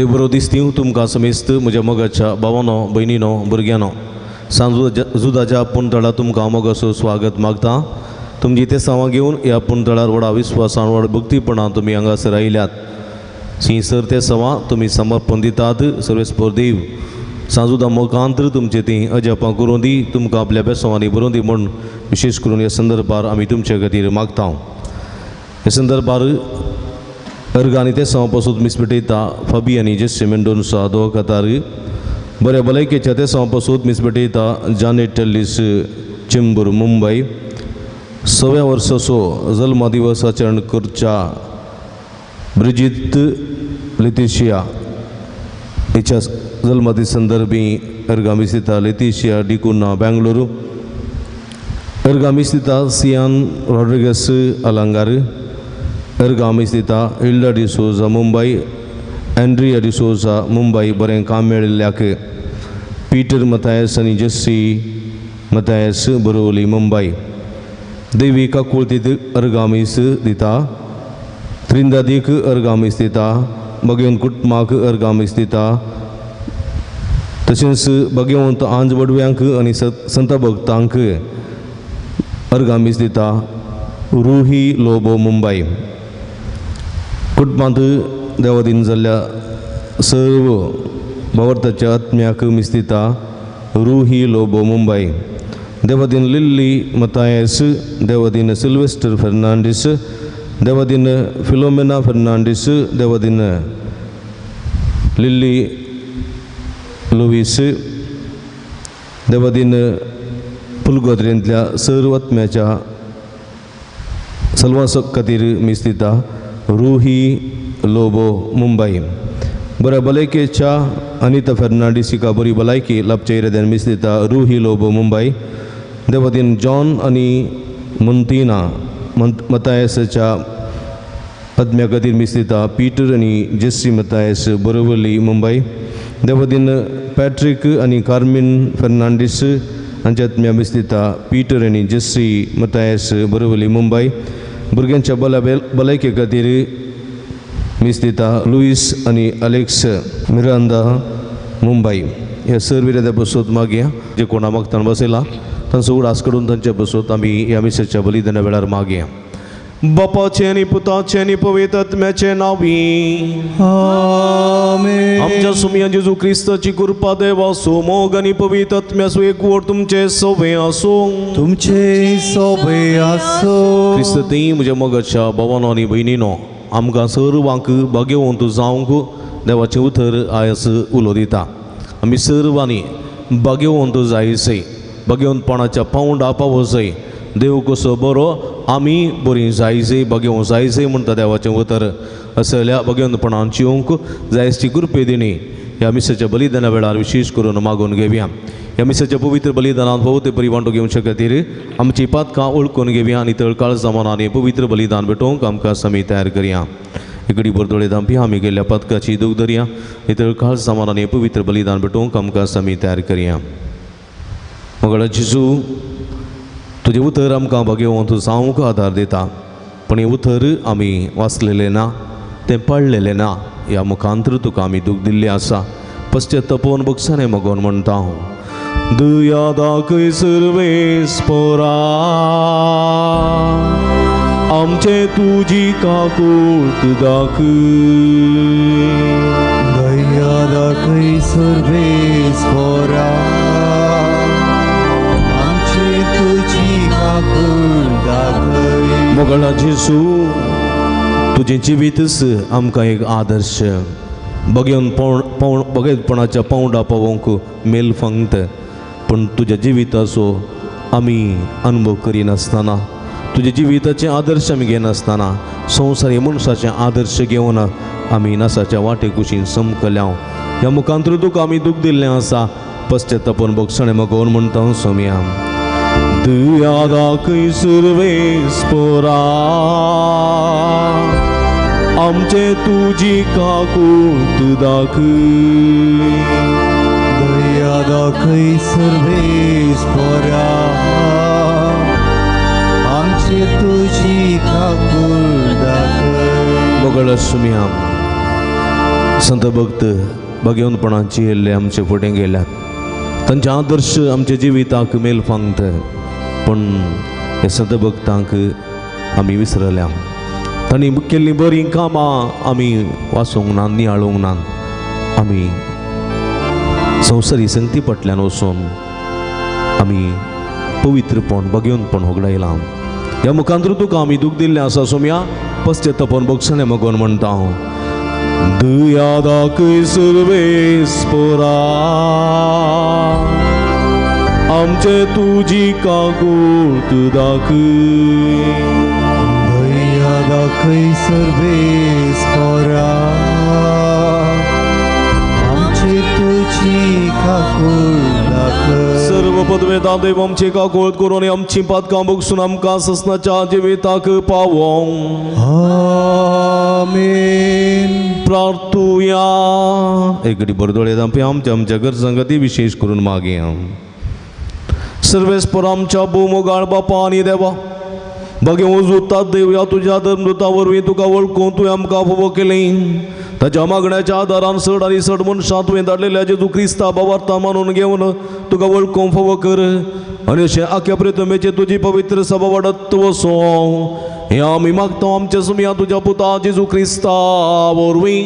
बरी बरो दिसती तुमकां समेस्त म्हज्या मोगाच्या भावानो भयणीनो भुरग्यानो सांजुदाच्या पुणतळा तुमकां मोगाचो स्वागत मागता. तुमची ते सावां घेवन ह्या पुणतळार व्हडा विस्वासान व्हड भक्तीपणान तुमी हांगासर आयल्यात. सर ते सवां तुमी समर्पण दितात. सर्वेस्पर देव सांजुदा मुखांतर तुमचे ती अजपां करूं दी, तुमकां आपल्या बेसवांनी बरोवन दी म्हूण विशेष करून ह्या संदर्भार आमी तुमचे खातीर मागता. ह्या संदर्भार अर्गांनी ते सवां पासून मिसपेटयता फबी आनी जेस्सी मेंडोन्सा दोग खातार. बऱ्या भलायकेच्या ते सवां पासून मिसपेटयता जानेट टेल्लीस चेंबूर मुंबय. 6व्या वर्साचो जल्म दिवस आचरण करच्या ब्रिजित लेतिशिया हिच्या जल्मदिस संदर्भी अर्गामी स्थिता लेतिशिया डिकुना बेंगलुरू. अर्गामी स्थिता सियान रॉड्रिगस अलंगार. अर्गामी स्थिता हिल्डा डिसोजा मुंबई. एंड्रिया डिसोजा मुंबई. बरें काम मेळिल्ल्याक पीटर मतायस आनी जेस्सी मतायस बोरोवली मुंबई. देविका कुळतीत अर्गामीस दिता. त्रिंदादीक अर्गामीस दिता. भगवंत कुटुंबाक अर्गामीस दिता. तशेंच भगवंत आंज वडव्यांक आनी संत भक्तांक अर्गामीस दिता. रुही लोबो मुंबई. कुटुंबांत देवादीन जाल्ल्या सर्व भवार्थाच्या आत्म्याक मिस दिता. रुही लोबो मुंबई. देवादीन लिल्ली मतायस. देवादीन सिल्वेस्टर फर्नांडीस. देवादीन फिलोमेना फर्नांडीस. देवादीन लिल्ली लुईस. देवादीन पुलगोद्रेंतल्या सर्व आत्म्याच्या सल्वासक खातीर मिस दिता. रुही लोबो मुंबई. बऱ्या भलायकेच्या अनिता फर्नांडीस हिका बरी भलायकी लाभच्या इराद्यान मिस दिता. रुही लोबो मुंबई. देवादीन जॉन आनी मुंतिना मतायसच्या आत्म्या खातीर मिस दिता. पीटर आनी Jessie Mathias Borivali Mumbai. Devadin Patrick आनी कार्मिन फर्नांडीस हांच्या आत्म्या मिस दिता. पीटर आनी जेस्सी मतायस बोरोवली मुंबई. भुरग्यांच्या भलायके खातीर मिस दिता. लुईस आनी अलेक्स मिरांदा मुंबई. ह्या सर्व इराद्या बसोत मागया जे कोणा मागतान बसयला तांचो उडास काडून तांच्या बसोत आमी ह्या मिसाच्या बलिदाना वेळार मागया. बापाचे आनी पुताचे आनी पवित्र आत्म्याचे नांवी आमेन. आमच्या सुमया जेजू क्रिस्ताची कृपा देवा मोग आनी पवित्र आत्म्याचो एकवट तुमचे सोबे आसूं. तुमचे सोबे आसूं. क्रिस्त ती म्हज्या मोगाच्या भावानो आनी भयणीनो आमकां सर्वांक भाग्यवंत जावंक देवाचें उतर आयज उलो दिता. आमी सर्वांनी भाग्यवंत जायसय. भाग्यवंतपणाच्या पावंडा पावसय. देव कसो बरो आमी बरी जायसय भाग्यवंत जायसय म्हणटा देवाचें उतर. असल्या भाग्यवंतपणान जिवंक जायसची कृपे दिणी ह्या मिसाच्या बलिदाना वेळार विशेष करून मागून घेवया. ह्या मिसाच्या पवित्र बलिदानांत भोवते परी वांटो घेवचे खातीर आमची पातकां ओळखून घेवया आनी तळकाळ जमानांनी पवित्र बलिदान भेटोवंक आमकां आमी तयार करया. एकडी बरदोळे दांपी आमी गेल्ल्या पातकाची दूख धरया. हे तळकाळ जमानांनी पवित्र बलिदान भेटोवंक आमकां आमी तयार करया. मोगळा जेजू तुजें उतर आमकां भाग्यवंत जावंक आदार दिता. पण हें उतर आमी वाचलेलें ना, तें पडलेलें ना. ह्या मुखांतर तुका आमी दूख दिल्लें आसा. पश्चात्तापोवन बक्षाने मागोवन म्हणटा हांव. दया दाखय सर्वेस्परा आमचे तुजी काकूळट दाखय. दया दाखय सर्वेस्परा आमचे तुजी काकूळट दाखय. मोगळा जेजू तुजें जिवीतच आमकां एक आदर्श. भगवंतपणाच्या पावंडा पावोवंक मेल फंगत. पण तुज्या जिविताचो आमी अनुभव करिनासतना, तुज्या जिविताचे आदर्श आमी घेनासतना, संवसारी मनशाचे आदर्श घेवन आमी नासाच्या वाटे कुशीन समकल्या. ह्या मुखांतर तुका आमी दूख दिल्लें आसा. पश्चात्तापोवन बक्षाणे मागोवन म्हणटा सोम्या. दया दाखय सर्वेस्परा आमचे तुजी काकूळट दाखय. दया दाखय सर्वेस्परा आमचे तुजी काकूळट दाखय. मोगळ सुम्या संत भक्त भगवंतपणाची येयल्ले आमचे फुडें गेल्यात तांचे आदर्श आमच्या जिविताक मेल फांगत पण हे संत भक्तांक आमी विसरल्या तांणी केल्ली बरी कामां आमी वाचूंक ना नियाळूंक ना आमी संवसारी संगती फाटल्यान वचून आमी पवित्रपण भगवंतपण होगडायलां ह्या मुखांतर तुका आमी दूख दिल्लें आसा सोम्या पश्चात्तापन बक्षणे मगोन म्हणटा हांव दया दाखय सर्वेस्परा आमचे तुजी काकूळट दाखय दया दाखय सर्वेस्परा आमचे तुझी काकूळ दाखय सर्व पदवेता देव आमची काकूळट करून आमची पातकां बगसून आमकां ससनाच्या जिविताक पावोंक आमेन प्रार्थुया एक घडी बरदोळे दांपे आमच्या आमच्या घर संगती विशेष करून मागया सर्वेस्पर आमच्या भोवमोगाळ बापा आनी देवा भगवंत जोतात देवया तुझ्या धर्मदूता वरवीं तुका वळखून तुवें आमकां फोव केलें ताच्या मागण्याच्या आदारान चड आनी चड मनशां तुवें धाडलेल्या जेजू क्रिस्ता भावार्था मानून घेवन तुका वळखूंक फोव कर आनी अशें आख्या प्रथमेचे तुजी पवित्र सभा वाडत वचो हे आमी मागता आमच्या सुमया तुज्या पुता जेजू क्रिस्ता वरवीं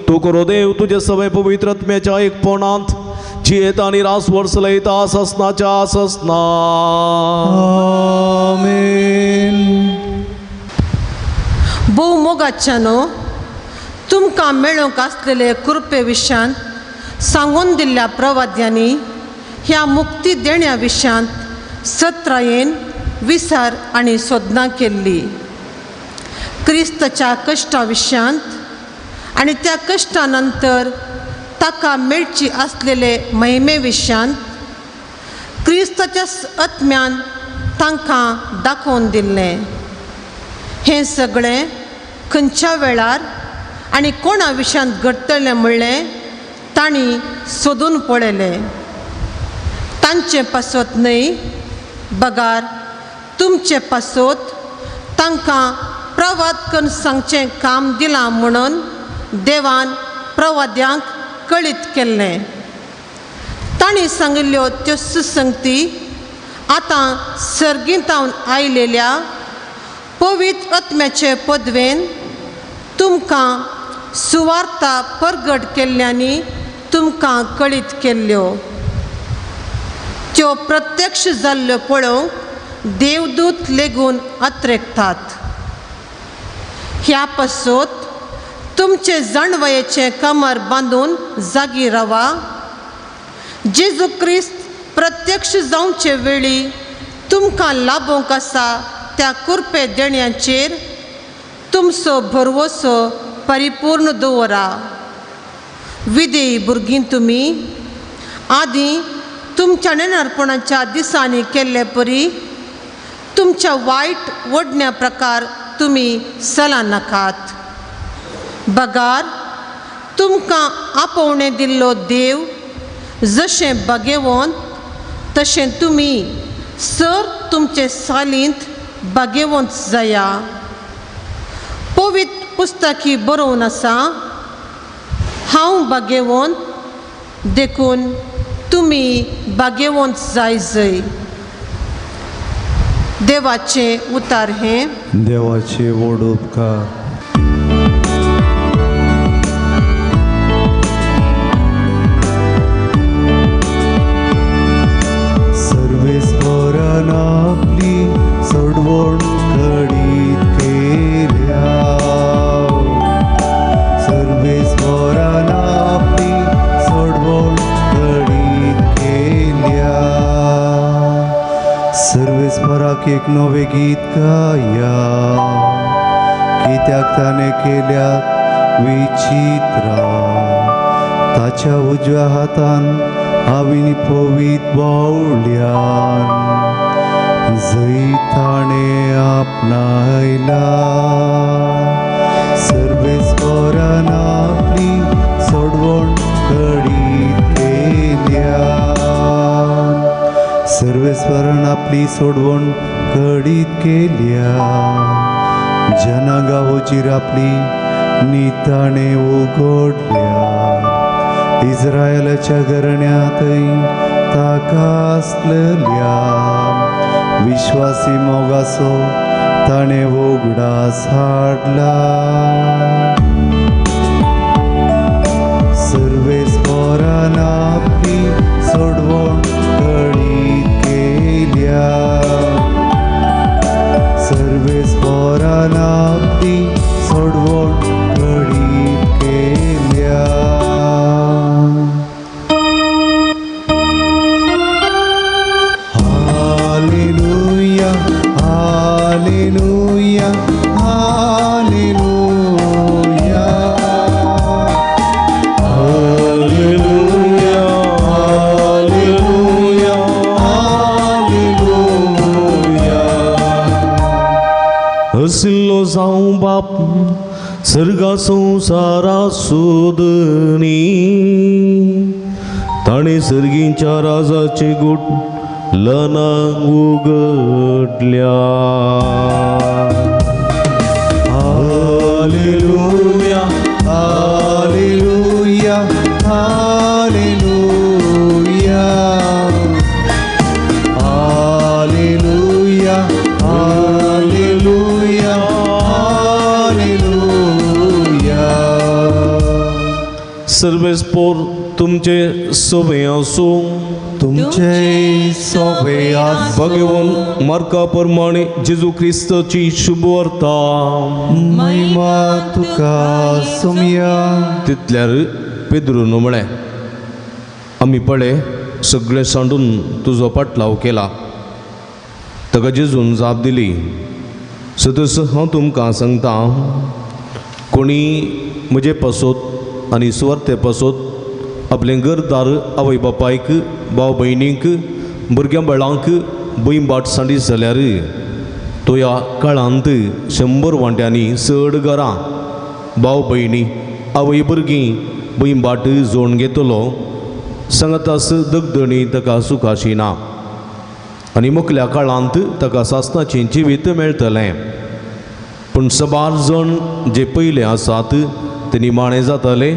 तूं करो देव तुजे सगळे पवित्र आत्म्याच्या एकपणांत जियेत आनी रास वर्स लयता ससनाच्या ससना आमेन भोवमोगाच्यानो तुमकां मेळूंक आसलेले कृपे विशयांत सांगून दिल्ल्या प्रवाद्यांनी ह्या मुक्ती देण्या विशयांत सत्रायेन विचार आनी सोदनां केल्ली क्रिस्ताच्या कश्टा विशयांत आनी त्या कश्टा नंतर ताका मेळची आसलेले महिमे विशयांत क्रिस्ताच्या आत्म्यान तांकां दाखोवन दिल्लें हें सगळें खंयच्या वेळार आनी कोणा विशयांत घडटलें म्हणलें तांणी सोदून पळयलें तांचे पासत न्हय बगार तुमचे पासत तांकां प्रवाद करून सांगचें काम दिलां म्हणून देवान प्रवाद्यांक कळीत केल्लें तांणी सांगिल्ल्यो त्यो सुसंगती आतां सर्गींतावन आयलेल्या पवित्र आत्म्याचे पदवेन तुमकां सुवार्ता परगट केल्ल्यांनी तुमकां कळीत केल्ल्यो त्यो प्रत्यक्ष जाल्ल्यो पळोवंक देवदूत लेगून अत्रेकतात ह्या पासत तुमचे जाणवयेचे कमर बांदून जागी रावा जेजू क्रिस्त प्रत्यक्ष जावचे वेळी तुमकां लाभूंक आसा त्या कुरपे देण्याचेर तुमचो भरवोसो परिपूर्ण दवरा विदेयी भुरगीं तुमी आदीं तुमच्या नेनारपणाच्या दिसांनी केल्ले परी तुमच्या वायट वडण्या प्रकार तुमी चला नाकात बगार तुमकां आपोवणें दिल्लो देव जशें भाग्यवंत तशें तुमी सर तुमचे सालींत भाग्यवंत जाया पवित्र पुस्तकी बरोवन आसा हांव भाग्यवंत देखून तुमी भाग्यवंत जाय देवाचे उतार हें देवाचे व्हड उपकार सर्वेस्परान आपली सोडवण घडीत केल्या सर्वेस्परान आपली सोडवण घडीत केल्या सर्वेस्पराक एक नवे गीत गाया कित्याक ताणें केल्यात विचित्रा ताच्या उजव्या हातान हांवें पवित बावल्यान जंय ताणें आपणायला सर्वेस्परान आपली सोडवण घडीत केल्या सर्वेस्परान आपली सोडवण घडीत केल्या जनागांवचेर आपली निताणे उगडल्या इस्रायलाच्या घराण्यांतय ताका आसलेल्या विश्वासी मोगाचो ताणे उगडास हाडला सर्वेस्परान आपली सोडवण घडीत केल्या सर्वेस्परान आपली सोडवण घडीत केल्या हालेलुया हालेलुया हालेलुया हालेलुया हालेलुया हालेलुया हसिल्लो जावं बाप सर्गा संसारा सोदनी ताणे सर्गींच्या राजाचे गोट लना उगडल्या हालेलुया हालेलुया हालेलुया हालेलुया हालेलुया हालेलुया सर्वेस्पोर तुमचे सोबे असो तुमचे सोबे आसूं भगवान मार्का प्रमाणे जेजू ख्रिस्ताची शुभ वार्ता महिमा तुका सुमया तितल्यार पेद्रून म्हळें आमी पळय सगळें सांडून तुजो पाटलाव केला ताका जेजून जाप दिली सतस हांव तुमकां सांगता कोणी म्हजे पासोत आनी सुवार्ते पासोत आपलें घरदार आवय बापायक भाव भयणीक भुरग्यां बाळांक भूंय बाट सांडीत जाल्यार तो ह्या काळांत 100 वांट्यांनी चड घरां भाव भयणी आवय भुरगीं भूंय बाट जोडून घेतलो सांगतास दगदणी ताका सुखाशी ना आनी मुखल्या काळांत ताका सासणाचें जिवीत मेळटलें पूण सबार जण जे पयले आसात ते निमाणे जातले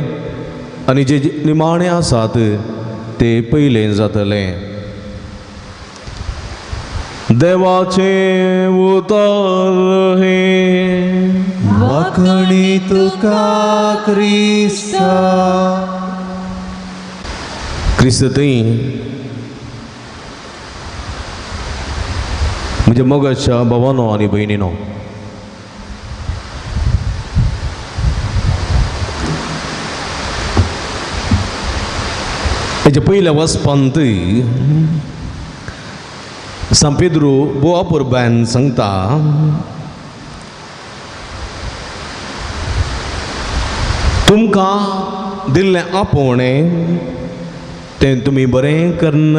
आनी जे निमाणे आसात ते पयले जातले देवाचे उतर हे वाखणी तुका क्रिस्ता क्रिस्त थंय म्हणजे मोगाच्या भावानो आनी भयणीनो हेच्या पयल्या वचपांत सान पेद्रू बोआ पुरबान सांगता तुमकां दिल्लें आपोवणें तें तुमी बरें करन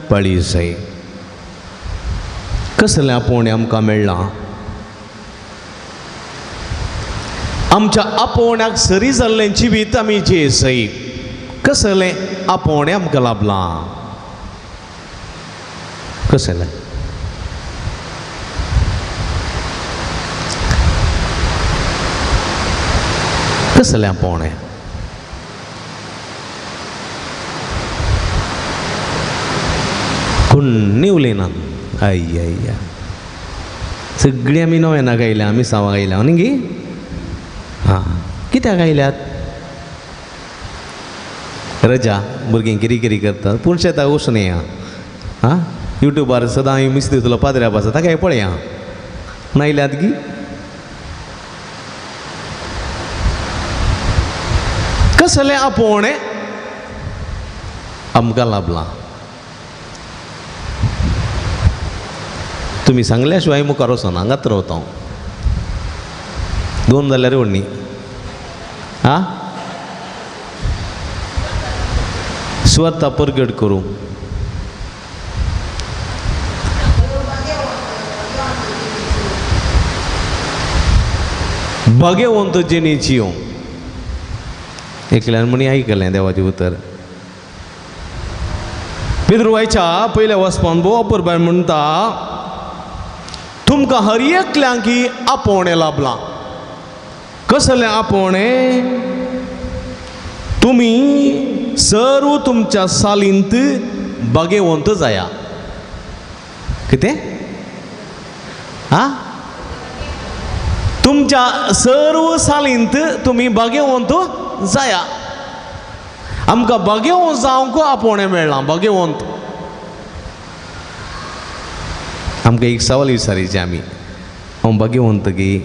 पाळी जाय कसलें आपोवणें आमकां मेळ्ळां आमच्या आपोवण्याक सरी जाल्लें जिवीत आमी जियेसय कसलें आपोवणें आमकां लाभलां कसलें कसलें आपोवणें कोणी उलयनात अय्या सगळीं आमी नव्यान गायल्या आमी सावा गायल्या न्ही गे हां कित्याक गायल्यात रजा भुरगीं किरी किरी करतात पूण शेताक वचून या हां युट्यूबार सदां हांवें मिस दितलो पाद्र्या पासा ताका पळया नायल्यात गी कसलें आपोवणें आमकां लाभलां तुमी सांगल्या शिवाय मुखार वचना हांगाच रावता हांव 2 जाल्यार व्हडणी हां स्वार्था परगट करूं भाग्यवंत जेणेची एकल्यान म्हणी आयकलें देवाचें उतर पितृवायच्या पयल्या वचपान बोवा पुरबान म्हणटा तुमकां हर एकल्यांकी आपोवणें लाभलां कसले आपोणे तुम्ही सर्व तुमच्या सालींत भाग्यवंत जाया कितें हा तुमच्या सर्व सालींत तुम्ही भाग्यवंत जाया आमकां भाग्यवंत जावंक आपोवणें मेळ्ळां भाग्यवंत आमकां एक सवाल विचारीचे आमी हांव भाग्यवंत गी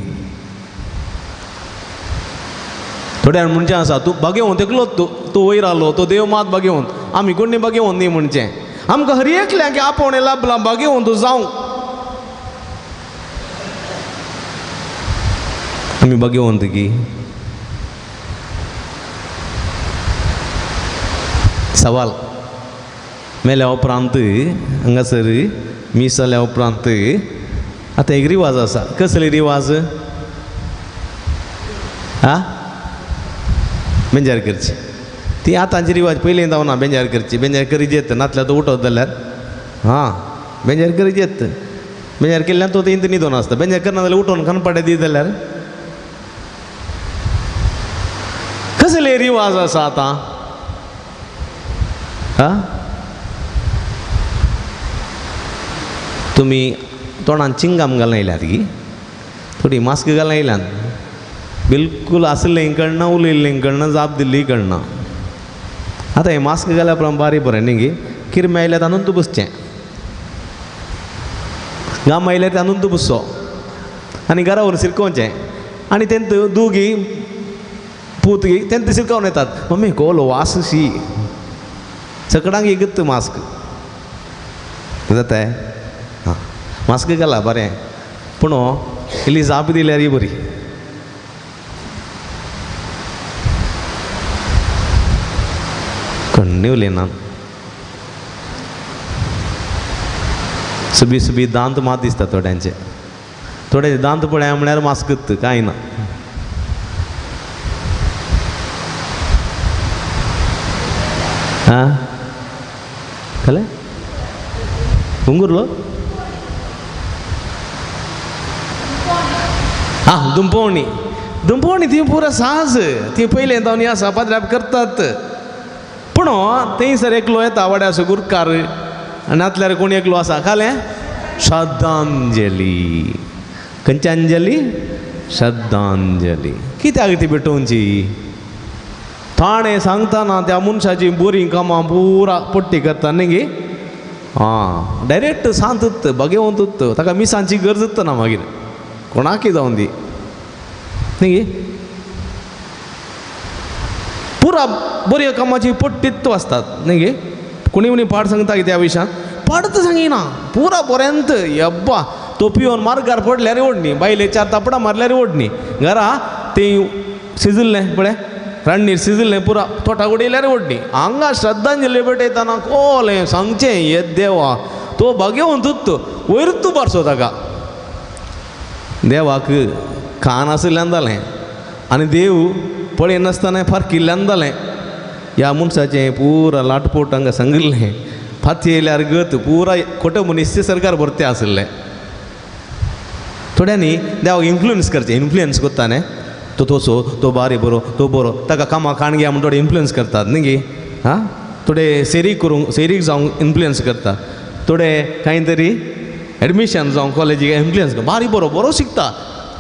थोड्या म्हणचे आसा तूं भाग्यवंत एकलोच तूं वयर आलो तो देव मात भाग्यवंत आमी कोणी भाग्यवंत न्ही म्हणचें आमकां हर एकल्याक आपोवणें लाभलां भाग्यवंत जावंक आमी भाग्यवंत की सवाल मेल्या उपरांत हांगासर मीस जाल्या उपरांत आतां एक रिवाज आसा कसले रिवाज आ बेंजार करची ती आतांची रिवाज पयलीं जावना बेंजार करची बेंजार करी येत नातल्यार तो उठत जाल्यार हां बेंजार करी येत बेंजार केल्ल्यान तो इंत न्हिदोन आसता बेंजार करना जाल्यार उठोन खनपाटे दी जाल्यार कसले रिवाज आसा आतां हा तुमी तोंडान चिंगाम घालून येयल्यात की थोडी मास्क घालून येयल्यान बिलकूल आसलें कळना उलयल्लें कळना जाप दिल्ली कळना आतां हें मास्क घाल्या उपरांत बारी बरें न्ही गे किरम आयल्यार तांदून तूं बसचें घाम आयल्यार तांदून तूं बसचो आनी घरा व्हरून सिरकोवचें आनी तेंत दोगी पूत गी तेंत सिरकोवन येतात मम्मी कोलो वास शी सकडांक एक मास्क जाता हां मास्क घाला बरें पूण इल्ली जाप दिल्यार ही बरी कण्णी उलयना सुबी सुबी दांत मात दिसता थोड्यांचे थोड्याचे दांत पळय म्हळ्यार मास्कत कांय ना हां कळ्ळें उंगुर्लो हां दुंपोवणी ती पुरो साज ती पयलें जावन आसा पाद्रॅप करतात पूण थंयसर एकलो येता वाड्या असो गुरकार आनी आतल्यार कोण एकलो आसा खालें श्रद्धांजली खंयची अंजली श्रद्धांजली कित्याक ती पेटोवची ताणें सांगतना त्या मनशाची बरी कामां पुरा पट्टी करता न्ही गे हां डायरेक्ट सांगतत भाग्यवंतूत ताका मिसांची गरजच ना मागीर कोणाकय जावन दी न्ही गे पुरा बऱ्यो कामाची पट्टीत वाचतात न्ही गे कोणी कोणी पाठ सांगता की त्या विशयान पाठ सांगिना पुरा बऱ्यांत यब्बा तो पिवन मार्गार पडल्यार ओडणी बायले 4 तापडां मारल्यार ओडणी घरा तें शिजल्लें पळय रान्नीर शिजल्लें पुरा तोटा उडयल्यार ओडणी हांगा श्रद्धांजली पेटयतना कोलें सांगचें ये देवा तो भाग्यवंतूच वयर तूं बारसो ताका देवाक खान आसल्यान जालें आनी देव पळय नासतना फारकिल्ल्यान जालें ह्या मनशाचें पुरा लाटपोट हांगा सांगिल्लें फाती येयल्यार गत पुरा खोटें मनीस सरकार भरतें आसलें थोड्यांनी देवाक इन्फ्लुयन्स करचें इन्फ्लुयन्स करता न्ही तो तसो तो बारी बरो ताका कामां काण घे म्हण थोडे इन्फ्लुयन्स करतात न्ही गे हां थोडे सेरीक जावंक इन्फ्लुयन्स करता थोडे कांय तरी एडमिशन जावंक कॉलेजीक इन्फ्लुयन्स करता बारी बरो शिकता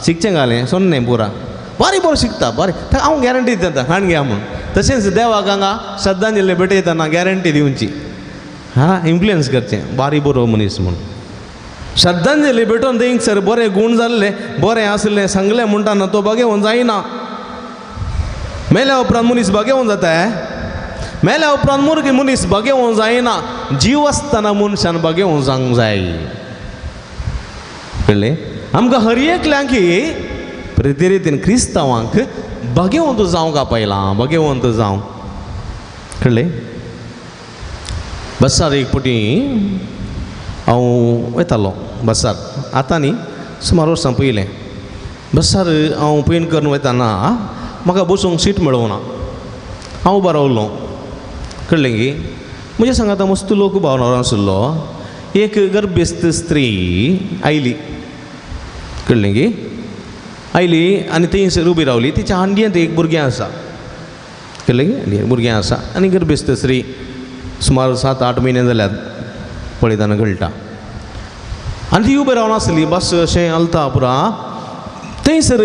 शिकचें घालें सोन्नें पुरा बारी बरो शिकता बारी हांव गॅरंटी दिता काण घे म्हूण तशेंच देवाक हांगा श्रद्धांजली भेटयतना गॅरंटी दिवची हां इन्फ्लुयन्स करचें बारी बरो मनीस म्हूण श्रद्धांजली भेटोवन थंयसर बरें गूण जाल्ले बरें आसलें सांगलें म्हणटाना तो भाग्यवंत जायना मेल्या उपरांत मनीस भाग्यवंत जाता मेल्या उपरांत मनीस भाग्यवंत जायना जीव आसतना मनशान भाग्यवंत जावंक जाय कळ्ळें आमकां हर एकल्यांक प्रती रितीन क्रिस्तांवांक भाग्यवंत जावंक आपयलां भाग्यवंत जावं कळ्ळें बसार एक फावटी हांव वयतालो बसार आतां न्ही सुमार वर्सां पयलें बसार हांव पेंट करून वयताना म्हाका बसूंक सीट मेळूंक ना हांव उबो रावलो कळ्ळें गी म्हज्या सांगाता मस्त लोक भावना आशिल्लो एक गर्भस्थ स्त्री आयली कळ्ळें गी आयली आनी थंयसर उबी रावली तिच्या हांडयेंत एक भुरगें आसा कळ्ळें गे भुरगें आसा आनी गर्भस्थ स्त्री सुमार 7-8 म्हयने जाल्यात पळयतना कळटा आनी ती उबी रावन आसली बस अशें हलता पुरा थंयसर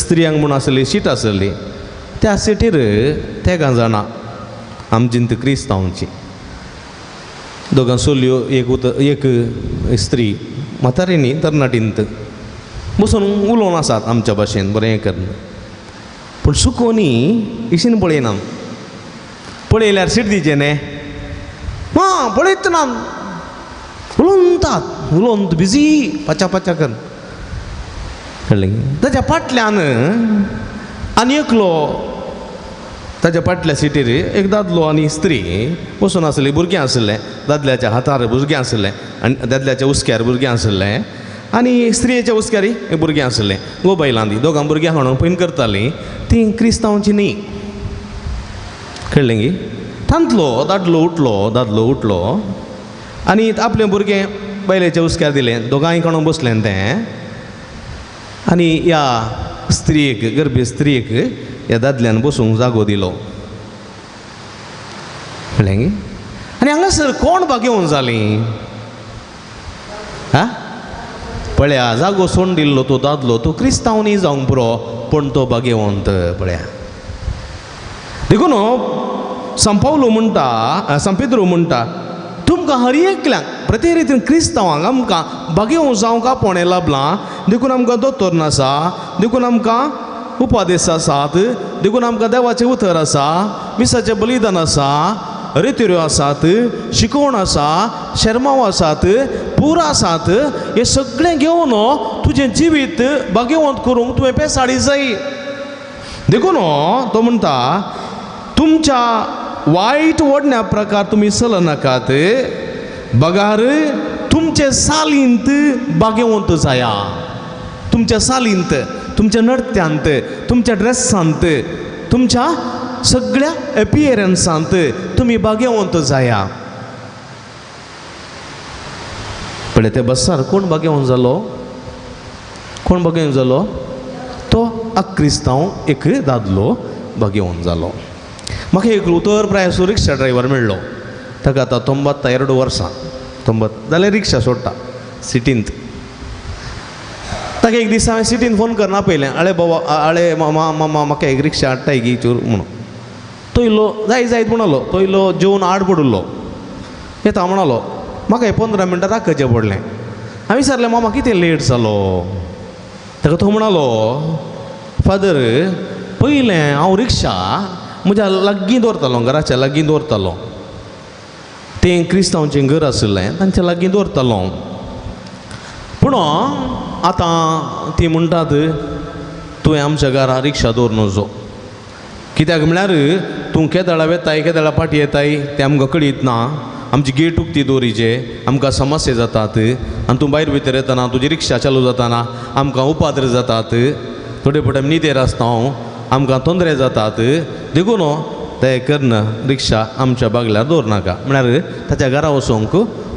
स्त्रियांक म्हूण आसली सीट आसली त्या सिटीर तेगा जाणां आमची क्रिस्तांवांची दोगां चलयो एक स्त्री म्हातारीनी तरणाटींत बसून उलोवन आसात आमच्या भाशेन बरें करन पूण सुकोनी इशीन पळयना पळयल्यार सीट दिचे न्ही हां पळयत ना उलोवंत बिजी पाच्या कर कळ्ळें ताच्या फाटल्यान आनी एकलो ताच्या फाटल्या सिटीर एक दादलो आनी स्त्री बसून आसली भुरगें आसलें दादल्याच्या हातार भुरगें आसलें आनी दादल्याच्या उस्क्यार भुरगें आसलें आनी स्त्रियेच्या उस्क्यारी एक भुरगें आसलें मोबायलांनी दोगां भुरग्यां हाडून पयन करतालीं तीं क्रिस्तांवांची न्ही कळ्ळें गे थांतलो दादलो उठलो आनी आपलें भुरगें बायलेच्या उस्क्यार दिलें दोगांय कोण बसलें तें आनी ह्या स्त्रियेक गर्भी स्त्रियेक ह्या दादल्यान बसूंक जागो दिलो कळ्ळें गे आनी हांगासर कोण घेवन जालीं हा पळया जागो सोडून दिल्लो तो दादलो तो क्रिस्तांव न्ही जावंक पुरो पूण तो भाग्यवंत पळया देखून संपावलो म्हणटा संपेद्रो म्हणटा तुमकां हर एकल्यांक प्रत्येक रितीन क्रिस्तांवांक आमकां भाग्यवंत जावंक पोणे लाभलां देखून आमकां दोतोर आसा देखून आमकां उपादेश आसात देखून आमकां देवाचें उतर आसा मिसाचें बलिदान आसा रित्यो आसात शिकवण आसा शर्माव आसात पुरा आसात हे सगळें घेवन तुजें जिवीत भाग्यवंत करूंक तुवें पेसाडी जाय देखून तो म्हणटा तुमच्या वायट वडण्या प्रकार तुमी चलनाकात बगार तुमचे सालींत भाग्यवंत जाया तुमच्या सालींत तुमच्या नृत्यांत तुमच्या ड्रेसांत तुमच्या सगळ्या एपियरन्सांत तुमी भाग्यवंत जाया पण ते बसार कोण भाग्यवंत जालो तो अक्रिस्तांव एक दादलो भाग्यवंत जालो म्हाका एक उतर प्रायसो रिक्षा ड्रायव्हर मेळ्ळो ताका आतां 92 वर्सां 90 जाल्यार रिक्षा सोडटा सिटींत ताका एक दीस हांवें सिटीन फोन करून आपयलें आळे बाबा आळे मामा म्हाका एक रिक्षा हाडटा गी चोर म्हणून तो इल्लो जायत म्हणलो तो इल्लो जेवन आड पडुल्लो येता म्हणलो म्हाका हे 15 मिनटां राखचें पडलें हांवें विचारलें मामा कितें लेट जालो ताका तो म्हणलो फादर पयलें हांव रिक्षा म्हज्या लागीं दवरतालो घराच्या लागीं दवरतालो तें क्रिस्तांवांचें घर आसलें तांच्या लागीं दवरतालो पूण आतां ती म्हणटात तुवें आमच्या घरा रिक्षा दवर नजो कित्याक म्हळ्यार तूं केदाळा वेताय केदाळा फाटी येताय तें आमकां कळीत ना आमची गेट उक्ती दवरीचे आमकां समस्या जातात आनी तूं भायर भितर येतना तुजी रिक्षा चालू जाताना आमकां उपाद्र जातात थोडे फावटी न्हिदेर आसता हांव आमकां तोंदरे जातात देखून ते करना रिक्षा आमच्या बागल्यार दवरनाका म्हळ्यार ताच्या घरा वचोंक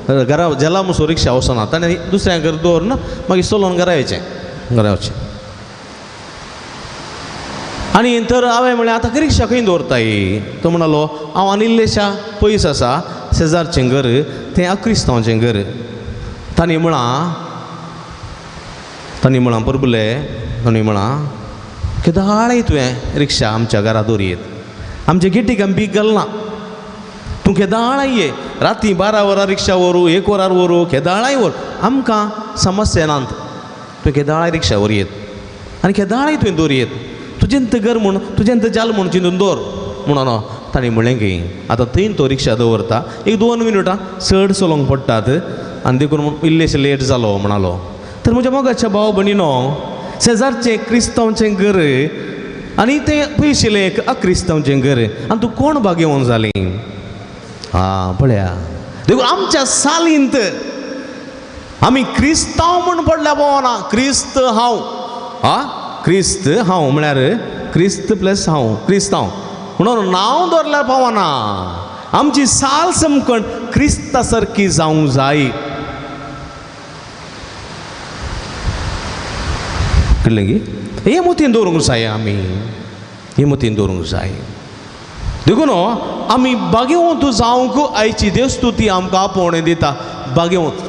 घरा जेला मसो रिक्षा वचना ताणें दुसऱ्या घर दवरना मागीर चलोवन घरा वचें आनी तर हांवें म्हळें आतां रिक्षा खंय दवरताय तो म्हणलो हांव आनी इल्लेशा पयस आसा शेजारचें घर तें अक्रिस्तांवाचें घर तांणी म्हळां परबुले तांणी म्हळां केदाळय तुवें रिक्षा आमच्या घरा दवरयेत आमचे गेटीक आमी बीग घालना तूं केदाळय ये राती 12 वरां रिक्षा व्हरू 1 वरार व्हरू केदाळय व्हर आमकां समस्या नात तुवें केदाळय रिक्षा व्हरयेत आनी केदाळय तुवें दवरयेत तुजेंत घर म्हूण तुजेंत जाल म्हूण चिंतून दवर म्हणून ताणें म्हळें की आतां थंय तो रिक्षा दवरता एक 2 मिनटां चड चलोवंक पडटात आनी देखून इल्लेशें लेट जालो म्हणलो तर म्हज्या मोगाच्या भाव भयणीनो शेजारचें क्रिस्तांवाचें घर आनी तें पयशिल्लें एक अक्रिस्तांवाचें घर आनी तूं कोण भाग्यवंत जालीं पळया देखून आमच्या सालींत आमी क्रिस्तांव म्हूण पडल्या भोवना क्रिस्त हांव म्हळ्यार क्रिस्त प्लस हांव क्रिस्तांव म्हणून नांव दवरल्यार पावना आमची साल समकण क्रिस्ता सारकी जावंक जाय कळलें गी हे मोतीन दवरूंक जाय आमी हे मोतीन दवरूंक जाय देखून आमी भाग्यवंत जावंक आयची देवस्तुती आमकां आपोवणें दिता भाग्यवंत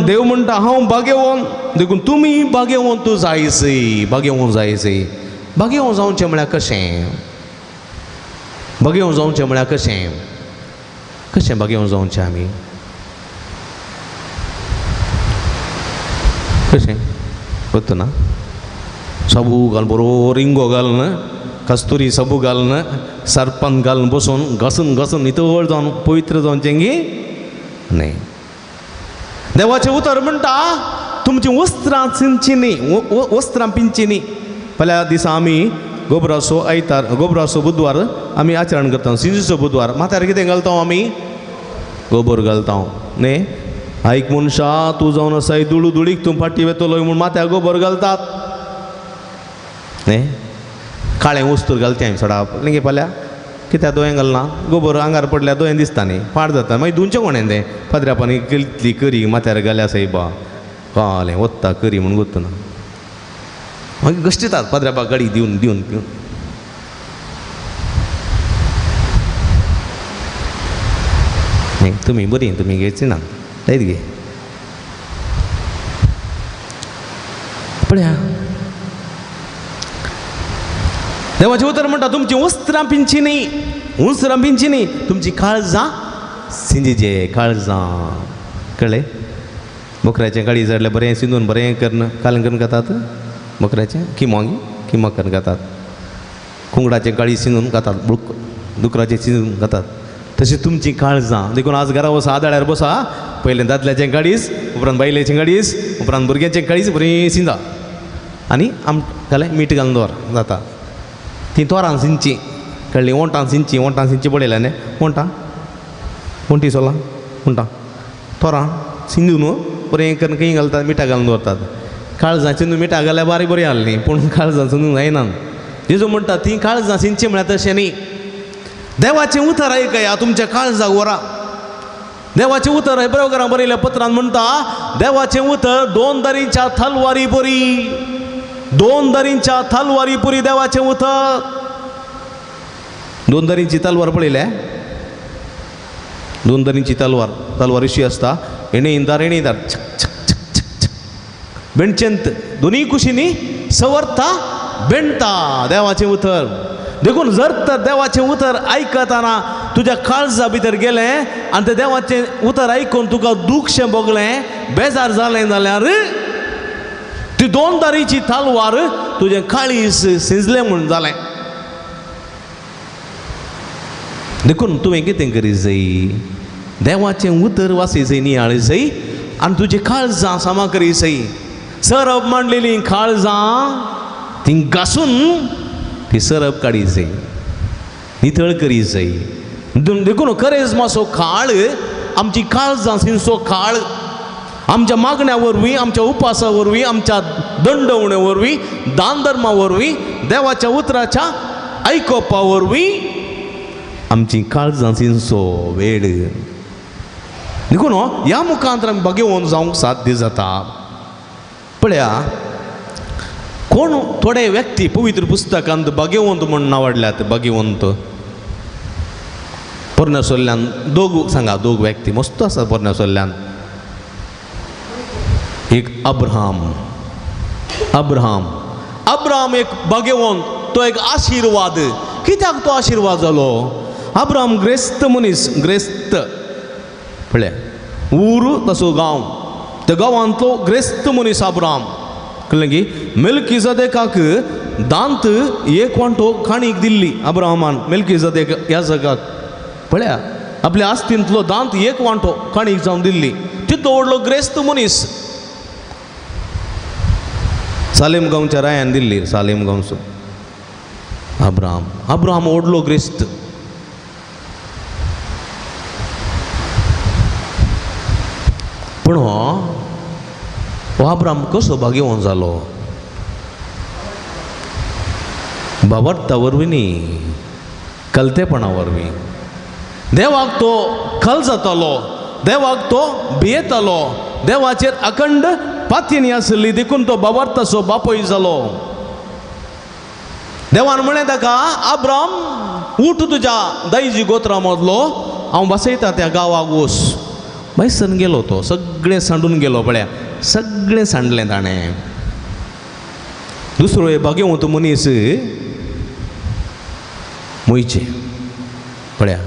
देव म्हणटा हांव भाग्यवंत देखून तुमी भाग्यवंत जायचीं भाग्यवंत जायचीं भाग्यवंत जावचें म्हळ्यार कशें भाग्यवंत जावचें म्हळ्यार कशें कशें भाग्यवंत जावचें आमी कशें बघतो ना साबू घाल बरोबर रिंगो घालून कस्तुरी साबू घालून सरपन घालून बसून घसून नितळ जावन पवित्र जावचें गी न्ही देवाचें उतर म्हणटा तुमचीं वस्त्रां चिंचिनी वस्त्रां पिंचिनी फाल्यां दिसा आमी गोबराचो आयतार गोबराचो बुधवार आमी आचरण करता सिंजूचो बुधवार माथ्यार कितें घालता आमी गोबर घालता न्ही आयक मनशा तूं जावन आसा दुळीक तूं फाटी वेतलो म्हूण माथ्यार गोबर घालतात न्ही काळें वस्तूर घालता हांवें सडाप न्ही फाल्यां कित्याक दोळे घालना गोबर आंगार पडल्यार दोळे दिसता न्ही पाड जाता मागीर धुंचें कोणें तें फादरापानी कितली करी माथ्यार घाल्या सायबा कालें वत्ता करी म्हूण गोत्तना मागीर गश्टितात फादरापा गाडी दिवन दिवन दिवन न्ही तुमी बरी तुमी घेवची ना लायत गे पळया देवाचें उतर म्हणटा तुमची वस्त्रां पिंचिनी तुमची काळजां सिंजीजे काळजां कळ्ळें बकऱ्याचें काळी जाल्यार बरें सिंदून बरें करून कालन करून घातात बकऱ्याचें किमो करून घातात कुंगडाचें काळी सिंदून घातात दुकराचें सिंदून घातात तशें तुमची काळजां देखून आज घरा वसा आदाळ्यार बसा पयलें दादल्याचें काळीज उपरांत बायलेचें काळीज उपरांत भुरग्याचें काळीज बरें सिंदा आनी जालें मीठ घालून दवर जाता ती तोरां सिंची कळ्ळी वोंटां सिंची पडयल्या न्ही वोंटी सोलां वोंटां तोरां सिंदून बरें करून खंय घालतात मिठा घालून दवरतात काळजां सिंदून मिठा घाल्यार बारीक बरी आहली पूण काळजां सिंदून जायना जेजू म्हणटा ती काळजां सिंची म्हळ्यार तशें न्ही देवाचें उतर आयकया तुमच्या काळजाक व्हरा देवाचें उतर हेब्रेवकारांक बरयल्या पत्रांत म्हणटा देवाचें उतर 2 दारींच्या तलवारी बरी 2 दारींच्या तलवारी पुरी देवाचें उतर 2 दारींची तलवार पळयल्या 2 दारींची तलवार अशी आसता एणेदार छक छक छक छक छक बेंडचेंत दोनी कुशींनी सवरता बेंडता देवाचें उतर देखून जर तर देवाचें उतर आयकताना तुज्या काळजा भितर गेलें आनी तें देवाचें उतर आयकून तुका दुखशें भोगलें बेजार जालें जाल्यार ती 2 दारीची तलवार तुजें काळीज सिंजलें म्हूण जालें देखून तुवें कितें करी जाय देवाचें उतर वासी जाय नियाळ जाय आनी तुजी काळजां सामा करी जाय सरप मांडलेलीं काळजां ती घासून ती सरप काडी जाय नितळ करी जाय देखून करेजमाचो काळ आमची काळजां सिंचो काळ आमच्या मागण्या वरवीं आमच्या उपासा वरवीं आमच्या दंडवणे वरवीं दान धर्मा वरवीं देवाच्या उतराच्या आयकोपा वरवीं आमची काळजां सिंचो वेळ देखून ह्या मुखांतर आमी भाग्यवंत जावंक साध्य जाता पळया कोण थोडे व्यक्ती पवित्र पुस्तकांत भाग्यवंत म्हूण नांवाडल्यात भाग्यवंत पोरन्यासोल्ल्यान 2 सांगा 2 व्यक्ती मस्त आसा पोरन्यासोल्ल्यान एक अब्राहम एक भाग्यवंत तो एक आशिर्वाद कित्याक तो आशिर्वाद जालो अब्राहम ग्रेस्त मनीस ग्रेस्त पळय ऊर तसो गांव त्या गांवांतलो ग्रेस्त मनीस अब्राहम कळ्ळें की मेल्किजेदेकाक दांत 1 वांटो काणीक दिल्ली अब्राहमान मेल्किजेदेक ह्या जगाक पळया आपल्या आस्तींतलो दांत 1 वांटो काणीक जावन दिल्ली तितलो व्हडलो ग्रेस्त मनीस सालेम गांवच्या रायान दिल्ली सालेम गांवचो अब्राहम व्हडलो ग्रेस्त पूण हो अब्राहम कसो भाग्यवंत जालो बाबर्ता वरवीं न्ही कलतेपणा वरवीं देवाक तो खल जातालो देवाक तो भियेतालो देवाचेर अखंड पातयेनी आसली देखून तो बाबार्थाचो बापूय जालो. देवान म्हळें ताका अब्राम उठ तुज्या दायजी गोत्रा मदलो हांव बसयता त्या गांवाक वच. थंयसन गेलो तो सगळें सांडून गेलो पळया सगळें सांडलें ताणें. दुसरो भाग्यवंत मनीस मोयचे पळया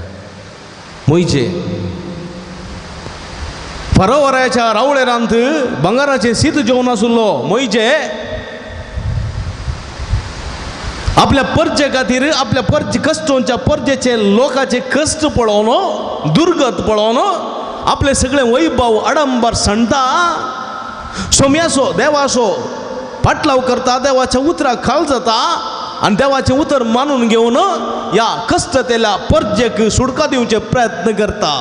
मोयचे फरोवराच्या रावळेरांत बंगाराचें शीत जेवण आसलो. मोयचे आपल्या परजे खातीर आपल्या परजे कश्टांच्या परजेचे लोकांचे कश्ट पळोवन दुर्गत पळोवन आपले सगळे वैभव आडंबर सांडता सोम्यासो देवासो पाटलाव करता देवाच्या उतराक खाल जाता आणि देवाचे उतर मानून घेवन या कश्टतेल्या परजेक सुडका दिवचे प्रयत्न करता.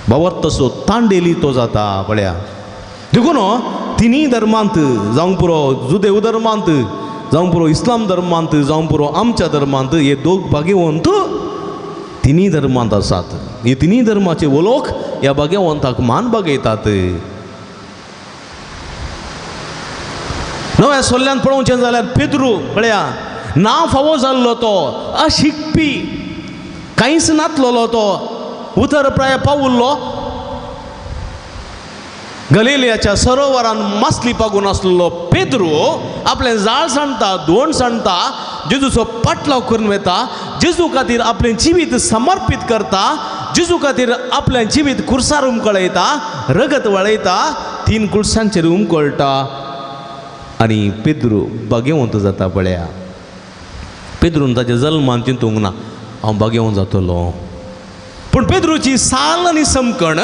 बाबतसो तांडेली तो जाता पळया. देखून तिनी धर्मांत जावंक पुरो जुदेव धर्मांत जावं पुरो इस्लाम धर्मांत जावं पुरो आमच्या धर्मांत हे दोग भाग्यवंत तिनी धर्मांत आसात. हे तिनी धर्माचे लोक ह्या भाग्यवंताक मान बागयतात. नव्या सोल्ल्यान पळोवचें जाल्यार पेद्रू पळया नांव फावो जाल्लो तो अशिकपी कांयच नातलोलो तो उतर प्राय पावुल्लो गलिलियाच्या सरोवरान मासली पागून आसलेलो पेद्रू आपलें जाळ सांडटा धोंड सांडटा जेजूचो पाटलाव करून वता. जेजू खातीर आपलें जिवीत समर्पीत करता. जेजू खातीर आपलें जिवीत कुर्सार उमकळयता रगत वळयता 3 कुळसांचेर उमकळटा आनी पेद्रू भाग्यवंत जाता पळया. पेद्रून ताच्या जल्मान चिंतूंक ना हांव भाग्यवंत जातलो. पूण पेद्रूची साल आनी समकण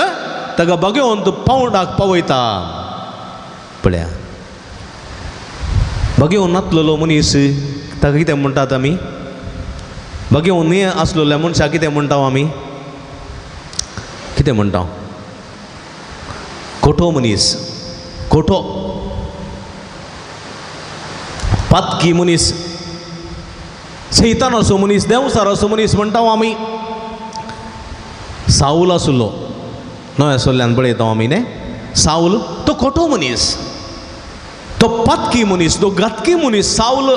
ताका भाग्यवंत पावंडाक पावयता पळया. भाग्यवंत नातलेलो मनीस ताका कितें म्हणटात आमी भाग्यवंत न्ही आसलेल्या मनशाक कितें म्हणटा आमी कितें म्हणटा खोटो मनीस खोटो पातकी मनीस सैतानाचो मनीस देवसाराचो मनीस म्हणटा आमी. साऊल आसलो नव्या सोल्ल्यान पळयता आमी न्ही साऊल तो खोटो मनीस तो पातकी मनीस तो घातकी मनीस साऊल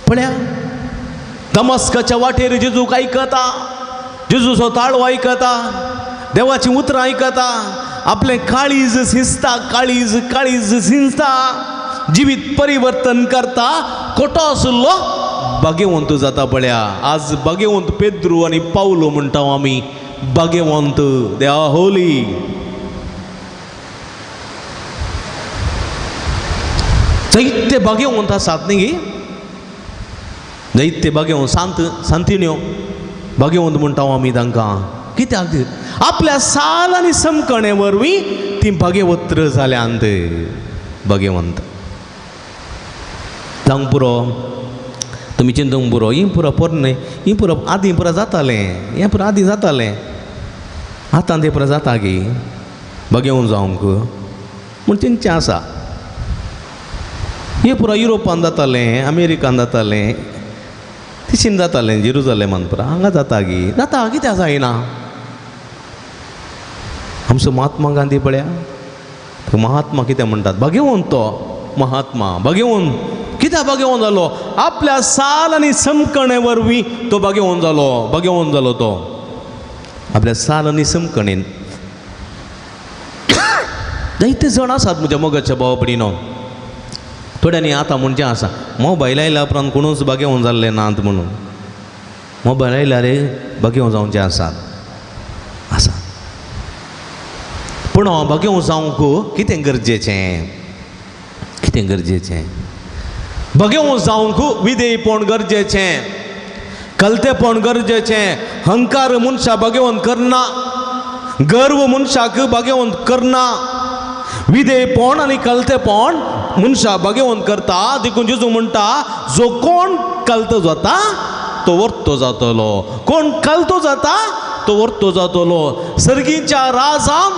पळया दमस्काच्या वाटेर जेजूक आयकता जेजूचो ताळो आयकता देवाची उतरां आयकता आपलें काळीज शिंचता काळीज काळीज शिंचता जिवीत परिवर्तन करता खोटो आसलो भाग्यवंत जाता पळया. आज भाग्यवंत पेद्रू आनी पावलो म्हणटा आमी भाग्यवंत दे आर होली. जायते भाग्यवंत आसात न्ही जायते भाग्यवंत सांतिण्यो भाग्यवंत म्हणटा आमी तांकां कित्याक आपल्या साल आनी समकणे वरवीं ती भाग्यवंत जाल्यांत भाग्यवंत जावंक पुरो तुमी चिंतूंक पुरो ही पुरो पोरन ही पुरो आदीं पुरो जातालें हें पुरो आदीं जातालें आतां तें पुरो जाता गी भाग्यवंत जावंक म्हूण चिंतचें आसा. हें पुरो युरोपान जातालें अमेरिकान जातालें तिशीन जातालें जेरुजलेमान पुरो हांगा जाता गी जाता कित्याक जायना. आमचो महात्मा गांधी पळया तो महात्मा कितें म्हणटात भाग्यवंत तो महात्मा भाग्यवंत कित्याक भाग्यवंत जालो आपल्या साल आनी समकणे वरवीं तो भाग्यवंत जालो तो आपल्या साल आनी समकणेन. जायते जण आसात म्हज्या मोगाच्या भावा भयणीनो थोड्यांनी आतां म्हणचें आसा मोबायल आयल्या उपरांत कोणूच भाग्यवंत जाल्ले नात म्हणून. मोबायल आयल्यार भाग्यवंत जावचें आसा पूण भाग्यवंत जावंक कितें गरजेचें भाग्यवंत जावंक विधेयपण गरजेचें कलतेपण गरजेचें. हंकार मनशा भाग्यवंत करना गर्व मनशाक भाग्यवंत करना विधेयपण आनी कलतेपण मनशा भाग्यवंत करता. देखून जेजू म्हणटा जो कोण कलतो जाता तो वर्तो जातलो कोण कलतो जाता तो वर्तो जातलो. सर्गीच्या राजान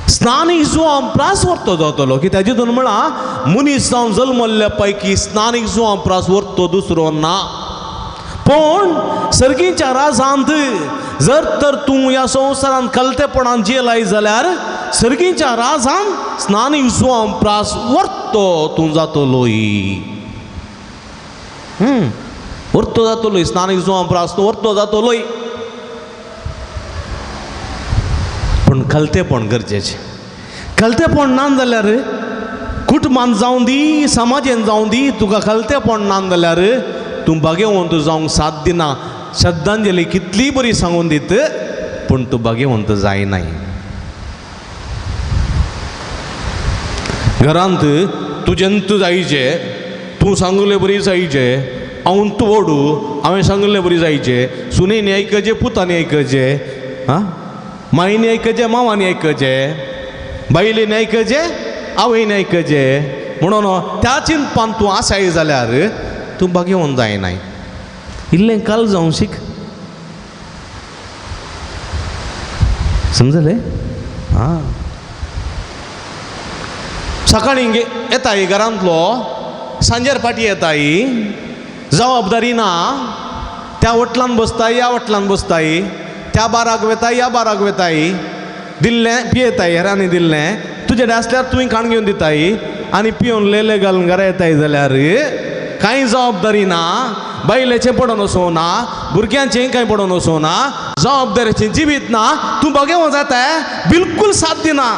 स्नानीक जुवां प्रास वर्तो जातलो कित्याक जेजून म्हणा मनीस जावन जल्मल्ल्या पैकी स्नानीक जुवां प्रास वर्तो दुसरो ना. पण सर्गीच्या राजांत जर तर तूं ह्या संवसारांत कलतेपणान जियेलाय जाल्यार सर्गीच्या राजान स्नान युसवां प्रास वर्तो तूं जातलोय वर्तो जातलोय स्नान युसवां प्रास तूं वर्तो जातलोय पण कलतेपण गरजेचें कलतेपण ना जाल्यार कुटुंबान जावं दी समाजान जावं दी तुका कलतेपण ना जाल्यार तूं भाग्यवंत जावंक साथ दिना श्रद्धांजली कितली बरी सांगून दीत पूण तूं भाग्यवंत जायनाय घरांत तुजेंत जायचें तूं सांगलें बरी जायचें हांव तूं ओडू हांवें सांगलें बरी जायचें सुनेनी आयकचें पुतांनी आयकचें मायनी आयकचें मांवानी आयकचें बायलेनी आयकचें आवयनी आयकचें म्हणून त्या चिंतपान तूं आसाय जाल्यार तूं भाग्यवंत जायनाय इल्लें काल जावं शीक समजलें सकाळीं येताय घरांतलो सांजेर फाटी येताय जबाबदारी ना त्या वटलान बसताय ह्या वटलान बसताय त्या बाराक वेताय ह्या बाराक वेताय दिल्लें पियेताय हेरांनी दिल्लें तुजे कडेन आसल्यार तुवें खाण घेवन दिताय आनी पिवन लेले घालून घरा येताय जाल्यार कांय जबाबदारी ना बायलेचें पडोन वचोना भुरग्यांचें कांय पडोन वचोना जबाबदारेचें जिवीत ना तूं भाग्यवंत जाताय बिलकुल साथ दिना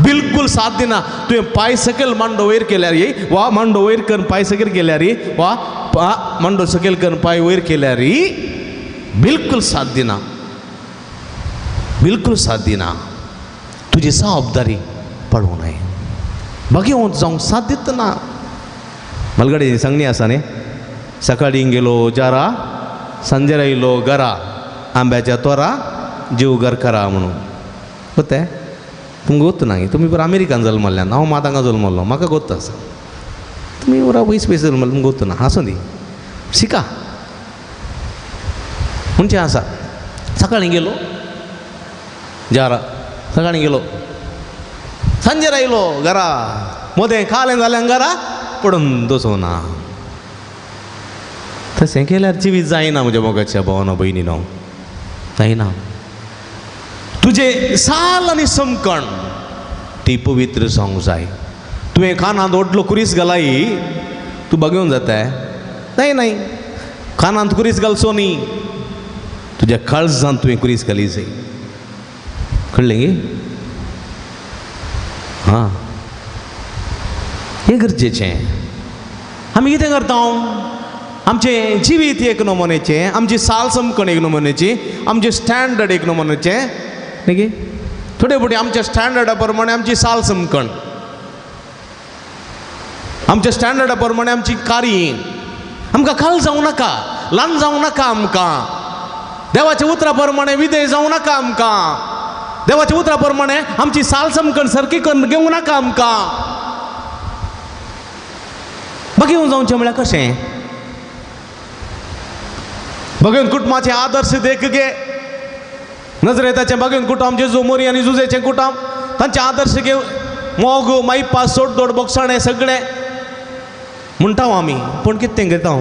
बिलकुल साथ दिना तुवें पांय सकयल मांडो वयर केल्यार वा मांडो वयर करून पांय सकयल केल्यार वा मांडो सकयल करून पांय वयर केल्यार बिलकुल साथ दिना बिलकुल साथ दिना तुजी जबाबदारी पडूं नये भाग्यवंत जावंक साथ दितना मलगडे सांगणी आसा न्ही सकाळी गेलो जारा सांजेर आयलो घरा आंब्याच्या तोरा जीव घर करा म्हणून गोते तुमकां गोत्त ना तुमी बरं अमेरिकान जल्मल्ल्यान हांव मात हांगा जल्मल्लो म्हाका गोत्त आसा तुमी बरा पयस पयस जल्मल्ले तुमकां गोत्त ना आसूं दी शिका म्हणजे आसा सकाळीं गेलो जारा सकाळीं गेलो सांजेर आयलो घरा मोदें खालें जालें घरा पडून दसोना तशें केल्यार जिवीत जायना म्हज्या मोगाच्या भावानो भयणीनो जायना तुजें साल आनी समकण ती पवित्र जावंक जाय तुवें कानांत व्हडलो कुरीस घालाय तूं भाग्यवंत जाताय जायनाय कानांत कुरीस घालचो न्ही तुज्या काळजांत तुवें कुरीस घाली जाय कळ्ळें गे हां हें गरजेचें आमी कितें करता आमचें जिवीत एक नमुन्याचें आमची साल समकण एक नमुन्याची आमचें स्टँडर्ड एक नमुन्याचें न्ही गे थोडे फावटी आमच्या स्टँडर्डा प्रमाणे आमची साल समकण आमच्या स्टँडर्डा प्रमाणे आमची कार्य आमकां खाल जावं नाका ल्हान जावं नाका आमकां देवाच्या उतरा प्रमाणे विधेय जावं नाका आमकां देवाच्या उतरा प्रमाणे आमची साल समकण सारकी करून घेवं नाका आमकां भाग्यवंत जावचें म्हळ्यार कशें भगवंत कुटुंबाचे आदर्श देख गे नजरेताचें भगवंत कुटुंब जेजू मोरी आनी जुजेचें कुटुंब तांचे आदर्श घे मोग मायपा सोड दोड बोगसाणें सगळें म्हणटा आमी पूण कितें घेता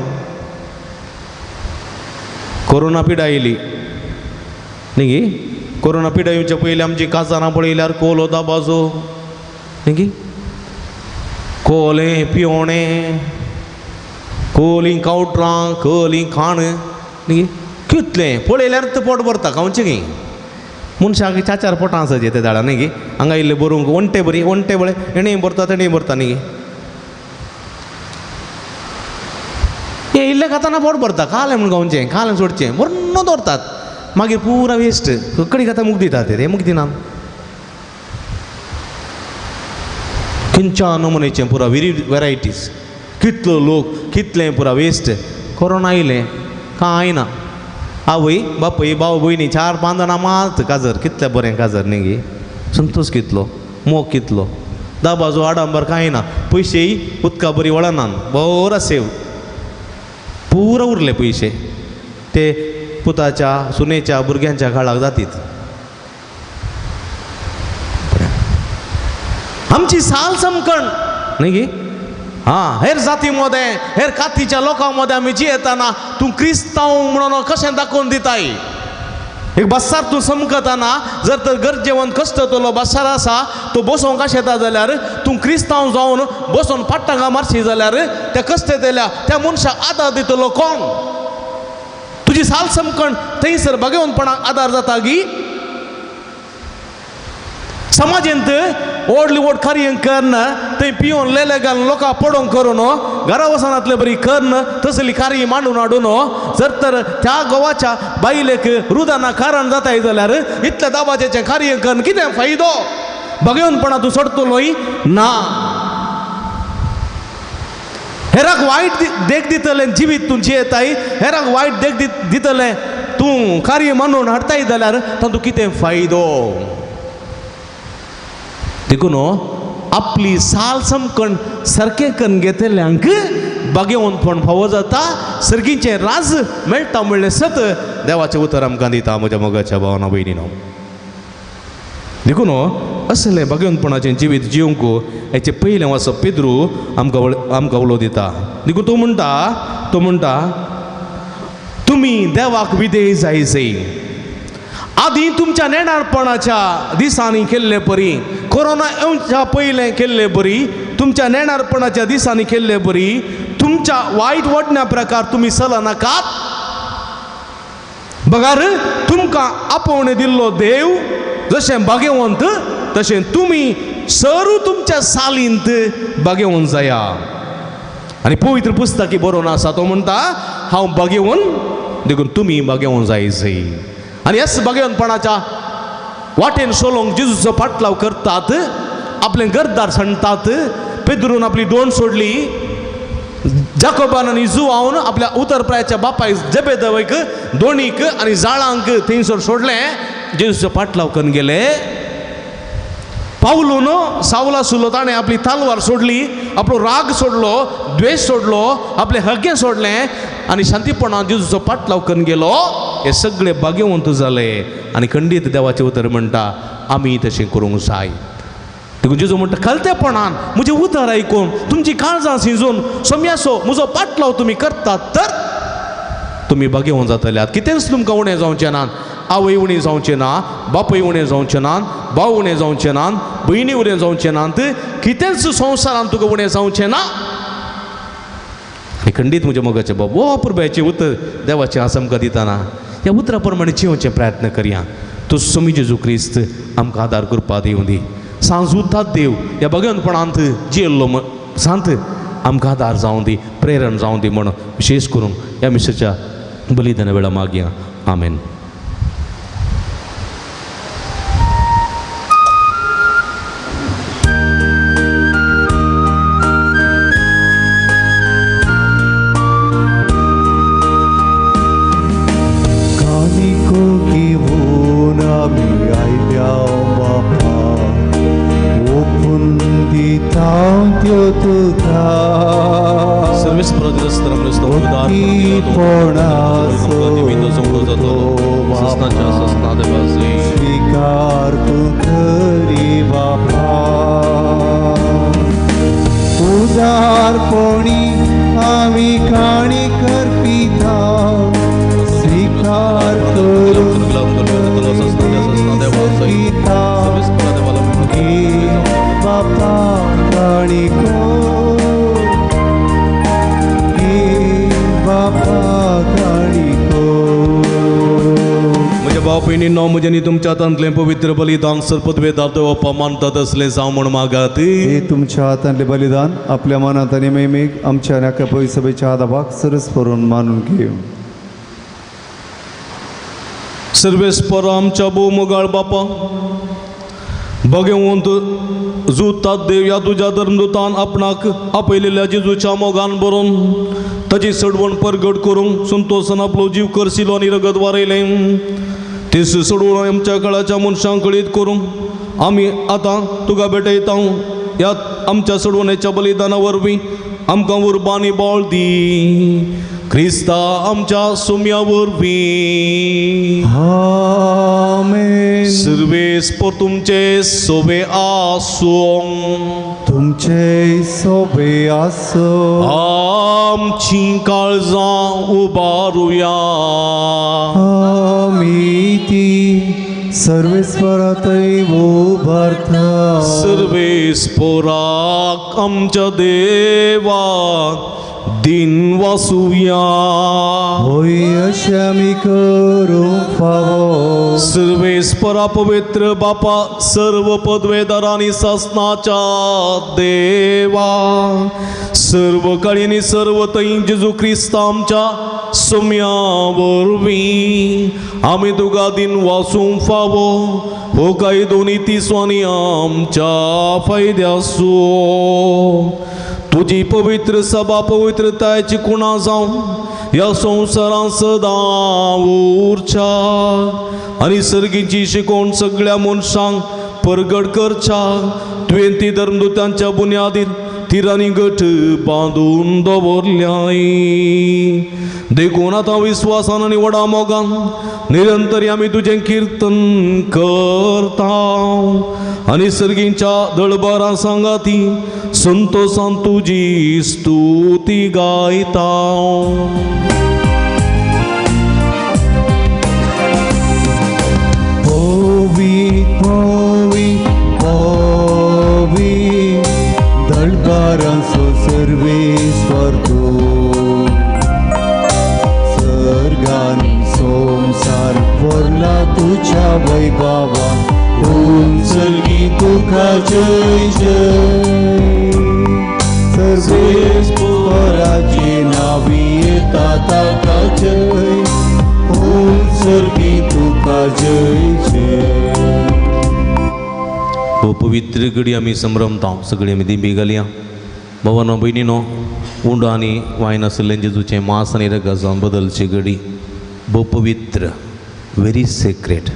कोरोना पिडा आयली न्ही गे कोरोना पिडा येवचे पयलीं आमची काजारां पळयल्यार कोलो दाबाजो न्ही गे कोलें पिवणें कोलीं कावटरां कोलीं खाण न्ही कितलें पळयल्यार तें पोट भरता खावचें गे मनशाक चार पोटां आसाचे ते झाडां न्ही गे हांगा इल्लें बरोवंक वणटे बरी वणटे बळे एणेय भरता तेणेय भरता न्ही गे हे इल्लें खाताना पोट भरता खालें म्हूण खावचें खालें सोडचें बरो दवरतात मागीर पुरा वेस्ट कडी खाता मूग दितात ते मूग दिनात खंयच्या नमुन्याचें पुरा वेरायटीज कितलो लोक कितलें पुरा वेस्ट कोरोना आयलें कांय ना आवय बापय भाव भयणी 4-5 जाणां मात काजर कितलें बरें काजर न्ही गे संतोश कितलो मोग कितलो दाबाजो आडंबर कांय ना पयशेय उदका बरी वळनान बरो सेव पुरा उरले पयशे ते पुताच्या सुनेच्या भुरग्यांच्या काळाक जातीत आमची साल समकण न्ही गे हां हेर जाती मदें हेर कातीच्या लोकां मदें आमी जियेताना तूं क्रिस्तांव म्हणून कशें दाखोवन दिताय एक बसार तूं समकताना जर तर गरजेवंत कश्ट तो बसार आसा तो बसोवंक येता जाल्यार तूं क्रिस्तांव जावन बसोन पाट्टांगा मारशी जाल्यार त्या कश्ट दिल्या त्या मनशाक आदार दितलो कोण? तुजी साल समकण थंयसर भगवंतपणाक आदार जाता गी समाजेंत व्हडली व्हड कार्य करना थंय पिवन लेले घालून लोकां पडोवंक करून घरा वचनातले बरी करना तसली कार्य मांडून हाडून जर तर त्या गोवाच्या बायलेक रुदाना कारण जाताय जाल्यार इतल्या दाबाचें कार्य करून कितें फायदो? भगवंतपणा तूं सोडतलोय ना. हेराक वायट देख दितले जिवीत तूं जियेताय हेराक वायट देख दितले तूं कार्य मांडून हाडताय जाल्यार तातूंत कितें फायदो? देखून आपली साल समकण सारकें करून घेतल्यांक भगवंतपण फावो जाता सर्गीचें राज मेळटा म्हणलें सत देवाचें उतर आमकां दिता म्हज्या मोगाच्या भावना भयणीनो. देखून असलें भगवंतपणाचें जिवीत जिवंक हेचे पयलें वचप पेद्रू आमकां उलो दिता. देखून तो म्हणटा तुमी देवाक विधेय जायचे. आदी तुमच्या नेणारपणाच्या दिसांनी केल्ले बरी कोरोना येवच्या पयलें केल्ले बरी तुमच्या नेणारपणाच्या दिसांनी केल्ले बरी तुमच्या वायट वडण्या प्रकार तुमी चलनाकात. बगार तुमकां आपोवणे दिल्लो देव जशें भगवंत तशें तुमी सरू तुमच्या सालींत भगवंत जाया. आनी पवित्र पुस्तकी बरोवन आसा तो म्हणटा हांव भगवंत देखून तुमी भगवंत जायचे. आणि ह्याच भगवंतपणाच्या वाटेन सोलोंक जेजूचो पाटलाव करतात आपले घरदार सांडटात. पेद्रून आपली दोण सोडली जाकोबान आनी जुआवन आपल्या उतरप्रायाच्या बापायक जबेदवयक दोणीक आनी जाळांक थंयसर सोडलें जेजूचो पाटलाव करून गेले. पावलून सावला सुलो ताणें आपली तालवार सोडली आपलो राग सोडलो द्वेष सोडलो आपले हगे सोडलें आनी शांतीपणान जेजूचो पाटलाव करून गेलो. हे सगळे भाग्यवंत जाले आनी खंडीत देवाचें उतर म्हणटा आमी तशें करूंक जाय. देखून जेजू म्हणटा खलतेपणान म्हजें उतर आयकून तुमची काळजां सिंजून सोम्यासो म्हजो पाटलाव तुमी करतात तर तुमी भाग्यवंत जातल्यात. कितेंच तुमकां उणें जावचें ना. आवय उणें जावचें ना बापूय उणें जावचें ना भाव उणें जावचें ना भयणी उणें जावचें नात कितेंच संवसारांत तुका उणें जावचें ना. खंडीत म्हज्या मोगाचे बाब वो पुरब्याचें उतर देवाचें आस आमकां दितना ह्या उतरा प्रमाणे जिवचे प्रयत्न करया. तो स्वामी जेजू क्रिस्त आमकां आदार करपा दिवं दी. सांज उरतात देव ह्या भगवंतपणांत जियेल्लो सांत आमकां आदार जावं दी प्रेरण जावं दी म्हण विशेष करून ह्या मिसेच्या बलिदाना वेळा मागया. आमेन. सर्विस स्वीकार तू करी बापा उदारपणी आम्ही काणी करपिता स्वीकार करून बापा काणी बापयनी नो म्हजे तुमच्या हातांतले पवित्र बलिदान सरपदवे दादोवपा मानतात असले जावं म्हण मागात. हे तुमच्या हातांतले बलिदान आपल्या मनात आनी मेमेक आमच्या नाका पळय सभेच्या आदाबाक सरस करून मानून घेव. सर्वेस्पर आमच्या भोवमोगाळ बापा भगवंत जुतात देव या तुझ्या धर्मदूतान आपणाक आपयलेल्या जेजूच्या मोगान बरोवन ताची सडवण परगट करूंक संतोषान आपलो जीव करशिलो आनी रगत वारयलें. ते सोडवून आमच्या काळाच्या मनशांक कळीत करूंक आमी आतां तुका भेटयता. ह्या आमच्या सोडवण्याच्या बलिदाना वरवीं आमकां उर्बानी बळ दी. ख्रिस्ता आमच्या सुम्यावरवीं आमेन. सर्वेस्पर तुमचे सोबे आसूं तुमचे सोबे आसो. आमची काळजां उबारुया आमी ती सर्वेस्परातय उबारता. सर्वेस्पराक आमच्या देवाक दिन वासुया होय अशें आमी करूंक फावो. सर्वेस्परा पवित्र बापा सर्व पदवेदारांनी सासनाच्या देवा सर्व काळींनी सर्व थंय जेजू क्रिस्त आमच्या सुम्या वरवीं आमी तुका दिन वासूंक फावो हो काय दोनी तिसवांनी आमच्या फायद्यासो. तुजी पवित्र सभा पवित्रतायेची कुणा जावन ह्या संवसारांत सदां उरच्या आनी सर्गीची शिकोवण सगळ्या मनशांक परगट करच्या. तुवें ती धर्मदुतांच्या बुन्यादीर तिरांनी घट बांदून दवरल्याय. देखून आतां विस्वासान आनी व्हडा मोगान निरंतरी आमी तुजें कीर्तन करता आनी सर्गींच्या दळबारां सांगाती संतोषान तुजी स्तुती गायता. दळबारांचो सर्वेस्वर तूं. सर्गांनी संसार भरला तुज्या वैभवा. सर्गी तुका जय जय. सर्वेस्पराची नावी येता ताका जय. सर्गी तुका जय जय. हो पवित्र घडी आमी संभ्रमता सगळी आमी दिंबी घालया. भावांनो भयणीनो उंड आनी वायन आसलें जेजूचें मांस आनी रगत जावन बदलची घडी भोव पवित्र व्हेरी सेक्रेट.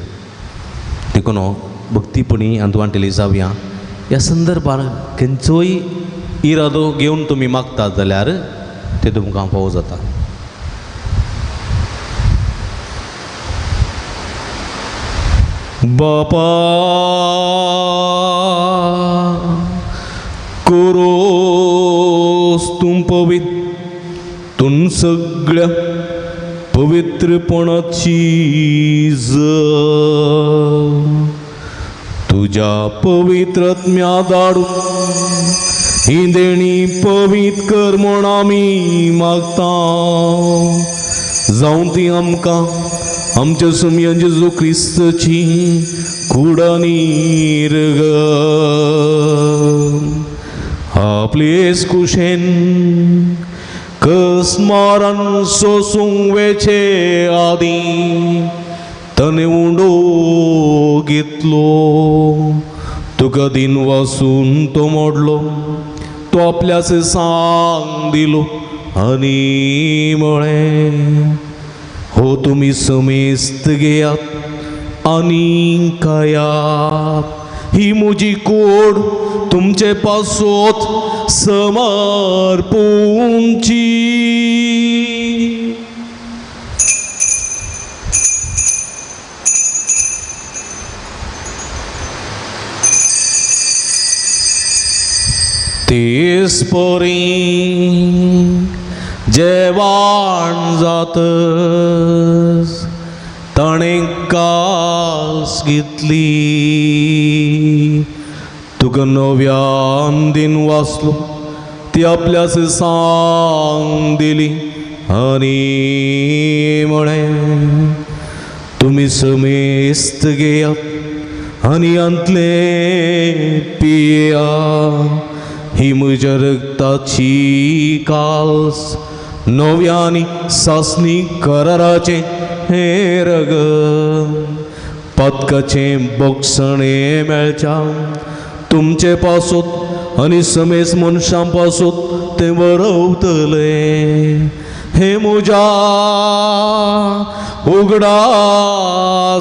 देखून भक्तीपणी अंतवांटेली जावया. ह्या संदर्भात खंयचोय इरादो घेवन तुमी मागतात जाल्यार ते तुमकां फावो जाता. बापा कोरोस तुम पवित्र तुम सगळ्या पवित्रपणाची तुझ्या पवित्र आत्म्या धाडून ही देणी पवित्र कर म्हूण आमी मागता. जावं ती आमकां आमच्या सुम्या जेजू क्रिस्तची कूड आनी रगत आपलेच कुशेन कस मारण सोसूंक वेचे आदी तने उंडो घेतलो. तुका दिन वासून तो मोडलो तो आपल्याच सांग दिलो आनी म्हळें हो तुमी समेस्त घेयात आनी खायात. ही म्हजी कूड तुमचे पासोत समर्पूंची. तेच परी जेवाण जातच ताणें कास घेतली. तुका नव्यान दिन वाचलो ती आपल्याच सांग दिली आनी म्हळें तुमी समेस्त घेयात आनी अंतले पिया. ही म्हज्या रगताची काल्स नव्यानी सासणी कराराचे हे रगत. पदकाचें बोगसणें मेळच्या तुमचे पासोत आनी समेस मनशां पासोत तें वरवतले. हे म्हज्या उगडा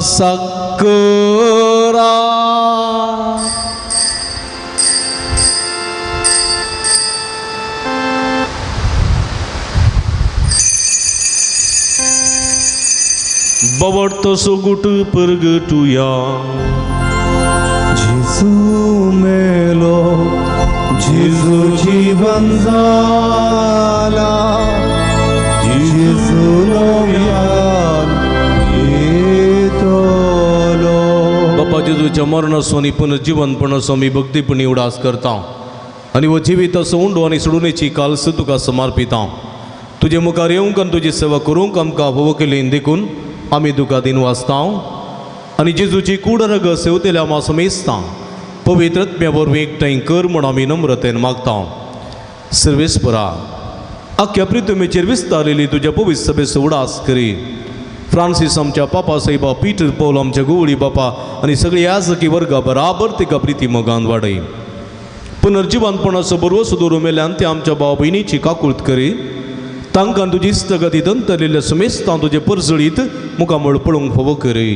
साकरा. बवडतो सोगुट परगटूया जेजू मेलो जेजू जीवन जाला जेजू नव्यान येतलो. बापा जेजूच्या मरणासोनी पुनर्जीवनपणासो मी भक्तीपणी उडास करता आणि व जिवीत सोंडो आणि सोडूनेची कालस तुका समर्पिता. तुझे मुखार येवंक आनी तुजी सेवा करूंक आमकां फोव केलें देखून आमी तुका दिन वाचता आणि जेजूची कूड रग सेवतेल्या आमा समेस्ता पवित्रत्म्या वरवीं एकठांय कर म्हूण आमी नम्रतेन मागता. सर्वेस्परा आख्या प्रितमेचेर विस्तारलेली तुज्या पवित्र सभेचो उडास करी. फ्रांसीस आमच्या पापा साहेबा पीटर पौल आमच्या गोवळी बापा आणि सगळी याजकी वर्गा बराबर तिका प्रिती मोगान वाडय. पुनर्जीवनपणाचो बरवो सुदोरू मेल्यान ते आमच्या भाव भयणीची काकुळट करी. तांकां तुजी इस्तगतीत अंतरलेल्या समेस्तां तुजे परजळीत मुखामळ पळोवंक फोव करी.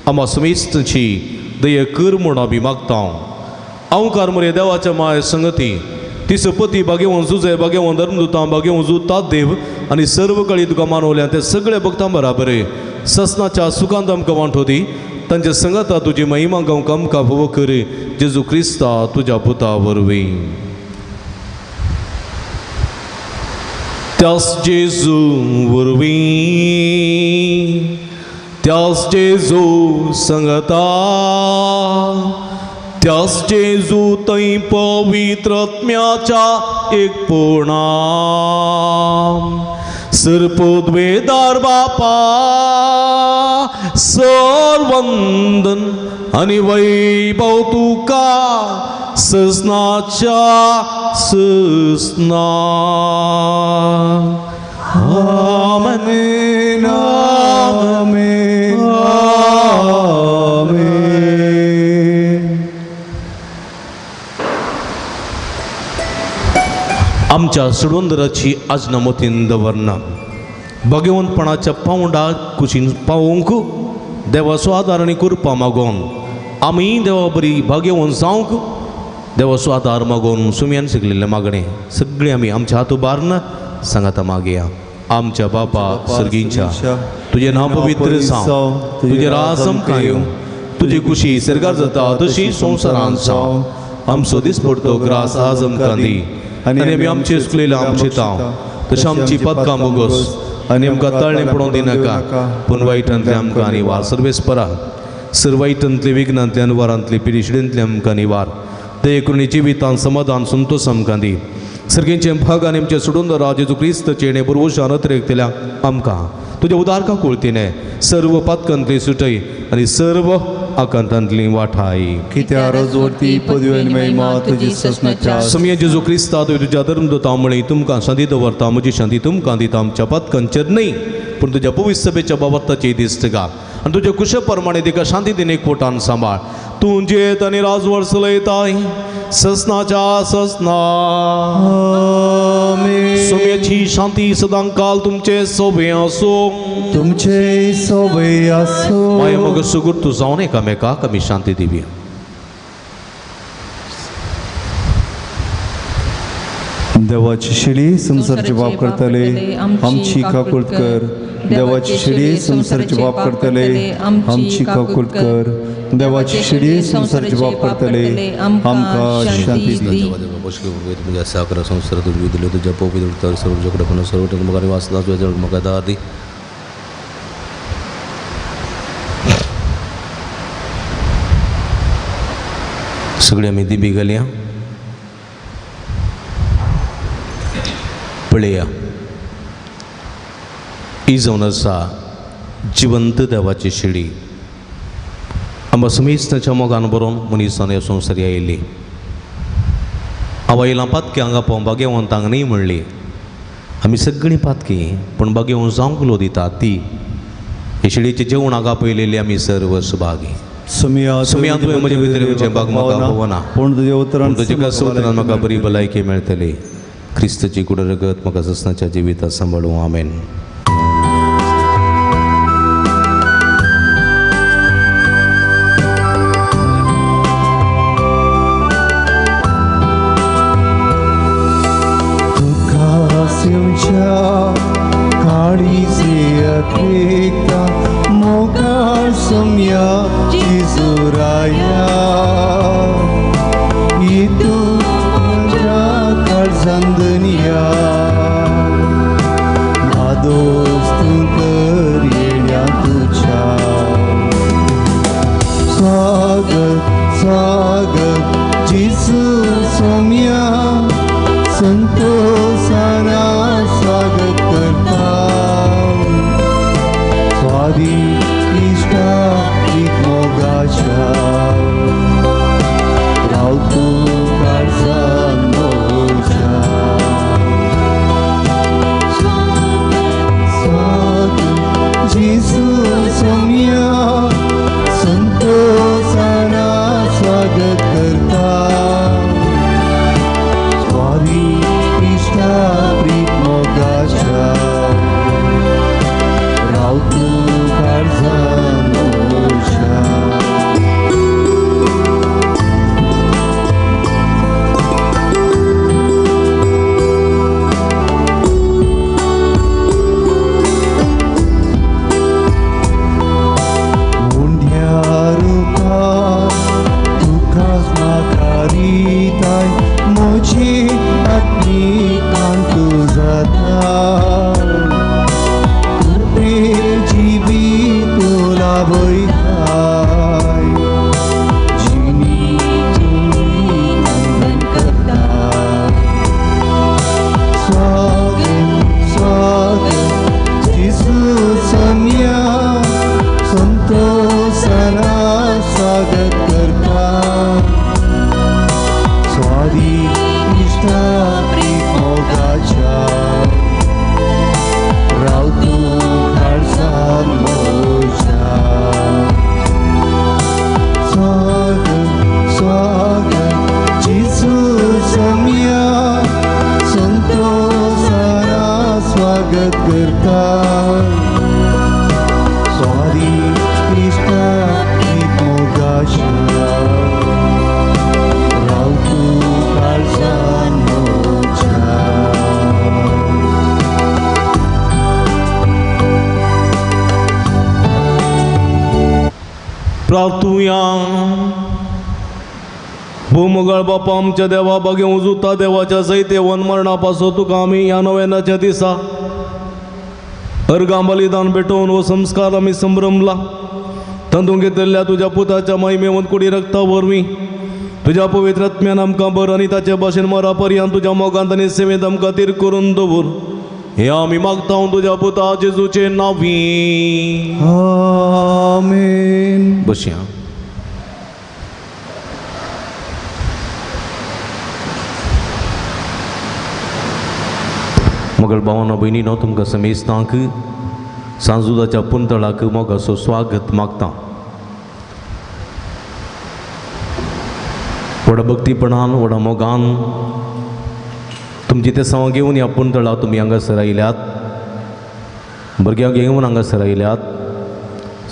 आमा समेस्तची दय कर म्हूण आमी मागता. हांव मरे देवाच्या माय संगती तिसपती भाग्यवंत जुजय भाग्यवंत धर्मदुतां भाग्यवंत जुता देव आणि सर्व काळी तुका मानवल्या ते सगळे भक्तां बराबर ससनाच्या सुखांत आमकां वांटो दी. तांच्या संगता तुजी महिमा गावंक आमकां फोव करी. जेजू क्रिस्ता तुज्या पुता वरवीं. त्यास जेजू वरवीं त्यास जेजू संगता त्यास जेजू तै पवित्रत्म्याच्या एकपणाम सर्पोद्वेदार बापा सर्वंदन आणि वैभव तुका ससनाच्या ससना. आमेन आमेन आमेन. आमच्या सुडोंदराची आजनामतीन दवरना भगवंतपणाच्या पावंडा कुशीन पावोवंक देवाचो आदार आनी कृपा मागोवन आमी देवा बरी भाग्यवंत जावंक देवाचो आदार मागोवन सुमयान शिकलेले मागणे सगळे आमी आमच्या हात उबारन सांगाता मागया. आमच्या बापा सर्गींच्या तुझे नाव पवित्र जावं तुझे राज आमकां येवं तुजी कुशी सरकार जाता तशी संवसारांत जावं. आमचो दिसपडतो ग्रास आज आमकां दी आनी आमी आमचे चुकलेले आमचे ताव तशें आमची पदकां मोगोस आनी आमकां तळणें पडोवंक दिनाका पूण वायटांतले आमकां आनी वार. सर्वेस्परा सर्वायटांतले विघ्नांतल्यान वरांतली पिडिशिडेंतले आमकां निवार. दये करून जिवितांत समाधान संतोश आमकां दी. सर्गेंचे भाग आनी आमचे सोडून जेजू क्रिस्ताचे येणे बरोवशान अतिरेकतेल्या आमकां तुज्या उदारका कुळतीने सर्व पातकांतली सुटय आनी सर्व आकांतांतली वाठाय. कित्या रोजवरती पदवेन महिमा तुजी ससनाच्या समया जेजू क्रिस्ता तुज्या धर्मदूता म्हळी तुमकां शांती दवरता म्हजी शांती तुमकां दिता. आमच्या पातकांचेर न्हय पूण तुज्या पवित्र सभेच्या बाबताची दिश्ट घाल आनी तुज्या कुशे प्रमाणे तिका शांती दिन एकवटान सांबाळ. तूं जेत आनी राजवड चलयताय ससनाच्या ससना. सोम्याची शांती सदां काल तुमचे सोबे आसो तुमचे सोबे आसो. माय मग सुगुर तू जावन एकामेकाक आमी शांती दिवया. देवाची शिडी संसारचे बाप करतले आमची काकुळट कर. देवाची शिडी संसारचे बाप करतले आमची काकुळट कर. देवाची शिडी संसारचे बाप करतले आमकां शांती दी. तुझ्या साखर संसार तुझी दिले तुझ्या पवित्र सर्वकडे पण सर्व मग वाचला तुझ्या मग दी. सगळे आमी दिबी घालया पळया. ही जावन आसा जिवंत देवाची शिडी. आमकां समेस्ताच्या मोगान बरोवन मनीसान ह्या संवसारी आयिल्ली. हांव आयलां पातकी हांगा पळोवन भाग्यवंतांक न्ही म्हणली. आमी सगळीं पातकी पूण भाग्यवंत जावंक लो दिता ती हे शिडीचे जेवणाक आपयलेली आमी सर्व सुभागी. सुमया तुवें म्हजे भितर भाग म्हाका भोवना पूण तुज्या उतरान तुज्या उतरान म्हाका बरी भलायकी मेळटली. क्रिस्ताची कुड रगत म्हाका ससनाच्या जिवितांत सांबाळूं. आमेन. काळीचे अखेकता प्रार्थुया. भूमगळ बापा आमच्या देवा बघे उजुता देवाच्या सैते वन मरणापासून तुका आम्ही या नव्यानाच्या दिसा अर्गां बलिदान भेटवून व संस्कार आम्ही संभ्रमला. तांतून घेतलेल्या तुझ्या पुताच्या महिमेवंत कुडी रक्ता वरवी तुझ्या पवित्र आत्म्यान आमकां बर आनी ताचे भाशेन मरा पर्यंत तुझ्या मोगांत आनी सेवेंत आमकां तीर करून दवर. हे आमी मागता तुझ्या पुता जेजूचे नांवी. आमेन. बसया. मगळ भावांनो भयणीनो तुमकां समेस्तांक सांजुदाच्या पुंतळाक मोगाचो स्वागत मागता. व्हडा भक्तीपणान व्हडा मोगान तुमची ते सवां घेवन ह्या पुंतळा तुमी हांगासर आयल्यात. भुरग्यांक घेवन हांगासर आयल्यात.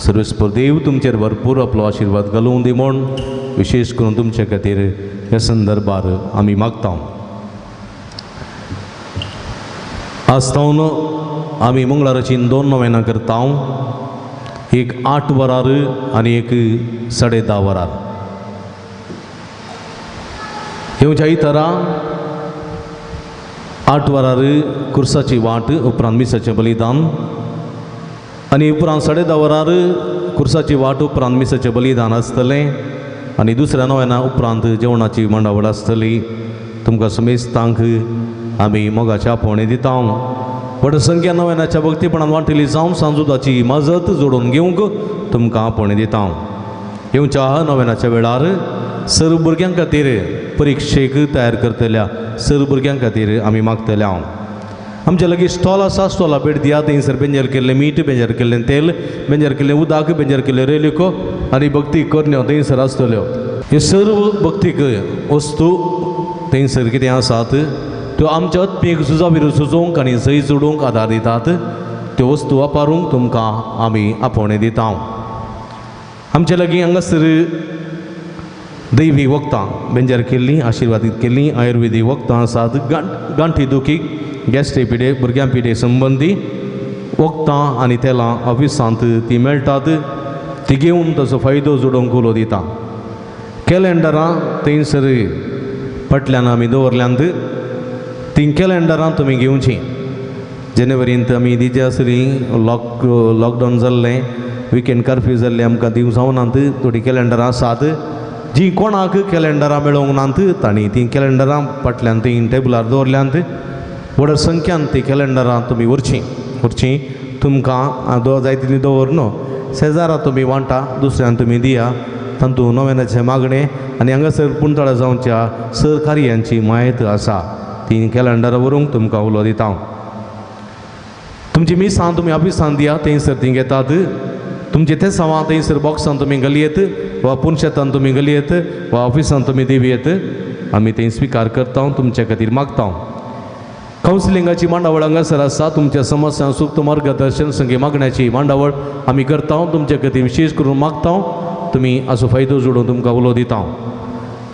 सर्वेस्पर देव तुमचेर भरपूर आपलो आशिर्वाद घालूं दी म्हूण विशेश करून तुमचे खातीर ह्या संदर्भार आमी मागता. आस्तावन आमी मंगळाराची 2 नोवेनां करता. एक 8 वरार आनी एक 10:30 वरार. येवच्या इतरा 8 वरार कुर्साची वाट उपरांत मिसाचें बलिदान आनी उपरांत 10:30 वरार कुर्साची वाट उपरांत मिसाचें बलिदान आसतलें आनी दुसऱ्या नोवेना उपरांत जेवणाची मंडावळ आसतली. तुमकां समेस्तांक आमी मोगाची आपोवणी दिता. व्हड संख्या नोवेनाच्या भक्तीपणान वांटिल्ली जावन सांजुदाची मजत जोडून घेवंक तुमकां आपोवणी दिता. येवच्या नोवेनाच्या वेळार सर्व भुरग्यां खातीर परिक्षेक तयार करतल्या सर्व भुरग्यां खातीर आमी मागतले. आमचे लागीं स्टॉल आसा. स्टॉला भेट दिया. थंयसर बेंजार केल्लें मीठ, बेंजार केल्लें तेल, बेंजार केल्लें उदक, बेंजार केल्ल्यो रेलिको आनी भक्ती करण्यो थंयसर आसतल्यो. हे सर्व भक्तीक वस्तू थंयसर कितें आसात त्यो आमच्या आत्मेक झुजाविरू सुचोवंक आनी सई जोडूंक आदार दितात. त्यो वस्तू वापरूंक तुमकां आमी आपोवणी दिता. आमचे लागीं हांगासर दैवी वखदां बेंजार केल्लीं, आशिर्वादीत केल्लीं आयुर्वेदीक वखदां आसात. गांठी दुखीक, गॅस्ट्रीक पिडे, भुरग्यां पिडे संबंदी वखदां आनी तेलां ऑफिसांत ती मेळटात. ती घेवन ताचो फायदो जोडूंक उलो दिता. कॅलेंडरां थंयसर फाटल्यान आमी दवरल्यांत. तीं कॅलेंडरां तुमी घेवचीं. जानेवारींत आमी दिजासरी लॉकडावन जाल्लें, विकेंड कर्फ्यू जाल्ले आमकां दिवं जावनात. थोडीं कॅलेंडरां आसात. जीं कोणाक कॅलेंडरां मेळोंक नात तांणी तीं कॅलेंडरां फाटल्यान तीं टेबलार दवरल्यांत. व्हड संख्यान तीं कॅलेंडरां तुमी व्हरचीं. तुमकां जाय तितलीं दवर न्हू. शेजारा तुमी वांटा, दुसऱ्यान तुमी दिया. तातूंत नोवेनाचें मागणें आनी हांगासर पुंतळा जावच्या सहकार्यांची मायेत आसा. तीं कॅलेंडरां व्हरूंक तुमकां उलो दिता. तुमची मिसां तुमी ऑफिसांत दिया. थंयसर तीं घेतात. तुमचे ते सवां थंयसर बॉक्सान तुमी घालयेत वा पुनशेतान तुमी घालयेत वा ऑफिसान तुमी दिवयेत. आमी थंय स्विकार करता. तुमचे खातीर मागता. कावन्सिलिंगाची मांडावळ हांगासर आसा. तुमच्या समस्या सूक्त मार्गदर्शन संगे मागण्याची मांडावळ आमी करता. तुमचे खातीर विशेष करून मागता. तुमी हाचो फायदो जोडून तुमकां उलो दिता.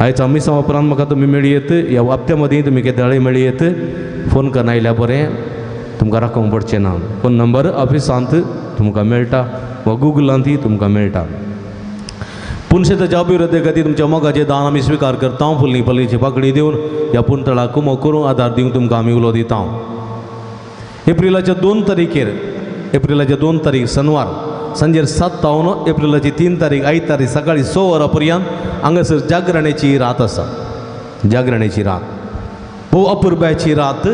आयज मिसां उपरांत म्हाका तुमी मेळयेत. ह्या हप्त्या मदीं तुमी केदाळे मेळयेत. फोन करून आयल्या बरें. तुमकां राखूंक पडचें ना. फोन नंबर ऑफिसांत तुमकां मेळटा वा गुगलांतय तुमकां मेळटा. पुनशेताच्या अभिवृद्धी खातीर तुमच्या मोगाचें दान आमी स्विकार करता. फुल्ली फलीची पाकडी दिवन ह्या पुंतळाक कुमो करून आदार दिवंक तुमकां आमी उलो दिता. एप्रिलाच्या 2 तारीख शनिवार सांजेर 7 तावन एप्रिलाची 3 तारीख आयतारी सकाळी 6 वरां पर्यंत हांगासर जागरण्याची रात आसा. जागरण्याची रात भोव अपुर्ब्याची रात.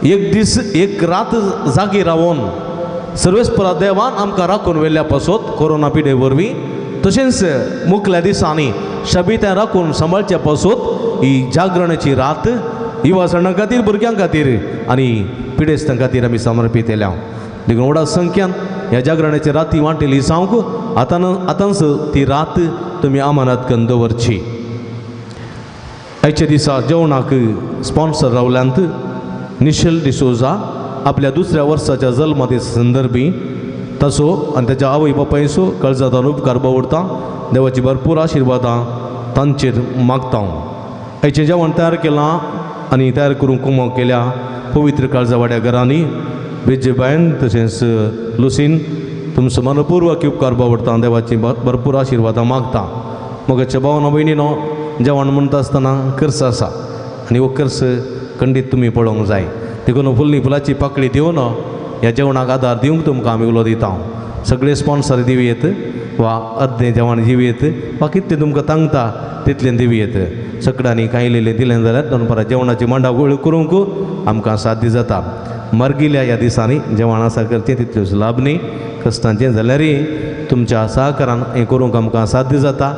एक दीस एक रात जागी रावन सर्वेस्परा देवान आमकां राखून व्हेल्ल्या पासत कोरोना पिडे वरवीं तशेंच मुखल्या दिसांनी शबित्यां राखून सांबाळच्या पासत ही जागरणाची रात युवा सणां खातीर, भुरग्यां खातीर आनी पिडेस्तां खातीर आमी समर्पीत केल्या. देखून व्हडा संख्यान ह्या जागरणाची राती वांटिल्ली जावंक आतांच ती रात तुमी अमानत करून दवरची. आयच्या दिसा जेवणाक स्पॉन्सर रावल्यांत निशल डिसोजा आपल्या 2ऱ्या वर्साच्या जल्मादिस संदर्भी ताचो आनी ताच्या आवय बापायचो काळजांतल्यान उपकार बावडटा. देवाची भरपूर आशिर्वादां तांचेर मागता. आयचें जेवण तयार केलां आनी तयार करूंक कुमो केल्या पवित्र काळजावाड्या घरांनी वेज्जेबायन तशेंच लुसीन तुमचं मनपूर्वक उपकार बावडता देवाची भरपूर आशिर्वादां मागता मोगाच्या भावना भयणीनो जेवण म्हणटा आसतना कर्स आसा आनी हो कर्स खंडीत तुमी पळोवंक जाय देखून फुल्ली फुलाची पाकळी दिवन ह्या जेवणाक आदार दिवंक तुमकां आमी उलो दिता सगळे स्पॉन्सर दिवयेत वा अर्दें जेवण दिवयेत वा कितें तुमकां सांगता तितलें दिवयेत सगळ्यांनी कांयलेलें दिलें जाल्यार दनपारां जेवणाची मांडावळ करूंक आमकां साध्य जाता मरगिल्या ह्या दिसांनी जेवण आसा करचें तितल्योच लाभ न्ही कश्टांचें जाल्यारय तुमच्या सहकारान हें करूंक आमकां साध्य जाता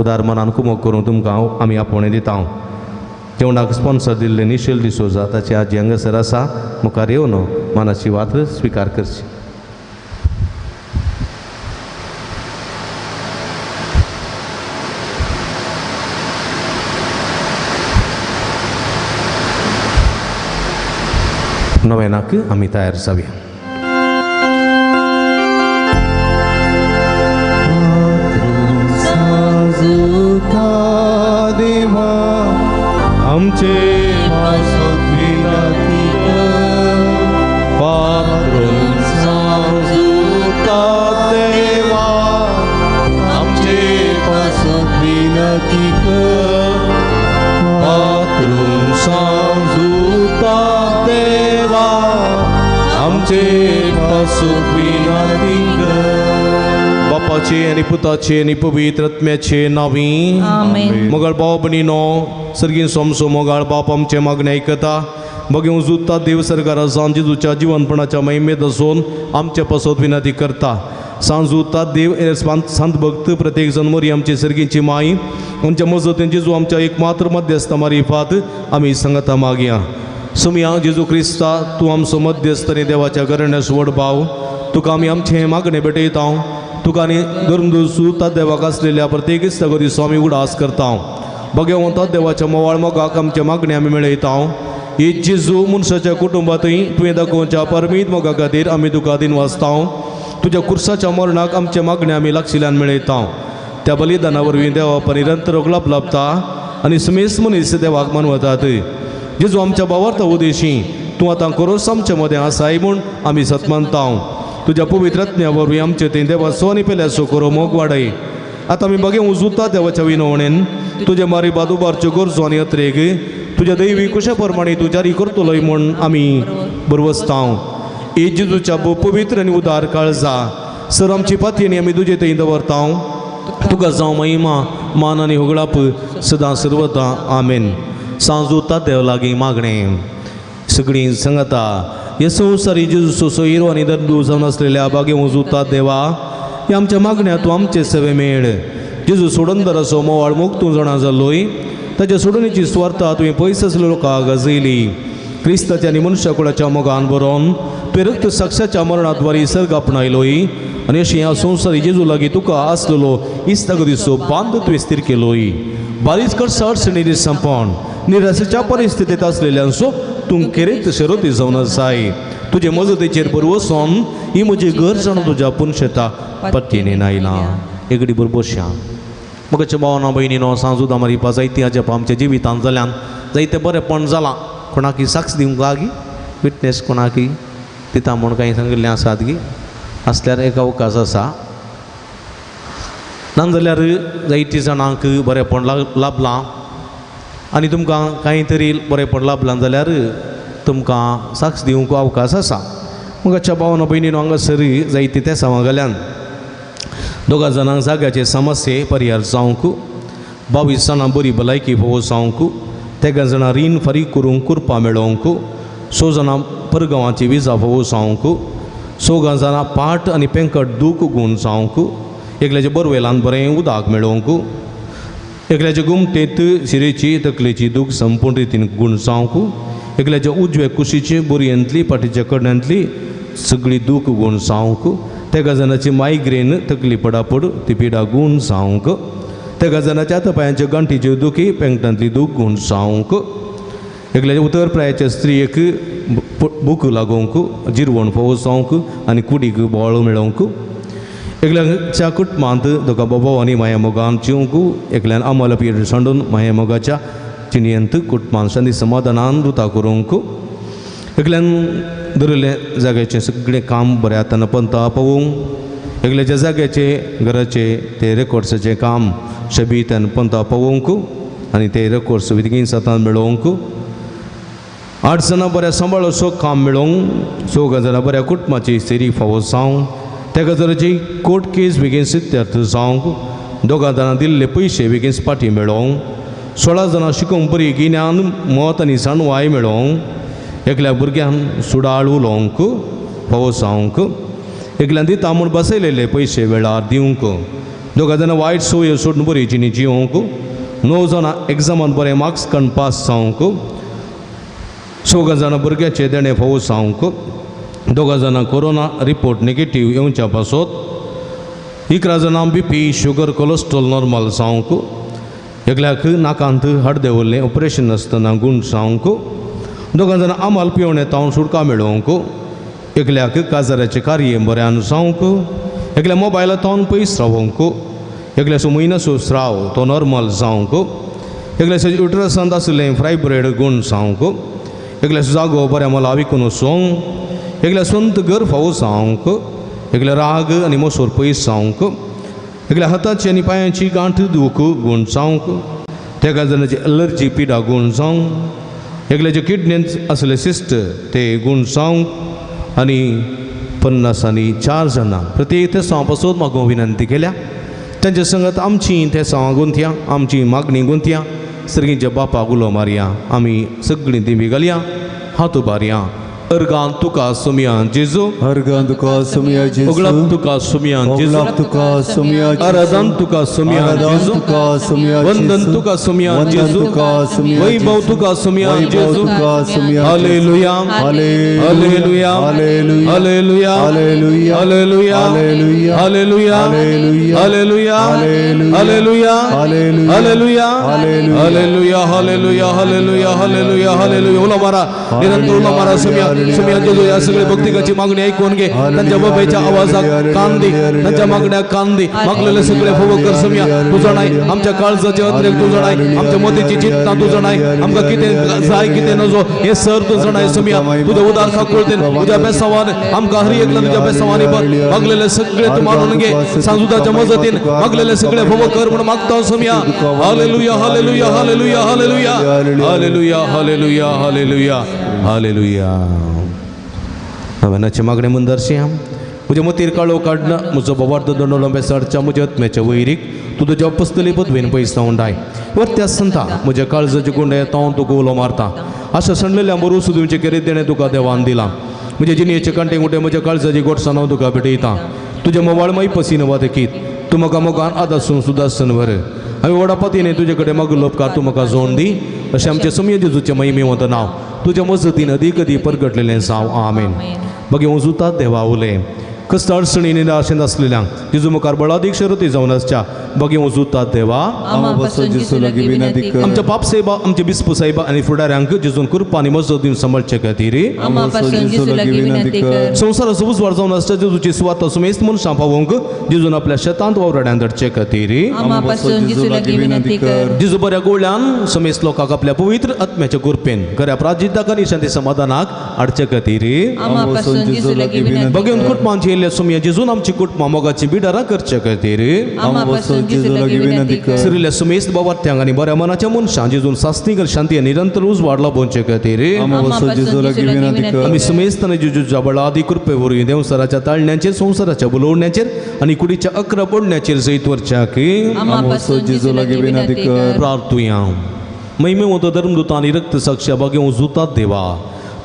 उदार मनान कुमक करूंक तुमकां आमी आपोवणें दिता जेवणाक स्पॉन्सर दिल्ले निशेल डिसोजा ताचे आजी हांगासर आसा मुखार येवन मनाची वात स्विकार करची नवेनाक आमी तयार जावया देवा आमचे पासत विनंती कर पात्रून साजुता देवा आमचे पासत विनंती कर पात्रून साजुता देवा आमचे पासत विनंती कर बापाचे आणि पुताचे आणि पवित्र आत्म्याचे नावी आमेन. मोगाळ भाव भयणीनो सर्गीन सोमसो मोगाळ बाप आमचे मागणे आयकता बघून जुत्ता देव सरकारा सांज जेजूच्या जीवनपणाच्या महिमेत असून आमच्या पासत विनंती करता सांज उरता देव संत भक्त प्रत्येक जण मरी आमची सर्गींची माई आमच्या मजतीन जेजू आमच्या एकमात्र मध्यस्थ मारिफात आम्ही सांगता मागया सुमया जेजू क्रिस्ता तू आमचो मध्यस्थ आनी देवाच्या घराण्यास व्हड भाव तुका आमी आमचे मागणे भेटयता तुका आनी धरून सुता देवाक आसलेल्या प्रत्येक इस्तगती स्वामी उडास करता भगवंता देवाच्या मोवाळ मोगाक आमचे मागणे आमी मेळयता ही जेजू मनशाच्या कुटुंबातय तुवें दाखोवच्या परमीत मोगा खातीर आमी तुका दिन वाचता तुज्या कुर्साच्या मरणाक आमचे मागणे आमी लागशिल्ल्यान मेळयता त्या बलिदाना वरवीं देवाप निरंतर लाभ लाभता आनी समेस मनीस देवाक मानवतात जेजू आमच्या भावार्थ उदेशी तूं आतां करोस आमचे मदें आसाय म्हूण आमी सतमानता तुज्या पवित्र आत्म्या वरवीं आमचे थंय देवा सोनी पेल्या सोकोरो मोग वाडय आतां आमी बगे उजुता देवाच्या विनवणेन तुजे मारी बादू बारच्यो गरजो आनी अत्रेक तुज्या दैवी कुशा प्रमाणे तूं जारी करतलोय म्हूण आमी बरवसता हे जेजूच्या पवित्र आनी उदार काळजा सर आमची पातयेनी आमी तुजे थंय दवरता तुका जावं महिमा मान आनी होगळाप सदां सर्वता आमेन सांज उरता देव लागीं मागणें सगळीं सांगता हे संवसारी जेजू सोयरो आनी दंडू जावन आसलेल्या बागे उजुता देवा हे आमच्या मागण्या तूं आमचे सेवे मेळ जेजू सोडंदर असो मोवाळ मोग तूं जाणा जाल्लोय ताच्या सोडणीची स्वार्था तुवें पयस आसले लोकांक गाजयली क्रिस्ताच्या आनी मनशा कुळाच्या मोगान बरोवन तुवें रक्त साक्षाच्या मरणाद्वारी सर्ग आपणायलोय आनी अशी ह्या संवसारी जेजू लागीं तुका आसलेलो इस्तगतीचो बांद तुवें स्थिर केलोय बारीक करसा अडचणी संपण निराशेच्या परिस्थितीत असलेल्यांचो तूं खेरीत शेरोती जावन आसाय तुजे मजतीचेर बरवसून ही म्हजी घर जाणून तुज्या पुनशेता पट्टेन आयला एगडी बरोबरशा मगाच्या भावना भयणीनो सांजूदा मारिपा जायती अजप आमच्या जिवितांत जाल्यान जायते बरेपण जालां कोणाकी साक्ष दिवंक लागी विटनेस कोणाकी दिता म्हूण कांय सांगिल्लें आसात गी आसल्यार एक अवकाश आसा नाजाल्यार जायती जाणांक बरेपण लाभलां आनी तुमकां कांय तरी बरेपण लाभलां जाल्यार तुमकां साक्ष दिवंक अवकाश आसा मगाच्या भावना भयणीनो हांगासर जायती त्या सांगाल्यान दोगा जाणांक जाग्याचे समस्ये परिहार जावंक 22 जाणां बरी भलायकी फोव जावंक 3 जाणां रीण फारीक करूंक कुरपा मेळोवंक 6 जाणां परगांवाची विजा फोव जावंक 6 जाणां पाट आनी पेंकट दूख गूण जावंक एकल्याच्या बोरवेलांत बरें उदक मेळोवंक एकल्याच्या गुमटेंत शिरेची तकलेची दूख संपूर्ण रितीन गूण जावंक एकल्याच्या उजव्या कुशीची बोरयेंतली पाठीच्या कड्यांतली सगळी दूख गूण जावंक 3 जाणांची मायग्रेन तकली पडापड ती पिडा गूण जावंक 3 जाणांच्या हातापांयाच्या गांठीची दुखी पेंकटांतली दूख गूण जावंक एकल्याच्या उतर प्रायाच्या स्त्रियेक भूक लागोवंक जिरवण फोव जावंक आनी कुडीक बोळ मेळोवंक एकल्याच्या कुटुंबांत दोगा बाबा आनी माया मोगान जिवंक एकल्यान आमोला पियेर सांडून माया मोगाच्या चिणयंत कुटुंबान शांती समाधानान रुता करूंक एकल्यान धरिल्ले जाग्याचें सगळें काम बरें हातान पंता पळोवंक एकल्याच्या जाग्याचे घराचे ते रेकॉर्ड्साचें काम शबीतान पंता पळोवंक आनी ते रेकॉर्ड्स बेगीन सातान मेळोवंक 8 जाणां बऱ्या सांबाळोसो काम मेळोवंक 6 जाणां बऱ्या कुटुंबाची सेरी फावो जावंक त्या गजालीची कोर्ट केस बेगीन सिद्धार्थ जावंक 2 जाणां दिल्ले पयशे बेगीन पाटी मेळोवंक 16 जाणां शिकोवंक बरी गिन्यान मत आनी जाणवाय मेळोवंक एकल्या भुरग्यांक सुडाळ उलोवंक फावो जावंक एकल्यान दिता म्हूण बसयलेले पयशे वेळार दिवंक 2 जाणां वायट सवयो सोडून बरी जिणी जिवंक 9 जाणां एग्जामांत बरे मार्क्स काडून पास जावंक 6 जाणां भुरग्याचे देणे फावो जावंक 2 जाणां कोरोना रिपोर्ट नेगेटीव येवच्या पासत 11 जाणां BP शुगर कोलेस्ट्रॉल नॉर्मल जावंक एकल्याक नाकांत हाड देवल्लें ऑपरेशन आसतना गूण जावंक 2 जाणां आमाल पिवण येतावन सुडका मेळोवंक एकल्याक काजाराचे कार्य बऱ्यान जावंक एकल्या मोबायलांतल्यान पयस रावंक एकल्याचो म्हयन्याचो स्राव तो नॉर्मल जावंक एकल्याच्या युट्रसांत आसलें फायब्रॉयड गूण जावंक एकल्याचो जागो बऱ्या मोला विकून वचोंक एकल्या स्वंत घर फावो जावंक एकल्या राग आनी मोसोर पयस जावंक एकल्या हाताची आनी पांयाची गांठ दूख गूण जावंक त्या जाणांची एलर्जी पिडा गूण जावंक एकल्याचे किडनींत आसले सिस्ट ते गूण जावंक आनी 50 जाणां प्रत्येक त्या सांपासून म्हाका विनंती केल्या त्यांच्या संगत आमची त्या सांवा गुंथया आमची मागणी गुंथया सर्गीच्या बापाक उलो मारया आमी सगळीं दिमी घालया हात उबारया अर्गां तुका सुमया जेजू अर्गां तुका सुमया जेजू उगलाप तुका सुमया जेजू ओगलाप तुका सुमया आराधन तुका सुमया जेजू तुका सुमया वंदन तुका सुमया जेजू तुका सुमया वैभव तुका सुमया जेजू तुका सुमया हालेलुया हालेलुया हालेलुया हालेलुया हालेलुया हालेलुया हालेलुया हालेलुया हालेलुया हालेलुया हालेलुया हालेलुया हालेलुया हालेलुया हालेलुया हालेलुया उलो मारा निरंतर उलो मारा सुमया सुमया जेजू या सगळे भक्तिकाची मागणी ऐकून घे त्यांच्या बाबाच्या आवाजात कान दे त्यांच्या मागण्या कान दे मागलेले सगळे फोव कर सुमया तुझा नाही आमच्या काळजाचे अतिरेक तुझा नाही आमच्या मतीची चिंता तुझा नाही आमका किती जाय किती नजो हे सर तुझा नाही सुमया तुझे उदार खाकुळते तुझ्या बेसावान आमका हर एकला तुझ्या बेसावानी पर मागलेले सगळे तू मानून घे सांजुदाच्या मजतीन मागलेले सगळे फोव कर म्हणून मागतो सुमया हालेलुया हालेलुया हालेलुया हालेलुया हालेलुया हालेलुया हालेलुया हालेलुया हांवें मागणे मुंदरशी म्हज्या मतीर काळो काडना म्हजो बोवार्द दंडोलो बेसाडच्या म्हज्या आत्म्याच्या वैरीक तूं तुज्या पस्तली पदवेन पयस जावंडाय वर त्या संता म्हज्या काळजाचे गुंडे येता तुका उलो मारता अशा सणलेल्या बरो सुदूंचे केरे देणे तुका देवान दिला म्हज्या जिणेचे कांटे गुंडे म्हज्या काळजाची गोडसाण हांव तुका भेटयता तुज्या मोवाळ माई पसीन वादकीत तूं म्हाका मोगान आदासून सुदासन व्हर हांवें व्हडा पतीने तुजे कडेन मागलो उपकार तूं म्हाका जोड दी अशें आमचे सुमया जेजूचें महिमेवंत नांव तुज्या मजतीन अदीक अदीक परगटलेलें जावं आमेन मागीर वचूतात देवा उलय कस्त अडचणी निराशेंत आसलेल्यांक जेजू मुखार बळादीक शरती जावन आसच्या बागी वचूतात देवा आमच्या पाप साहेबा आमच्या बिस्पू साहेबा आनी फुडाऱ्यांक जेजून कृपा आनी मजत दिवन सांबाळचे खातीर संवसाराचो उजवाड जावन आसता जेजूची सुवात सुमेस्त म्हूण सांपावंक जेजून आपल्या शेतांत वावरड्यान धडचे खातीर जेजू बऱ्या गोळ्यान समेस्त लोकांक आपल्या पवित्र आत्म्याच्या कृपेन खऱ्या प्राजिताक आनी शांती समाधानाक हाडचे खातीर बगेन कुटुंबांची येयल्या सुमया जेजून आमची कुटुंबां मोगाची बिडारां करचे खातीर सिरिल्ल्या सुमेस्त बाबार्थ्यांक आनी बऱ्या मनाच्या मनशां जेजून सासणीक शांती निरंतर उजवाड लाभोवचे खातीर आमी सुमेस्त आनी जेजूच्या बळादी कृपे वरवीं देवसराच्या ताळण्यांचेर संवसाराच्या बुलोवण्याचेर आनी कुडीच्या 11 बोडण्याचेर सयत वरच्याक प्रार्थुया महिमेवंत धर्मदूतांनी रक्त साक्षा बागेव जुतात देवा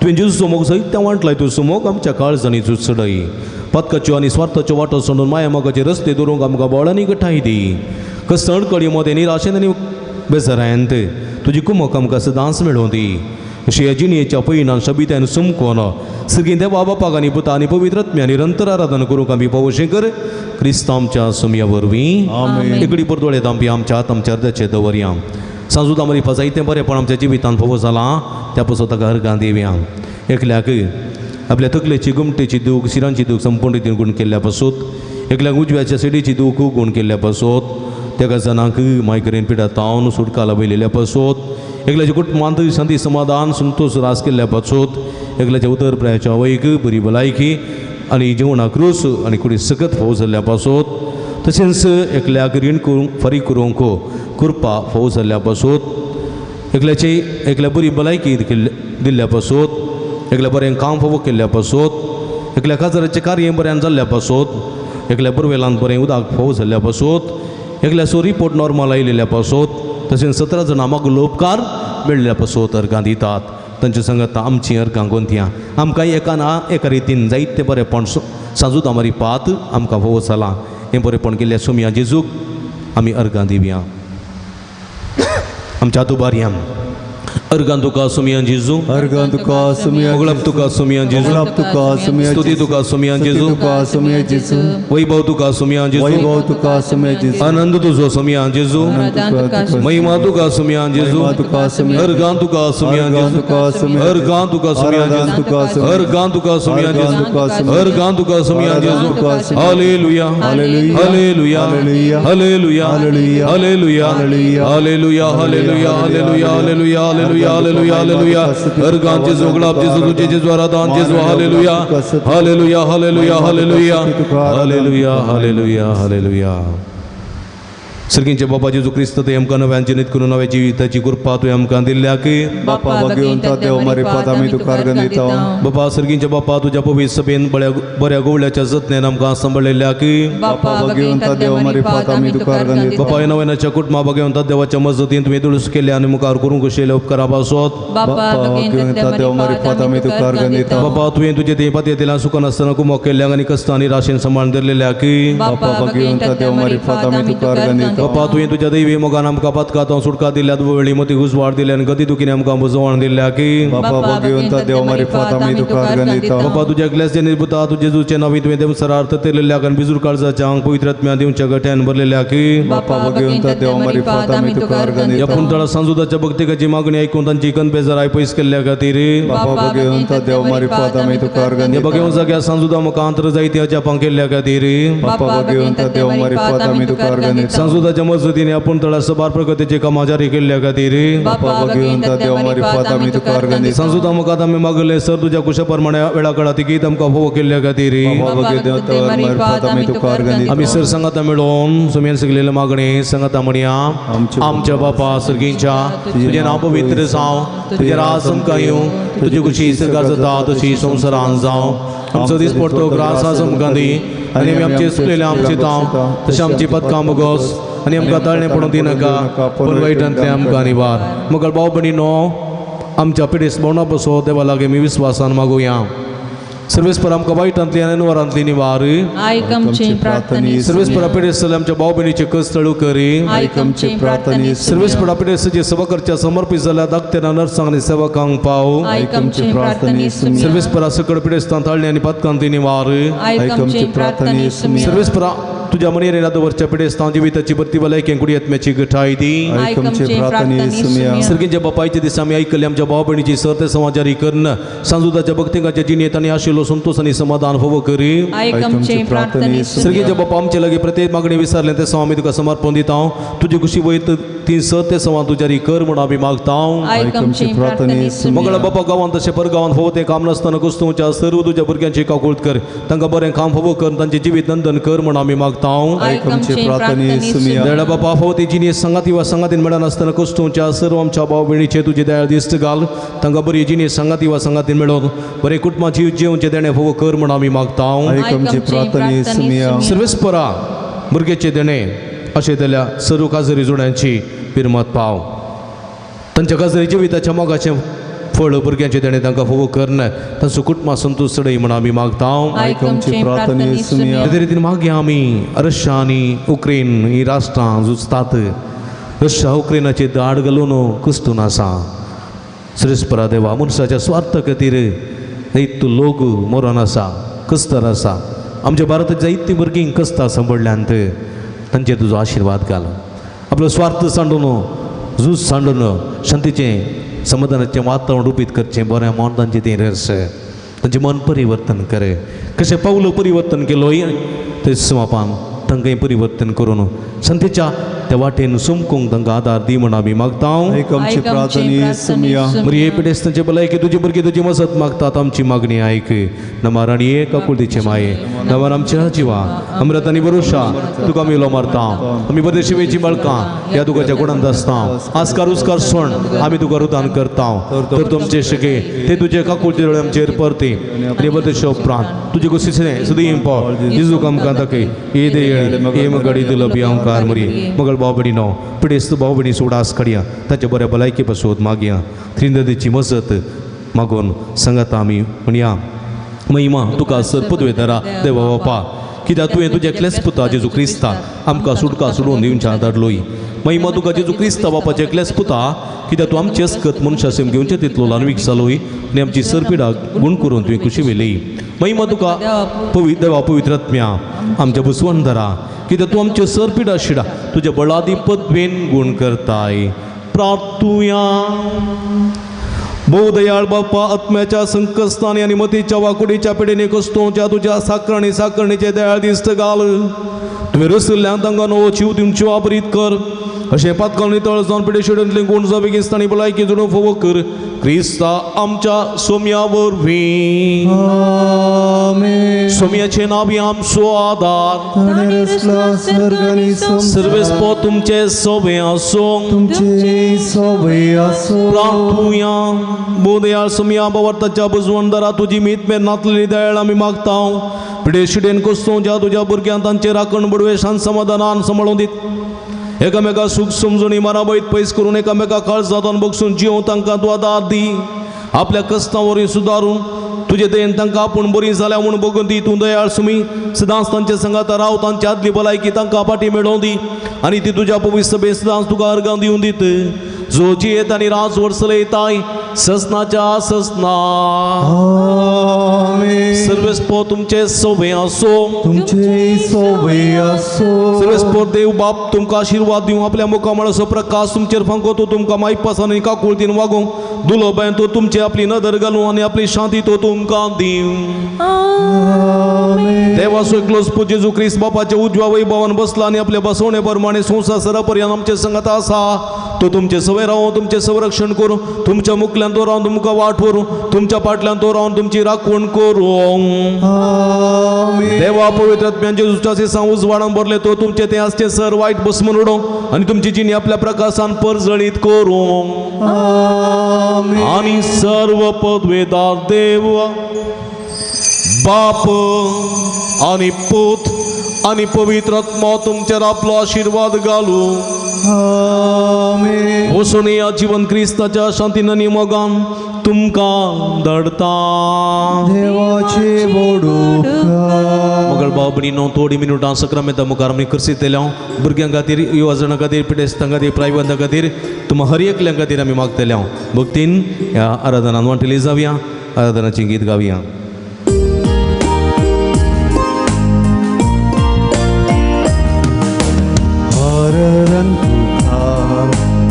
तुवें जेजूचो मोग सैत्या वांटलाय तुजो मोग आमच्या काळजांनी चुचडय पदकाच्यो आनी स्वार्थाच्यो वाटो सोडून माया मोगाचे रस्ते दवरूंक आमकां बोळांनी गठाय दी कस्तण कडी मोदें निराशेन आनी बेजारांत तुजी कुमक आमकां सदांच मेळोवं दी अशी ह्या जिणेच्या पैणान शबित्यान सुमकोन सगळीं देवा बापाक आनी पुता आनी पवित्र आत्म्या निरंतर आराधना करूंक आमी पावोशें कर क्रिस्त आमच्या सुमया वरवीं एकडी परतोळे आमच्या हात आमच्या अर्द्याचे दवरया सांजूद आमरी जायतें बरेंपण आमच्या जिवितांत फोव जालां त्या पासून ताका अर्गां दिवया एकल्याक आपल्या तकलेची गुमटेची दूख शिरांची दूख संपूर्ण रितीन गुण केल्ल्या पासून एकल्याक उजव्याच्या सिडीची दूख गुण केल्ल्या पासून त्या जाणांक मायग्रेन पिडा तावन सुटका लाभयलेल्या पासून एकल्याच्या कुटुंबांत शांती समाधान संतोष रास केल्ल्या पासून एकल्याच्या उदरप्रयाच्या वैक बरी भलायकी आनी जेवणाक रोस आनी कुडी सकत फोव जाल्ल्या पासत तशेंच एकल्याक रीण करूंक फारीक करूंक करपा फोव जाल्ल्या पासत एकल्या बरी भलायकी दिल्ल्या पासत एकल्या बरें काम फोव केल्ल्या पासत एकल्या काजाराचें कार्य बऱ्यान जाल्ल्या पासत एकल्या बोरवेलांत बरें उदक फोव जाल्ल्या पासत एकल्या रिपोर्ट नॉर्मल आयिल्ल्या पासत तशेंच 17 जाणां म्हाका उपकार मेळिल्ल्या पासत अर्गां दितात तांचे सांगता आमची अर्गां गोंदयां आमकां एका रितीन जायते बरेंपण सांजूत आमारी पात आमकां फोव जालां हें बरेंपण केल्ल्या सोमया जेजूक आमी अर्गां दिवया आमच्या तुबारयां अर्गां तुका सोमया जेजू अर्गां तुका सोमया मोगळप तुका सोमया जेजू मोगळप तुका सोमया स्तुती तुका सोमया जेजू तुका सोमया जेजू वैभव तुका सोमया जेजू वैभव तुका सोमया जेजू आनंद तुझो सोमया जेजू महिमा तुका सोमया जेजू तुका सोमया अर्गां तुका सोमया जेजू तुका सोमया अर्गां तुका सोमया जेजू अर्गां तुका सोमया जेजू अर्गां तुका सोमया जेजू हालेलुया हालेलुया हालेलुया हालेलुया हालेलुया हालेलुया हालेलुया हालेलुया हालेलुया हालेलुया हालेलुया अर्गां जेजू गळप जेजू तुझे जेजू आराधन जेजू हालेलुया हालेलुया हालेलुया हालेलुया हालेलुया हालेलुया हालेलुया सर्गींचे बाबा जेजू क्रिस्त ते आमकां नव्यान जिनीत करून नव्या जिविताची कृपा तुवें आमकां दिल्या की बापा भगवंता देव मारी पात आमी तुका अर्गां दिता बाबा सर्गींचे बापा तुज्या पवित्र सभेन बऱ्या गोवळ्याच्या जतनेन आमकां सांबाळिल्ल्या की बापा भगवंता देव मारी पात आमी तुका अर्गां दिता बापा ह्या नव्यानाच्या कुटुंबा भगवंता देवाच्या मजतीन तुवें दुरुस्त केले आनी मुखार करूंक आशिल्ले उपकारा पासत बापा भगवंता देव मारी पात आमी तुका अर्गां दिता बापा तुवें तुजे देहपातयेंतल्यान सुखान आसतना कुमोग केल्ल्याक आनी कश्टांनी राशेन सांबाळून धरलेल्या की बापा भगवंता देव मारी पात आमी तुका अर्गां दिता बापा तुवें तुज्या दैवी मोगान आमकां पथकांत सुटका दिल्या वेळी मती उजवाड दिल्या आनी गती दुखीने आमकां बुजवण दिल्या की बापा भगवंता देव मारी पात आमी तुका अर्गां दिता बापा तुज्या एकल्याचे निर्भुता तुजे जेजूचे नांवी तुवें देव सरार्थ तेरलेल्या आनी बिजूर काळजाच्या अंग पवित्र आत्म्या दिवच्या गठ्यान भरलेल्या की बापा भगवंता देव मारी पात आमी तुका अर्गां ह्या दिता पुंतळा सांजुदाच्या भक्तिकाची मागणी आयकून तांची कण बेजार आयपयस केल्ल्या खातीर बापा भगवंता देव मारी पात आमी तुका अर्गां हे दिता बघेवन जाग्या सांजुदा म्हाका अंतर जायती जापां केल्ल्या खातीर बापा भगवंता देव मारी पात आमी तुका अर्गां दिता सांजुदाच्या मजतीन ह्या पुंतळा सबार प्रगतीचे कामां जारी केल्ल्या खातीर बापा भगवंता देव मारी पात आमी तुका अर्गां दिता सांजुदा म्हाका आमी मागले सर तुज्या कुशा प्रमाणे वेळा काळा तिकीत आमकां फोव केल्ल्या खातीर बापा भगवंता मारी पात आमी तुका अर्गां दिता आमी सर सांगाता मेळोवन सुमेन सगलेले मागणे सांगाता म्हणया आमच्या बापा सर्गींच्या तुजें नांव पवित्र जावं तुजें राज आमकां येवं तुजी खुशी सरकार जाता तशी संवसारांत जावं आमचो दीस पडतो ग्रास आज आमकां दी आनी आमी आमचे सुटलेले आमचे तांव तशें आमची पथकां मुगोस आनी आमकां तळणें पडूंक दिनाका पूण वायटांतलें आमकां निवार मुखार भाव भयणीनो आमच्या पिडेस बोवना बसो देवा लागीं आमी विस्वासान मागुया सर्वेस्पर आमकां वायटांतली आनी अनवरांतली निवार आयक आमची प्रार्थना सर्वेस्परा पिडेस जाल्यार आमच्या भाव भयणीचे कस तळू करी आयक आमची प्रार्थना सर्वेस्परा पिडेस जे सेवा करच्या समर्पीत जाल्यार धाकट्या नर्सांक आनी सेवकांक पाव आयक आमची प्रार्थना सर्वेस्परा सकड पिडेस्तां ताळणी आनी पथकांतली निवार आयक आमची प्रार्थना सर्वेस्परा तुझ्या मनेर वरच्या पिडेस्तां जिविताची बरती भलायकेन कुडी आत्म्याची गठाय दी आयक आमची प्रार्थना सर्गींच्या बापायच्या दिसा आमी आयकले आमच्या भाव भयणीची सर्त समाजारी करण सांजुदाच्या भक्तिकाच्या जिणेत आनी आशिल्लो संतोष आनी समाधान फोव करी आयक आमची प्रार्थना सर्गींच्या बापा आमचे लागीं प्रत्येक मागणी विसरले ते सवा आमी तुका समर्पण दिता तुजी खुशी वयत ती सर्त ते सवा तुज्यारी कर म्हूण आमी मागता आयक आमची प्रार्थना मंगळा बापा गांवांत तशें परगांवांत फोव ते काम नासतना कुस्तुंच्या सर्व तुज्या भुरग्यांची काकुळट कर तांकां बरें काम फोव कर तांचे जिवीत नंदन कर म्हूण आमी मागता आयक आमची प्रार्थना देडा बापा फोव ती जिणी संगाती वा संगातीन मेळना आसतना कुस्तुंच्या सर्व आमच्या भाव भयणीचे तुजे दयाळ दिश्ट घाल तांकां बरी जिणी संगाती वा संगातीन मेळोन बरें कुटुंबाची जेवचे देणे फोव कर म्हूण आमी मागता आयक आमची प्रार्थना सर्वेस्परा भुरग्याचे देणे अशें जाल्यार सर्व काजरी जोड्यांची पिरमत पाव तांच्या काजरी जिविताच्या मोगाचें फळ भुरग्यांचे देणे तांकां फोव करन तांचो कुटुंबा संतोश चडय म्हूण आमी मागता आयक आमची प्रार्थना ते रितीन मागया आमी रशिया आनी उक्रेन ही राष्ट्रां झुजतात रशिया उक्रेनाचेर दाड घालून कुस्तून आसा श्रेष्ठपरा देवा मनशाच्या स्वार्था खातीर इतलो लोक मरण आसा कस्तर आसा आमच्या भारताच्या जायतीं भुरगीं कस्तां सांबाळल्यांत तांचेर तुजो आशिर्वाद घाल आपलो स्वार्थ सांडून झूज सांडून शांतीचें समाधानाचें वातावरण रुपीत करचें बरें मन तांचें तें रस तांचें मन परिवर्तन कर कशें पावलो परिवर्तन केलो ते सुमापान तांकां परिवर्तन करून शांतीच्या त्या वाटेन सुमकूंक तांकां आदार दी म्हण आमी मागता ऐक आमची प्रार्थना येसुमिया मरी हे पिडेस्तांचे भलायकी तुजी भुरगीं तुजी मजत मागतात आमची मागणी आयक नमार आनी एक आपुलतेचे माये नमार आमच्या जिवा अमृत आनी भरोशा तुका आमी उलो मारता आमी बरे शिवेची बाळकां ह्या तुकाच्या गुणांत आसता आस्कार उस्कार सोण आमी तुका रुतान करता तर तुमचे शिके ते तुजे काकुळचे दोळे आमचेर परते आनी बरे उपरांत तुजे कुशीचे सुदीं पाव जेजूक आमकां दाखय ये दे ये मगडी दिलो बियांकार मरी मगळ बावबडी नो पिडेस्त बावबडी सोडास काडया ताचे बऱ्या भलायकी पासून मागया त्रिंददेची मजत मागून सांगात आमी म्हणया महिमा तुका सर पदवेदारा देवा बापा कित्याक तुवें तुज्या एकल्याच पुता जेजू क्रिस्ता आमकां सुटका सोडून दिवच्या धाडलोय महिमा तुका जेजू क्रिस्ता बापाचे एकल्याच पुता कित्याक तूं आमचे अस्कत मनशासेम घेवचे तितलो ल्हानवीक जालोय आनी आमची सरपिडा गूण करून तुवें खुशी वेली महिमा तुका देवा पवित्रात्म्या आमच्या बसवण धरा कित्याक तूं आमचे सरपिडा शिडा तुज्या बळादी पदवेन गूण करताय प्रार्थुया भोव दयाळ बाप्पा आत्म्याच्या संकस्तानी आणि मतीच्या वाकुडीच्या पिढीने कस्तोच्या तुझ्या साकरणीचे दयाळ दिसत घाल तुम्ही रसल्ल्यान तांकां नवो जीव तुमची वापरीत कर अशें पातकाल नितळ जावन पिढी शेड्यांतले गुण जबेगिस्तानी भलायकी जोडून फोव कर क्रिस्ता आमच्या सोम्या वरवीं सोम्याचे नावी आमचो आदार सर्वेस्पो तुमचे सोबे आसो प्रार्थुया बोदयाळ सोम्या बावर्ताच्या बुजवणदारा तुजी मीत मेर नातलेली दयाळ आमी मागता पिढे शिडेन कस्तो ज्या तुज्या भुरग्यांक तांचे राखण बडवे शांत समाधानान सांबाळून दीत एकामेका सुख समजून माराबैत पयस करून एकामेका काळज जातान बगसून जीव तांकां तूं आदार दी आपल्या कस्तांवरय सुदारून तुजे दयेन तांकां आपूण बरी जाल्या म्हूण बगून दी तूं दयाळ सुमी सदांच तांचे संगात राव तांची आदली भलायकी तांकां फाटीं मेळोवन दी आनी ती तुज्या पवित्र सभे सदांच तुका अर्गां दिवन दीत जो जियेत आनी राज वर्सलयताय ससनाच्या ससना सर्वेस्पो तुमचे सोबे आसो सर्वेस्पो देव बाप तुमकां आशिर्वाद दिवं आपल्या मुखामळाचो प्रकाश तुमचेर फांको तो तुमकां मायपासान आनी काकुळतीन वागोवंक दुलो बाय तो तुमचे आपली नदर घालूं आनी आपली शांती तो तुमकां दिवं देवाचो एकलोच पूज्य जेजू ख्रिस्त बापाचे उजव्या वैभवान बसला आनी आपल्या बसवणे प्रमाणे संवसारा पर्यंत आमचे संगत आसा तो तुमचे सवय रावून तुमचे संरक्षण करूं तुमच्या मुखल्यान तो रावन तुमकां वाट व्हरूं तुमच्या फाटल्यान तो रावन तुमची राखण करूं देवा पवित्र आत्म्यान जेजूच्या सिसां उजवाडान भरले तो तुमचे ते आसचे सर वायट बसमून उडोवं आनी तुमची जिणी आपल्या प्रकाशान परजळीत करूं आनी सर्व पदवेदार देव बाप आनी पूत आनी पवित्र आत्मा तुमचेर आपलो आशिर्वाद घालू वचून या जीवन क्रिस्ताच्या शांतीन आनी मोगान तुमकां धाडता देवाचे मगळ बाबडी नो थोडी मिनटां सक्रामेंता मुखार आमी करसितल्या भुरग्यां खातीर युवाजनां खातीर पिडेस्तां खातीर प्रायवांतां खातीर तुमकां हर एकल्यां खातीर आमी मागतल्या भक्तीन ह्या आराधनान वांटेली जावया आराधनाची गीत गावया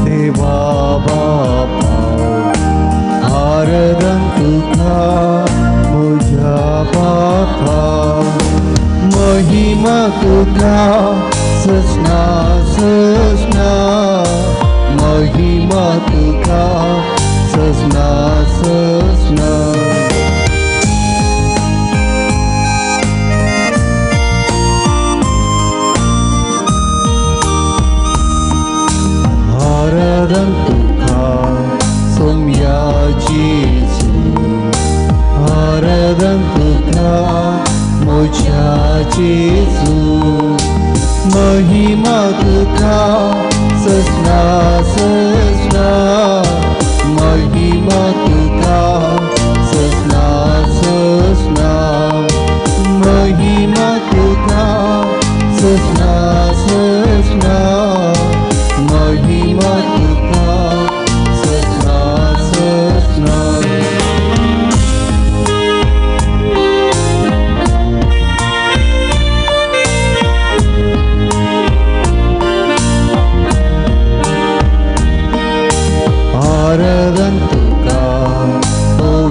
देवा बापा आराधन तुका तुझ्या बापा महिमा तुका सजना सजना महिमा तुका सजना सजना आराधन तुका सोम्या जेजू आराधन तुका मोच्या जेजू महिमा तुका सजना सजना महिमा तुका सजना सजना महिमा तुका सजना सजना महिमा तुका सजना सजना आराधन तुका ओ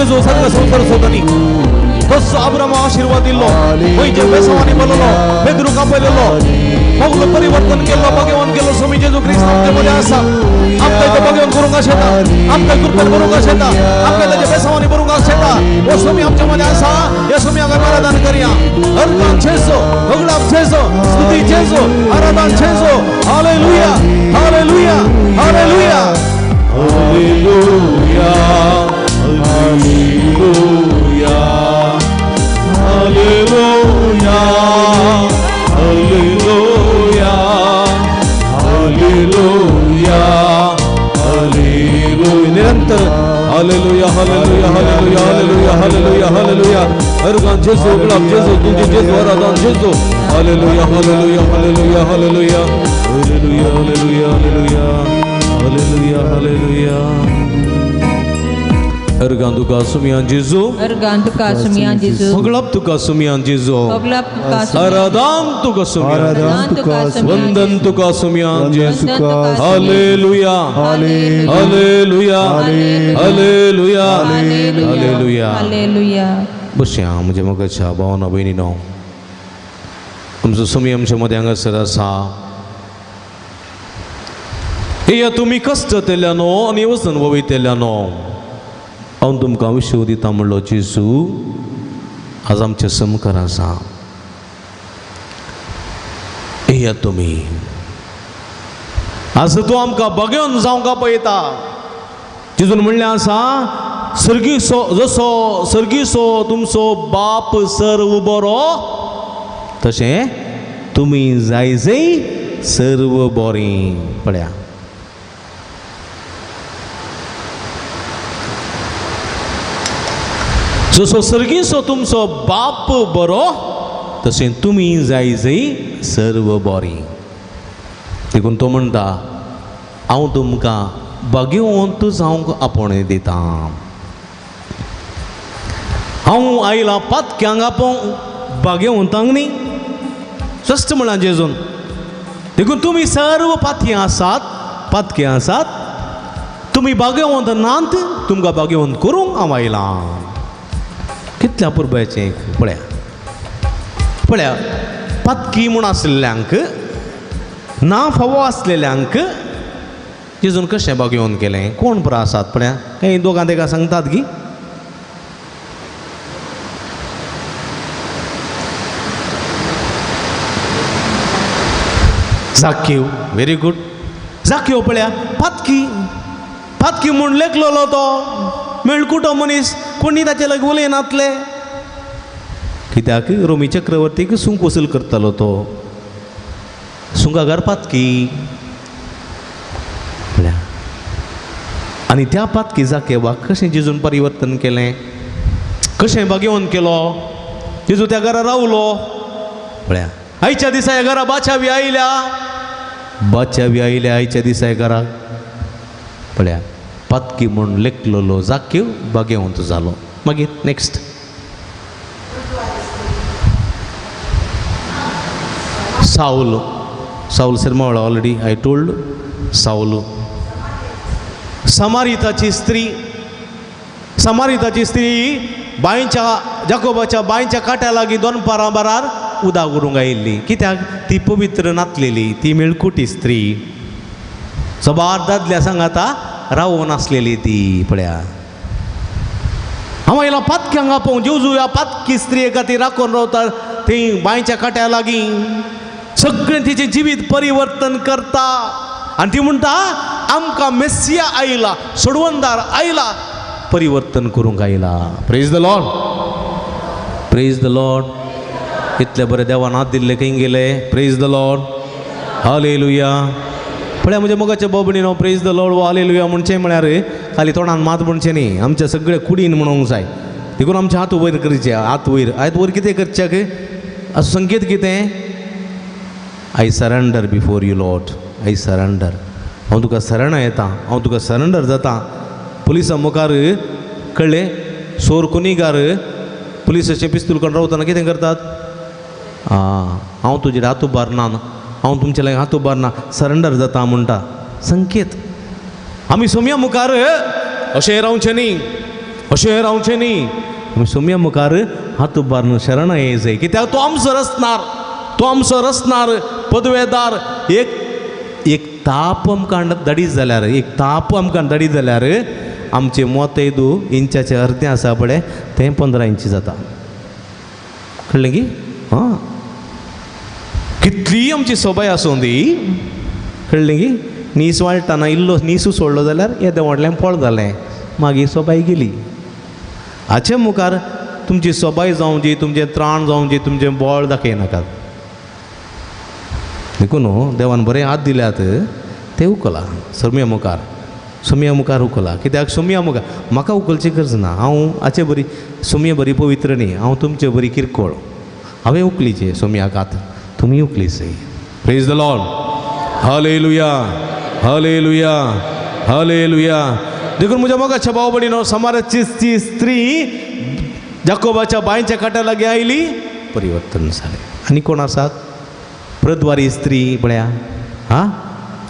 जेजू सगळं संसार सोदनी तसं अब्राम आशीर्वाद दिलो म्हणजे बेसवानी बोललो बेदरू कापलेलो मग परिवर्तन केलं भगवान केलं स्वामी जेजू ख्रिस्त आमच्यामध्ये असा आमच्या इथं भगवान करूंगा शेता आमच्या कृपा करूंगा शेता आमच्या त्याच्या बेसवानी करूंगा शेता ओ स्वामी आमच्यामध्ये असा या स्वामी आम्हाला आराधन करूया अर्पण छेसो भगलाप छेसो स्तुती छेसो आराधन छेसो हालेलुया हालेलुया हालेलुया हालेलुया हालेलुया हालेलुया हालेलुया हालेलुया हालेलुया निरंतर हालेलुया हालेलुया हालेलुया हालेलुया हालेलुया हालेलुया अर्पण छेसो भगलाप छेसो स्तुती छेसो आराधन छेसो हालेलुया हालेलुया हालेलुया हालेलुया हालेलुया हालेलुया हालेलुया हालेलुया हालेलुया Ergan tuka sumian Jesu Ergan tuka sumian Jesu Paglap tuka sumian Jesu Paglap tuka sumian Aradam tuka sumian Aradam tuka sumian Vandan tuka sumian Jesu Vandan tuka sumian Haleluya Haleluya Haleluya Haleluya Haleluya बसया म्हणजे मग अच्छा भावना बहिणीनो तुमचं सुमी आमच्यामध्ये हांगासर आसा हे तुम्ही कष्ट तेल्यानो आणि वचन वयतेल्यानो हांव तुमकां विश्व दिता म्हणलो जेजू आज आमचे समकार आसा हे तुमी आज तूं आमकां बगेवन जावंका पळयता जेजून म्हणलें आसा सर्गीसो जसो सर्गीसो तुमचो बाप सर्व बरो तशें तुमी जायजय सर्व बरीं पळया जसो सर्गीसो तुमचो बाप बरो तशें तुमी जायजय सर्व बरीं देखून तो म्हणटा हांव तुमकां भाग्यवंत जावंक आपणे दिता हांव आयला पातक्यांक आपोवंक भाग्यवंतांक न्ही स्पश्ट म्हणा जेजून देखून तुमी सर्व पातकी आसात तुमी भाग्यवंत नात तुमकां भाग्यवंत करूंक हांव आयलां कितल्या पुरबायचें पळया पातकी म्हूण आसलेल्यांक ना फावो आसलेल्यांक जेजून कशें भाग्यवंत केलें कोण बरो आसात पळया काही दोगां तेका सांगतात की जाक्यव व्हेरी गुड जाक्यव पळया पातकी म्हूण लेखलेलो तो मेळकुटो मनीस कोणी ताचे लग उलयनातले कित्याक रोमी चक्रवर्तीक सुंक वसूल करतालो तो सुंगागार पातकी पळया आनी त्या पातकी जाकेवाक कशें जेजून परिवर्तन केलें कशें भाग्यवंत केलो जेजू त्या घरा रावलो पळया आयच्या दिसा ह्या घरा बाच्यावी आयल्या आयच्या दिसा ह्या घराक पळया पातकी म्हूण लेखलेलो जाकेव भाग्यवंत जालो मागीर नेक्स्ट साऊल शर्मावळा ऑलरेडी आय टोल्ड साऊल समारिताची स्त्री बांयच्या जाकोबाच्या बांयच्या काट्या लागीं 2 पारां बारार उदक व्हरूंक आयिल्ली कित्याक ती पवित्र नातलेली ती मेळकुटी स्त्री सबार दादल्या सांगाता रावून आसलेली ती पळया हांव आयला पातक्यांक आपोवंक जेजू ह्या पातकी स्त्रिये खातीर राखून रावता थंय बांयच्या काट्या लागीं सगळें तिचें जिवीत परिवर्तन करता आनी ती म्हणटा आमकां मेस्सिया आयला सोडवणदार आयला परिवर्तन करूंक आयला प्रेज द लॉर्ड इतले बरे देवान हात दिल्ले खंय गेले प्रेज द लॉर्ड हालेलुया पळया म्हणजे मोगाच्या बोबणीनो प्रेज द लॉर्ड हालेलुया म्हणचें म्हळ्यार खाली तोंडान मात म्हणचें न्ही आमच्या सगळे कुडीन म्हणूंक जाय देखून आमचे हात वयर करचे हात वयर कितें करचें असो संकेत कितें I surrender before you Lord I surrender हांव तुका शरण येता हांव तुका सरेंडर जाता पुलिसा मुखार कळ्ळें सोर कुनिगार पुलिसाचें पिस्तूल काडून रावतना कितें करतात हांव तुजे हात उबारना हांव तुमचे लागीं हात उबारना सरेंडर जाता म्हणटा संकेत आमी सोम्या मुखार अशें रावचें न्ही अशें रावचें न्ही सोम्या मुखार हात उबारून शरण ये जाय कित्याक तो आमचो रचणार पदवेदार एक ताप आमकां दडीत जाल्यार आमचें मोतेदू इंचाचें अर्दें आसा पळय तें 15 इंच जाता कळ्ळें की हां कितली आमची सबाय आसूं दी कळ्ळें की नीस वाळटाना इल्लो नीसू सोडलो जाल्यार येदें व्हडलें पळ जालें मागीर सबाय गेली हाचे मुखार तुमची सबाय जावं जी तुमचें त्राण जावं जी तुमचें बळ दाखयनाकात देखून देवान बरें हात दिल्यात ते उखला सोम्या मुखार उखला कित्याक सोम्या मुखार म्हाका उखलची गरज ना हांव हाचे बरी सोम्या बरी पवित्र न्ही हांव तुमचे बरी किरकोळ हांवें उखलीचे सोम्याक हात तुमी उखलीचे प्रेज द लॉर्ड हालेलुया हालेलुया हालेलुया देखून म्हज्या मोगाच्या भाव भयणीनो समाराची स्त्री जाकोबाच्या बांयच्या काट्या लागीं आयली परिवर्तन जालें आनी कोण आसात प्रद्वारी स्त्री पळया हां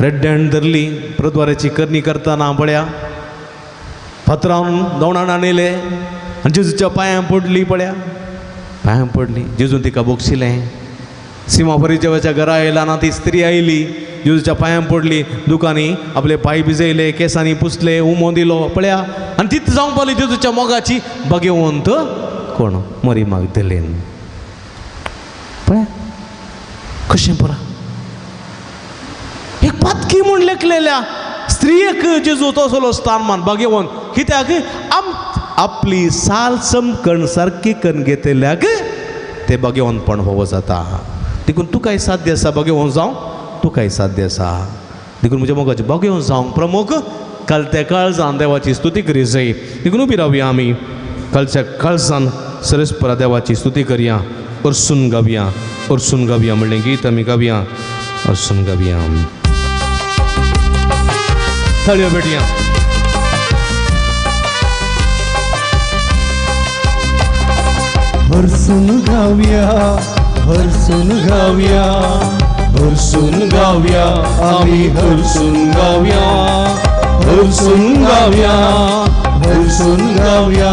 रेड्ड्यान धरली प्रद्वाराची करणी करतना पळया फातरावन दोणान आनिले आनी जेजूच्या पांयां पडली पळया पांयां पडली जेजून तिका बोगशिलें सिमाफरीच्या घरा आयला ना ती स्त्री आयली जेजूच्या पांयां पडली दुकानी आपले पांय भिजयले केसांनी पुसले उमो दिलो पळया आनी तीच जावंक पावली जेजूच्या मोगाची भाग्यवंत कोण मरी मागदलेन पळया कशें परा एक पातकी म्हूण लेखलेल्या स्त्रियेक जेजू तसलो स्थानमान भाग्यवंत कित्याक आपली साल समकण सारकी करून घेतल्याक ते भाग्यवंतपण हो जाता देखून तुकाय साध्य आसा भाग्यवंत जावं तुकाय साध्य आसा देखून म्हज्या मोगाचे भाग्यवंत जावंक प्रमुख कालत्या काळजान देवाची स्तुती करी जाय देखून उबी रावया आमी कालच्या काळजान सरस्परा देवाची स्तुती करया अर्सून गावया म्हणलें गीत आमी गावया अर्सून गावया थाळयो भेटया हरसून गावया हरसून गावया हरसून गावया आम्ही हरसून गावया हरसून गावया हरसून गावया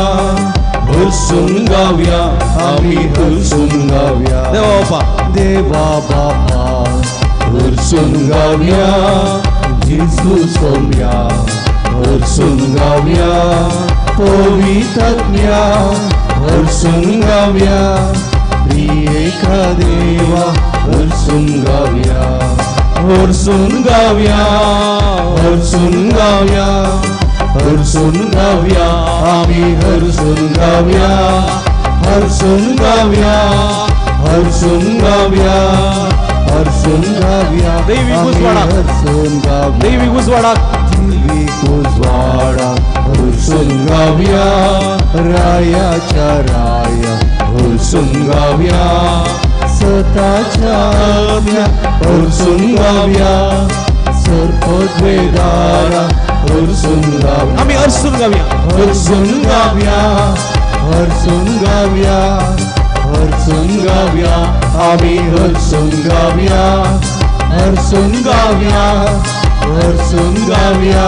हरसून गावया आम्ही हरसून गावया देवा बापा हरसून गावया जेजू सोम्या हरसून गावया पवित्रात्म्या हरसून गावया प्रियेका देवा हरसून गावया हरसून गावया हरसून गावया हरसून गावया आम्ही हरसून गावया हरसून गावया हरसून गावया हरसून गावया दैवी उजवाडा हरसून गावया दैवी उजवाडा हरसून गावया रायाच्या राया हरसून गावया स्वताच्या आज्ञा हरसून गावया सरपदवेदारा हरसून गावया आम्ही हरसून गावया हरसून गावया हरसून गावया हरसून गावया आम्ही हरसून गावया हरसून गावया हरसून गावया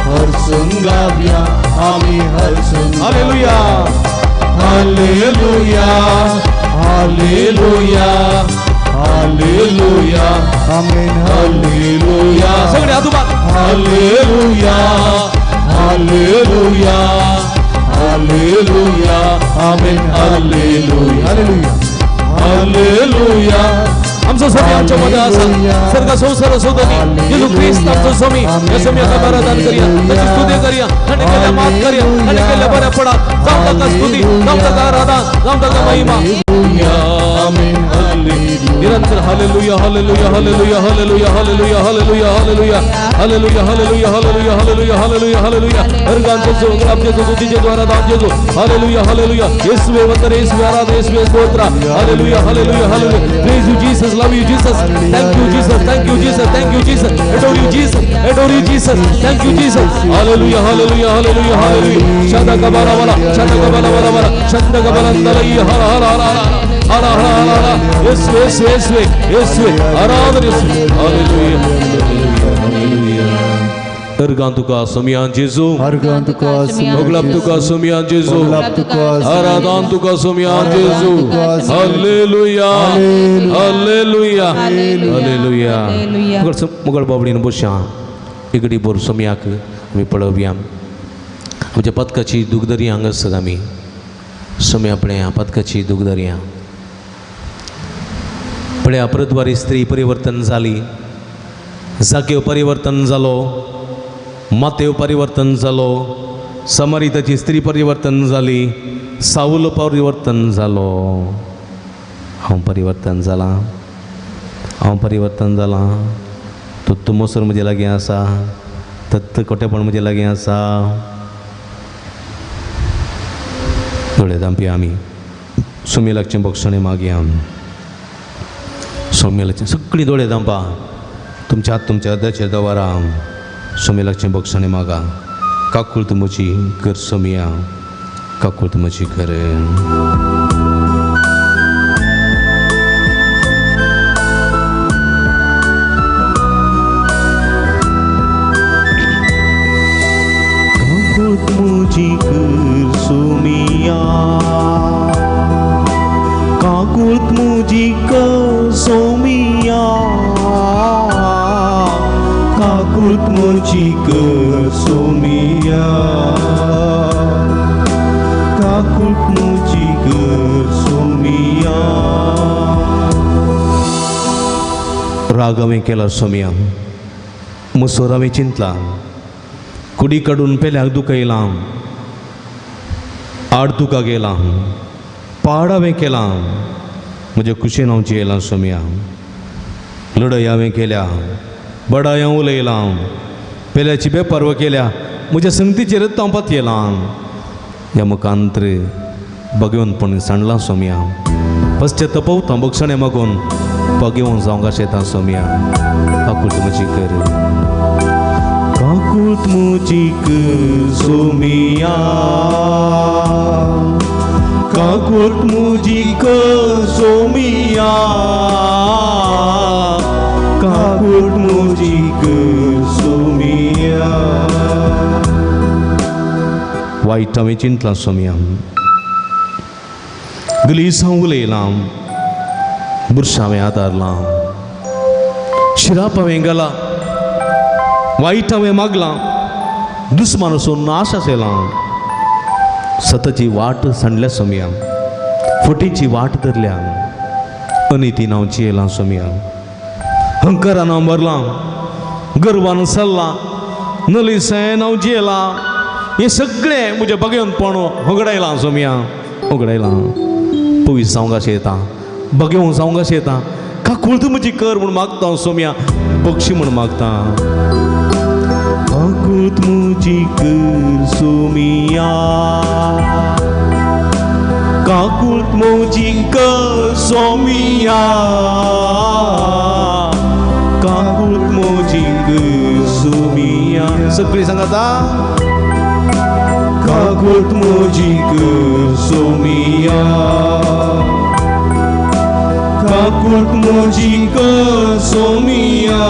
हरसून गावया आम्ही हरसून हालेलुया हालेलुया हालेलुया हालेलुया आमेन हालेलुया सगळे हात उबा हालेलुया हालेलुया हालेलुया आमेन हालेलुया हालेलुया हालेलुया आमचो स्वामी आमच्या मध्ये आसा सर्ग संसार सोदनी जेजू ख्रिस्त आमचो स्वामी या स्वाम्याका आराधन करूया त्याची स्तुती करूया ताणे केल्या मात करूया ताणे केल्या बऱ्या पडा जावं ताका स्तुती जावं ताका आराधन जावं ताका महिमा आमेन हालेलुया निरंतर हालेलुया हालेलुया हालेलुया हालेलुया हालेलुया हालेलुया हालेलुया हालेलुया हालेलुया हालेलुया हालेलुया हालेलुया हालेलुया अर्गान जेजू ग्राम जेजू तुझे द्वारा दान जेजू हालेलुया हालेलुया येशुवे वंदन येशुवे आराधना येशुवे स्तोत्र हालेलुया हालेलुया hallelujah praise you Jesus love you Jesus thank you Jesus thank you Jesus thank you Jesus adore you Jesus thank you Jesus hallelujah hallelujah hallelujah hallelujah shanda kabala bala shanda kabala dalai hala hala hala hala hala hala yes Aradhana hallelujah अर्गां तुका सोम्या जेजू अर्गां तुका ओगलाप तुका सोम्या जेजू ओगलाप तुका आराधन तुका सोम्या जेजू हालेलुया हालेलुया hallelujah मुगळ बाबडीन बसया इगडी bore सोम्याक आमी पळोवया आमच्या पदकाची दुखदरी हांगा आसात आमी सोम्या पळया पदकाची दुखदरी पळया प्रद्वारी स्त्री परिवर्तन जाली जाकेव परिवर्तन जालो मातेव परिवर्तन जालो समारिताची स्त्री परिवर्तन जाली साऊल परिवर्तन जालो हांव परिवर्तन जाला तुत्त मोसर म्हजे लागीं आसा तत्त कोटेपण म्हजे लागीं आसा दोळे धांपया आमी सोम्येलाचे बक्षणे मागया सोम्येलाचे सगळीं दोळे धांपा तुमच्या हात तुमच्या हृदयाचेर दवरा सोम्येलाचे बक्षणे मागा काकूळ तूं म्हजी कर सोम्या काकूळ तूं म्हजी कर मुझी कर सोमिया काकुत मुझी कर सोमिया काकुत मुझी कर सोमिया काकुत मुझी कर सोमिया राग हांवें केला सोम्या मसोर हांवें चिंतला कुडी काडून पेल्याक दुखयलां आड तुका गेलां पाड हांवें केलां म्हज्या कुशीन हांव जियेलां सोम्या लढाई हांवें केल्या बडाय हांव उलयलां पेल्याची बेपर्व केल्या म्हज्या संगतीचेरच हांव पातयेलां ह्या मुखांत्र भगवंतपण सांडलां सोम्या पश्चातापवता बक्षणे मागून भगवंत जावंक शेतां सोम्या काकूट म्हजी कर काकूट मुझी कर सोमिया काकूट मुझी कर सोमिया काकूट मुझी कर सोमिया वाईट हांवें चिंतलां सोम्या गलीस हांव उलयलां बुरसां हांवें आदारलां शिराप हांवें घाला वाईट हांवें मागलां दुस्मान वचून नाश आसयलां सताची वाट सांडल्या सोम्या फटीची वाट धरल्या अनितीन हांव जियेलां सोम्या हंकारान हांव मरलां गर्वान सल्लां नलिसायेन हांव जियेलां हें सगळें म्हजें भगवंतपण उगडायलां सोम्या उगडायलां पवीस जावंक शेतां भगवंत जावंक शेतां काकूळ तूं म्हजी कर म्हूण मागता हांव सोम्या बक्षी म्हूण मागता काकूट मुझी कर सोमिया काकूट मुझी कर सोमिया काकूट मुझी कर सोमिया सगळीं सांगाता काकूट मुझी कर सोमिया काकूट मुझी कर सोमिया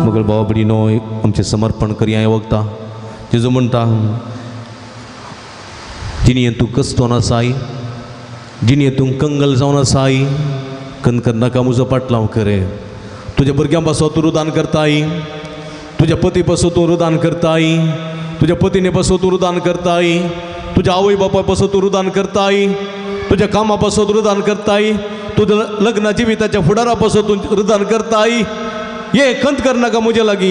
मुगल बाबा बडी नो आमचें समर्पण करया ह्या वखता जेजू म्हणटा जिनी तूं कस्तोन आसाय जिनी तूं कंगल जावन आसाय कणकर नाका म्हजो पाटलाव करे तुज्या भुरग्यां पासो तूं रुदान करताय तुज्या पती पासो तूं रुदान करताय तुज्या पतीने पासो तूं रुदान करताय तुज्या आवय बापाय पासो तूं रुदान करताय तुज्या कामा पासो तूं रुदान करताय तुज्या लग्न जिविताच्या फुडारा पासो तूं रुदान करताय ये खंत करनाका म्हजे लागीं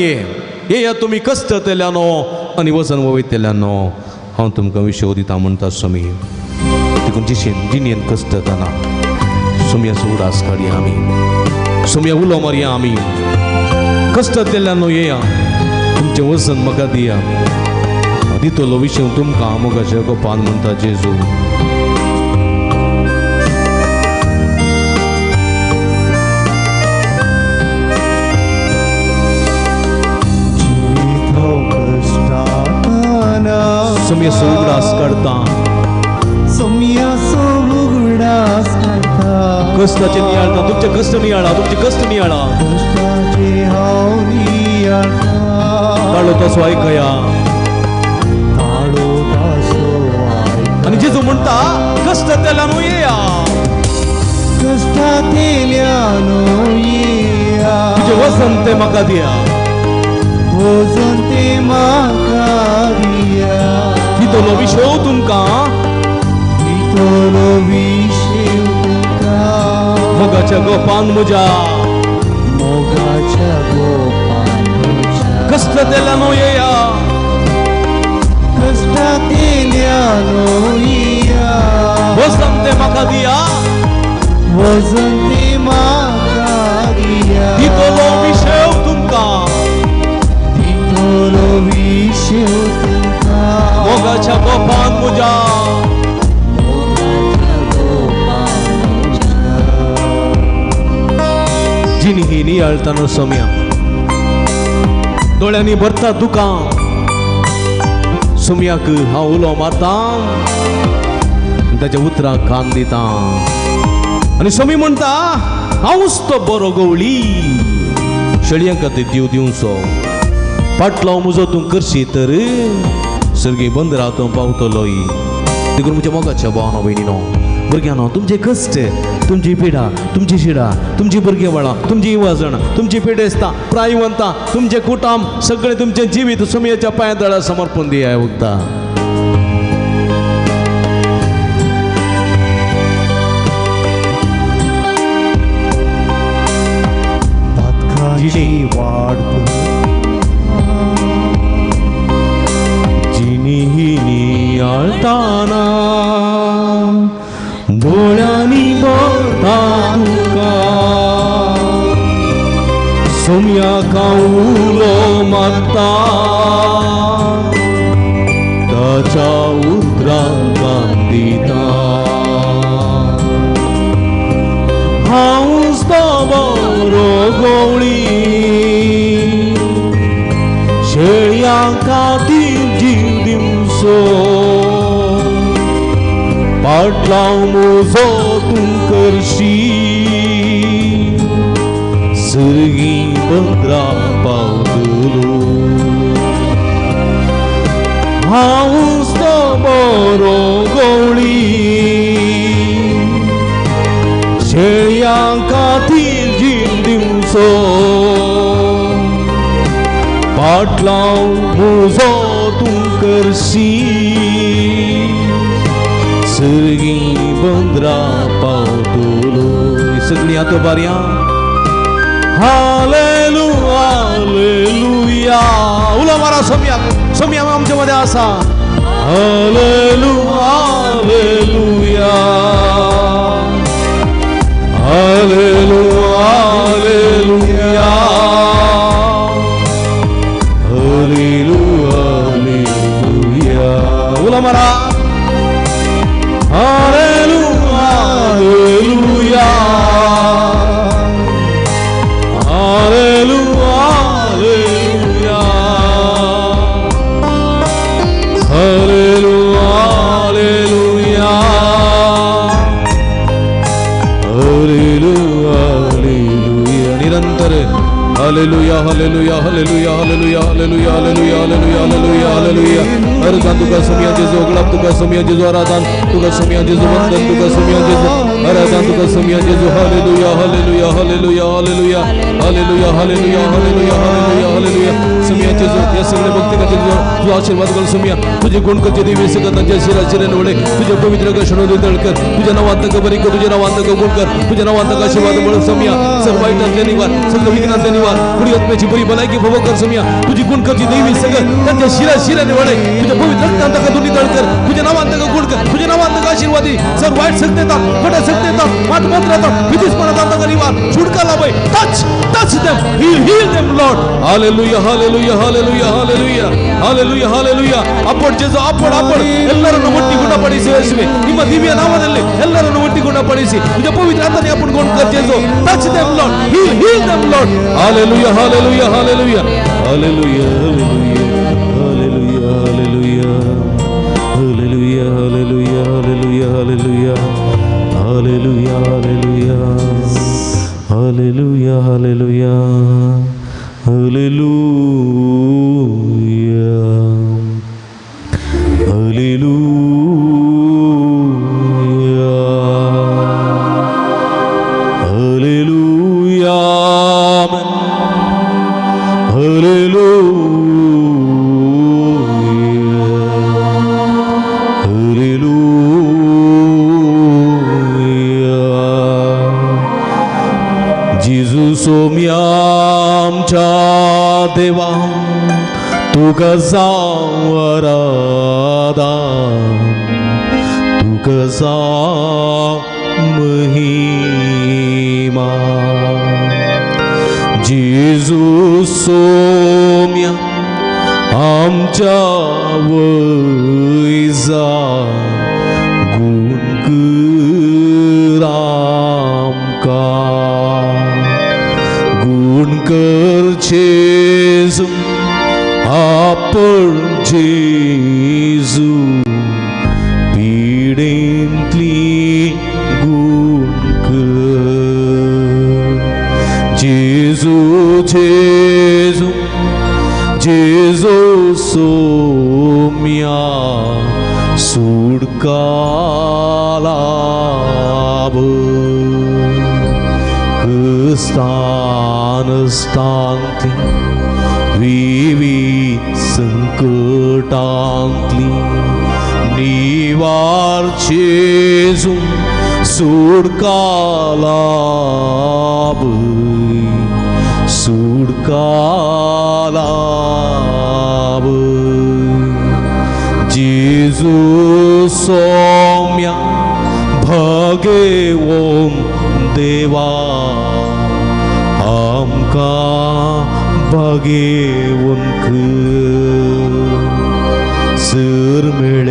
ये या तुमी कश्ट केल्यानो आनी वचन वयतल्यानो हांव तुमकां विशव दिता म्हणटा स्वामी देखून जिणेन कश्ट जाना सोम्याचो उडास काडया आमी सोम्या उलो मारया आमी कश्ट केल्यानो येया तुमचें वचन म्हाका दिया दितलो विशव तुमकां मोगाच्या गोपान म्हणटा जेजू सोम्या उगडास काढता सोम्या उगडास काढता कष्टाचे नियाळता तुमचे कष्ट नियाळा तुमचे कष्ट नियाळा कष्टाचे हाव नियाळता ताळो तसो ऐकया ताळो तासो आणि जेजू म्हणता कष्ट त्याला नो येया कष्टातेल्यानो येया तुझे वसन ते म्हाका दिया वजन ते म्हाका दिया तितलो विशव तुमका भितरलो विशेव तुमका मोगाच्या गोपान म्हज्या मोगाच्या गोपान म्हज्या कष्ट त्याला नो येया कष्टातेल्यानो येया वसन ते म्हाका दिया वजन ते म्हाका दिया तितलो विशव तुमका भितरलो विशेव तुमका मोगाच्या गोपान म्हज्या जिनी ही नियाळताना सोम्या दोळ्यांनी भरता तुका सोम्याक हांव उलो मारता ताच्या उतराक कान दिता आनी सोमी म्हणटा हांवूच तो बरो गवळी शेळयांक ते दिव दिवचो पाटलो म्हजो तूं करशी तर सर्गी बंद रावतो पावतलो देखून म्हज्या मोगाच्या भावानो भयणीनो भुरग्यांनो तुमचे कश्ट तुमची पिडा तुमची शिडा तुमची भुरगेवाळां तुमची इवाजण तुमची पिडेस्तां प्रायवंतां तुमचे कुटुंब सगळे तुमचे जिवीत सोमयाच्या पांयतळा समर्पण दिया उगता पातकाची वाट जिनी ही नियाळताना दोळ्यांनी भरता तुका सोम्याका उलो मारता ताच्या उतराक कान दिता हांवूच तो बरो गवळी शेळयां खातीर जीव दिवचो पाटलाव म्हजो तूं करशी सर्गी बंद्रा पावतलो हांवूच तो बरो गवळी शेळयां खातीर जीव दिवचो पाटलाव म्हजो तूं करशी सर्गी बंद्रा पावतलो सगळीं आतां बारया हालेलुया हालेलुया उलो मारा सोम्याक सोम्या आमचे मध्ये आसा हालेलुया हालेलुया हालेलुया हालेलुया हालेलुया उलो मारा Hallelujah, hallelujah, hallelujah, hallelujah, hallelujah, hallelujah. निरंतर hallelujah, hallelujah, hallelujah, hallelujah, hallelujah, hallelujah, hallelujah, hallelujah. Argan tuka somya Jesu, glab tuka somya Jesu, aradan tuka somya Jesu, vandan tuka somya Jesu, aradan tuka somya Jesu. Hallelujah, hallelujah, hallelujah, hallelujah, hallelujah, hallelujah, hallelujah, hallelujah, hallelujah. Somya Jesu, या सगळे भक्ती का तुझा तू आशीर्वाद कर सोम्या तुझे गुण करते देवी सगळ्यांच्या शिराशिरेने वडे तुझे पवित्र कशनो दळकर तुझ्या नावांत बरी कर तुझ्या नावांत कबूल कर तुझ्या नावांत आशीर्वाद मिळ सोम्या सर्व वाईटातले निवार सर्व विघ्नातले निवार पुढे आत्म्याची बरी भलायकी भव कर सोम्या तुझी गुण करते देवी सगळं त्यांच्या शिराशिरेने वडे तुझ्या पवित्र रक्तांत तुम्ही दळकर तुझ्या नावांत गुण कर तुझ्या नावांत आशीर्वादी सर्व वाईट सत्तेतात खोट्या सत्तेतात मातमंत्रातात विधिस्मरणात निवार छुटका लाभय touch them heal them Lord hallelujah hallelujah hallelujah hallelujah hallelujah hallelujah ಅಪ್ಪಡ್ ಜೇಸು ಅಪ್ಪಡ್ ಎಲ್ಲರನ್ನು ಒಟ್ಟಿಗುಣಪಡಿಸಿ ಯೇಸುವೆ ನಿಮ್ಮ ದಿವ್ಯ ನಾಮದಲ್ಲಿ ಎಲ್ಲರನ್ನು ಒಟ್ಟಿಗುಣಪಡಿಸಿ ನಿಜ ಪವಿತ್ರ ಆತ್ಮನೆ ಅಪ್ಪಡ್ ಗೊಂಡ್ ಕರ್ ಜೇಸು touch them Lord heal them Lord hallelujah hallelujah hallelujah hallelujah hallelujah hallelujah hallelujah hallelujah hallelujah hallelujah hallelujah Hallelujah, hallelujah. Hallelujah, hallelujah. Hallelujah. Hallelujah. Hallelujah. Amen. Hallelujah. Hallelujah. Jesus आमच्या देवा तू कसा वरादा तू कसा महिमा जेजू सोम्या आमच्या वैजा गुण कर आमका गुण कर जेजू आपण जेजू पिढेंतली गुण कर जेजू जेजू जेजू सोम्या सुडकालाब स्थान स्थांतली विविध संकटांतली निवार जेजू सुडकालाब सुडकालाब जेजू सौम्या भगवोन देवा आमका भगवोन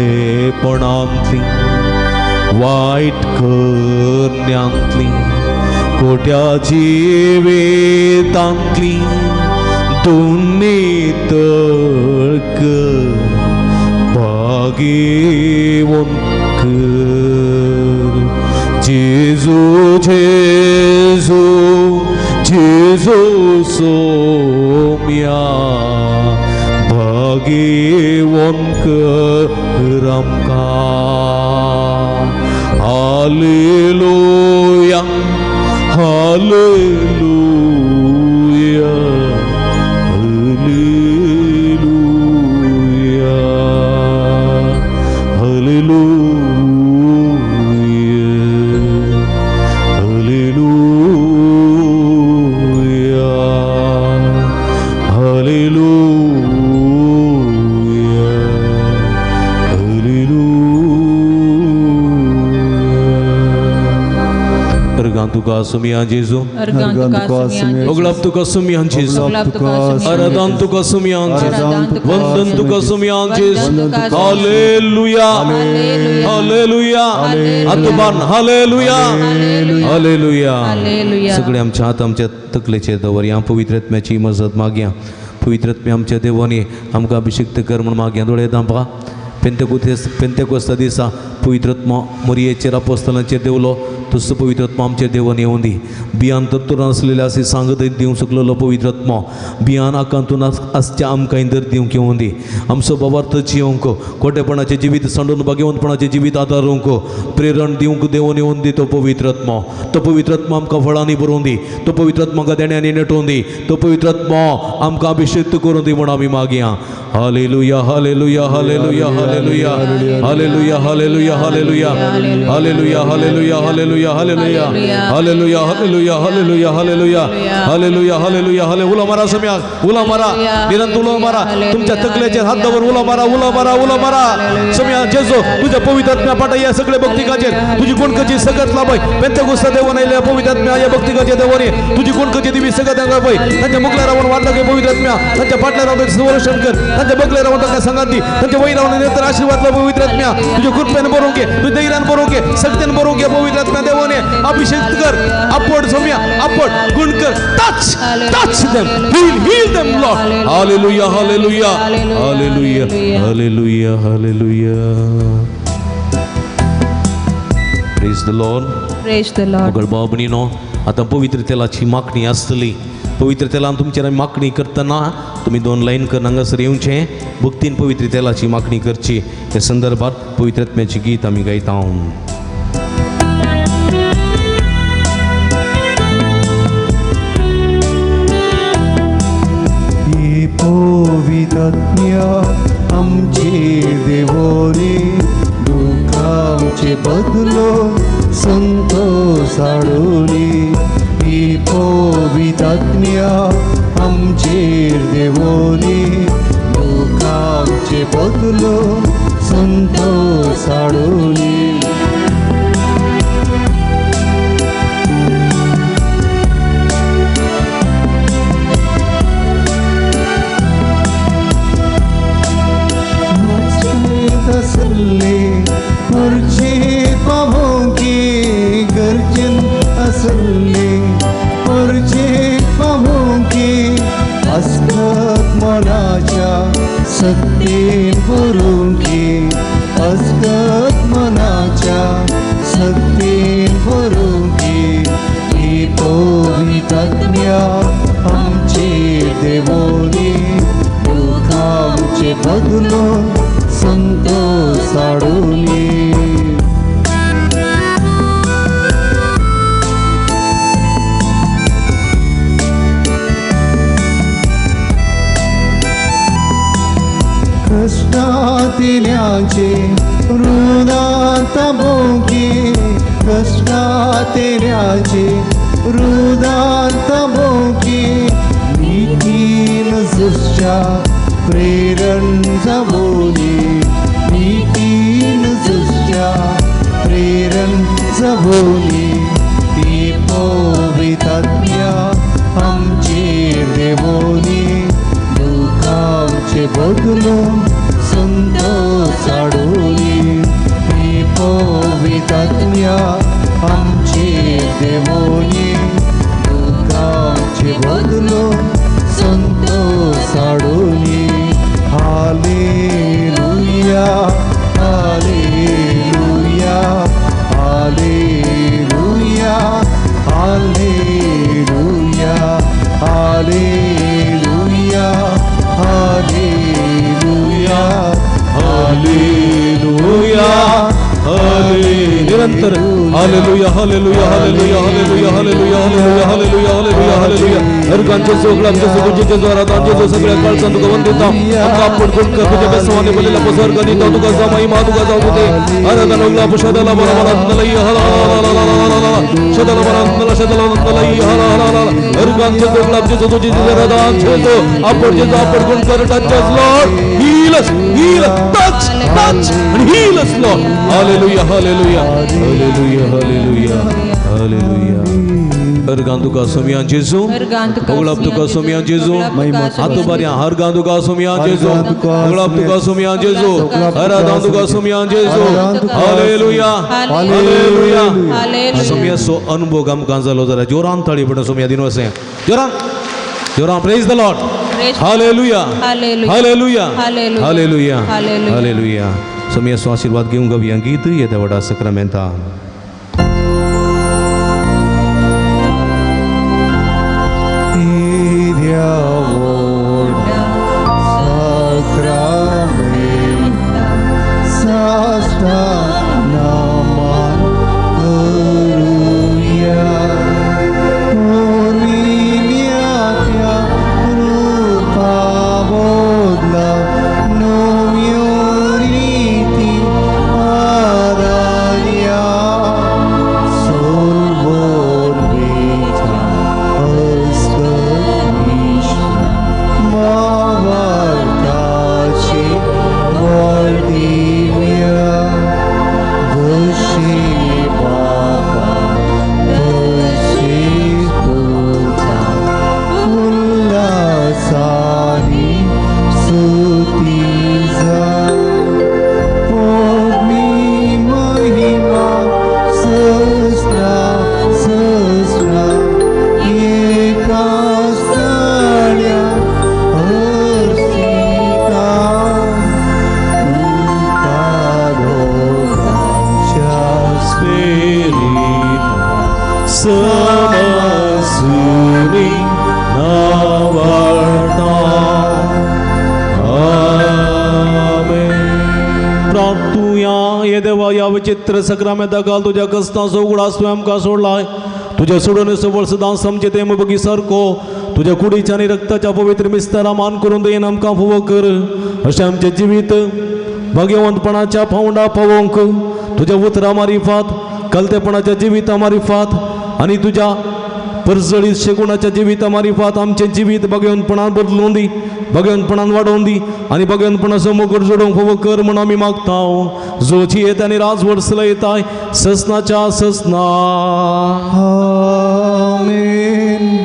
सरमेळेपणांतली वाईट करण्यांतली खोट्या जिवेतांतली दोन्ही तळक भागेवोन कर जेजू जेजू जेजू सोम्या भागेवोन कर आमका हालेलुया हालेलुया हालेलुया हालेलुया हालेलुया हालेलुया hallelujah Argantuka sumian Jesu. Oglaptuka sumian Jesu. Aradantuka sumian Jesu. Vandantuka sumian Jesu. Hallelujah. Hallelujah. Atuban hallelujah. Hallelujah. सगळे आमच्या हात आमच्या तकलेचेर दवरया पवित्र आत्म्याची मजत मागया पवित्र आत्म्या आमच्या देवानी आमकां अभिषेक कर म्हूण मागया दोळे दांपा पेंतेकोस्ता दिसा पवित्र आत्मा मोरयेचेर अपोस्तलांचेर देवलो तसो पवित्र आत्मा आमचेर देवान येवं दी बियान तत्तुरान आसलेले आसी सांगत दिवंक शकलेलो पवित्र आत्मा बियान आकांतून आसच्या आमकां इंदर दिवंक येवं दी आमचो बाबार्थ जियोंक खोटेपणाचें जिवीत सांडून भाग्यवंतपणाचें जिवीत आदारूंक प्रेरण दिवंक देवून येवं दी तो पवित्र आत्मा आमकां फळांनी भरोवन दी तो पवित्र आत्मा आमकां देण्यांनी नेटोवन दी तो पवित्र आत्मा आमकां अभिषेक करून दी म्हूण आमी मागया हालेलुया हालेलुया हालेलुया हालेलुया हालेलुया हालेलुया हालेलुया हालेलुया हालेलुया हालेलुया हालेलुया हालेलुया हालेलुया हालेलुया हालेलुया हालेलुया हालेलुया हाले उला मारा सम्या उला मारा निरंतर उला मारा तुमच्या तकलेचेर हात दवर उला मारा सम्या जेजू तुझ्या पवित्र आत्म्या पाटा या सगळे भक्तिकाचेर तुझी कोणकची सगत लाभय पेंतेकोस्ता देवान आयल्या पवित्र आत्म्या या भक्तिकाचे देवानी तुझी कोणकची दिवी सगत लाभय त्यांच्या मुखल्या रावून वाढला गे पवित्र आत्म्या त्यांच्या पाटल्या रावून संरक्षण कर त्यांच्या बगल्या रावून त्यांना संगात दी त्यांच्या वही रावून नंतर आशीर्वाद ला पवित्र आत्म्या तुझ्या कृपेने भरून घे तुझ्या दैर्याने भरून घे शक्तीने भरून घे पवित्र आत्म्या देवाने अभिषेक कर अपवड सम्या अपवड गुण कर touch them heal them Lord hallelujah hallelujah hallelujah hallelujah hallelujah praise the Lord. Praise the Lord. मोगळ भाव भयणीनो, आता पवित्र तेलाची मागणी आसतली. पवित्र तेलान तुमचेर मागणी करतना तुम्ही 2 लाईन कर हांगासर येवचें, भक्तीन पवित्र तेलाची मागणी करची. ह्या संदर्भात पवित्र आत्म्याची गीत आमी गायता. हे पवित्रात्म्या आमचे देवोरे, दुःखांचे बदलो संतोष हाडोनी. हे पवित्रात्म्या आमचे देवोरे, दुःखांचे बदलो संतोष हाडोनी. असले पुरचे पावों के गर्जन असले पुरचे पावों के अस्खत मनाच्या सत्तेन भरून के अस्खत मनाच्या सत्तेन भरून के. हे पवित्रात्म्या आमचे देवोरे, दुःखांचे बदलो संतोष हाडोनी. कष्टातेल्याचे हृदयात भोगे, कष्टातेल्याचे हृदयात भोगे. नीतीन जुष्या प्रेरण जबोली, नीतीन जुष्या प्रेरण जबोली. ती पवित्रात्म्या आमचे देवोनी, दुःखांचे बदलो संतोष हाडोनी. ती पवित्रात्म्या आमचे देवोनी, दुःखांचे बदलो संतोष हाडोनी. हालेलुया हालेलुया हालेलुया हालेलुया हालेलुया हालेलुया हालेलुया निरंतर हालेलुया हालेलुया हालेलुया हालेलुया हालेलुया हालेलुया हालेलुया हालेलुया हालेलुया. हरकांचे सोगलांचे सुगुजीचे जोरात आमचे सगळ्या काळजात तुका वंदिता. आमका आपण कोण कर तुझ्या बेसवाने बोलेला पसर गणी तो तुका समाई मा तुका जाऊ दे. आराधना उगला पुषदाला बरबरात लई हाला हाला हाला शदला बरत शदला लई हाला हाला. हरकांचे सोगलांचे सुगुजीचे जोरात आमचे तो आपण जे आपण कोण कर touch Lord, heal us touch and heal us Lord. Hallelujah hallelujah hallelujah hallelujah hallelujah. हरगान तुका सोमिया जेजू, उगलाब तुका सोमिया जेजू, हातो बारिया हरगान तुका सोमिया जेजू, उगलाब तुका सोमिया जेजू, आराधना तुका सोमिया जेजू. हालेलुया हालेलुया. सोमिया सो अनुभव आमकां जालो जाल्यार जोरान ताळी पडून सोमिया दिनो असे जोरान जोरान. Praise the lord. हालेलुया हालेलुया हालेलुया हालेलुया. सोमिया सो आशीर्वाद घेऊन गावया गीत येता वडा सक्रामेंता. No, विचित्र सक्रामेंता काल तुझ्या कष्टाचो उगडास तुवें आमकां सोडलाय. तुझ्या सोडून सबळ सदां समचे ते बगी सारको तुझ्या कुडीच्या आनी रक्ताच्या पवित्र मिस्तारा मान करून देन आमकां फोव कर. अशें आमचें जिवीत भाग्यवंतपणाच्या फावंडा पावोंक तुझ्या उतरा मारिफात कलतेपणाच्या जिविता मारिफात आनी तुझ्या परजळीत शेगुणाच्या जिविता मारिफात आमचें जिवीत भाग्यवंतपणान बदलून दी, भाग्यवंतपणान वाडोवन दी आनी भाग्यवंतपणा समोर जोडोवंक फोव कर म्हूण आमी मागता. जोची येता आनी राजवट चलयताय ससनाच्या ससना. आमेन.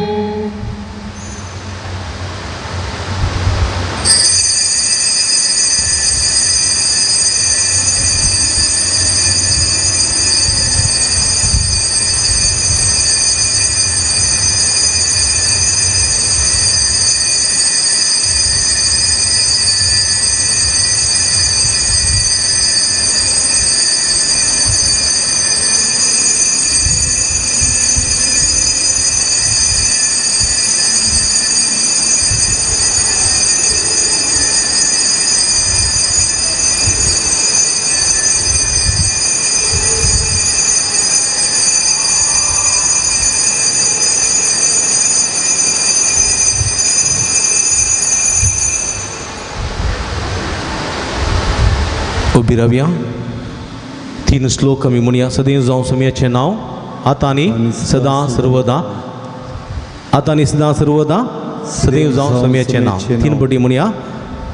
उबी रावया. 3 श्लोक आमी म्हणया. सदैव जावं समयाचें नांव आतां आनी सदां सर्वदा. आतां आनी सदां सर्वदा. सदैव जावं समयाचें नांव. 3 पटी म्हणया.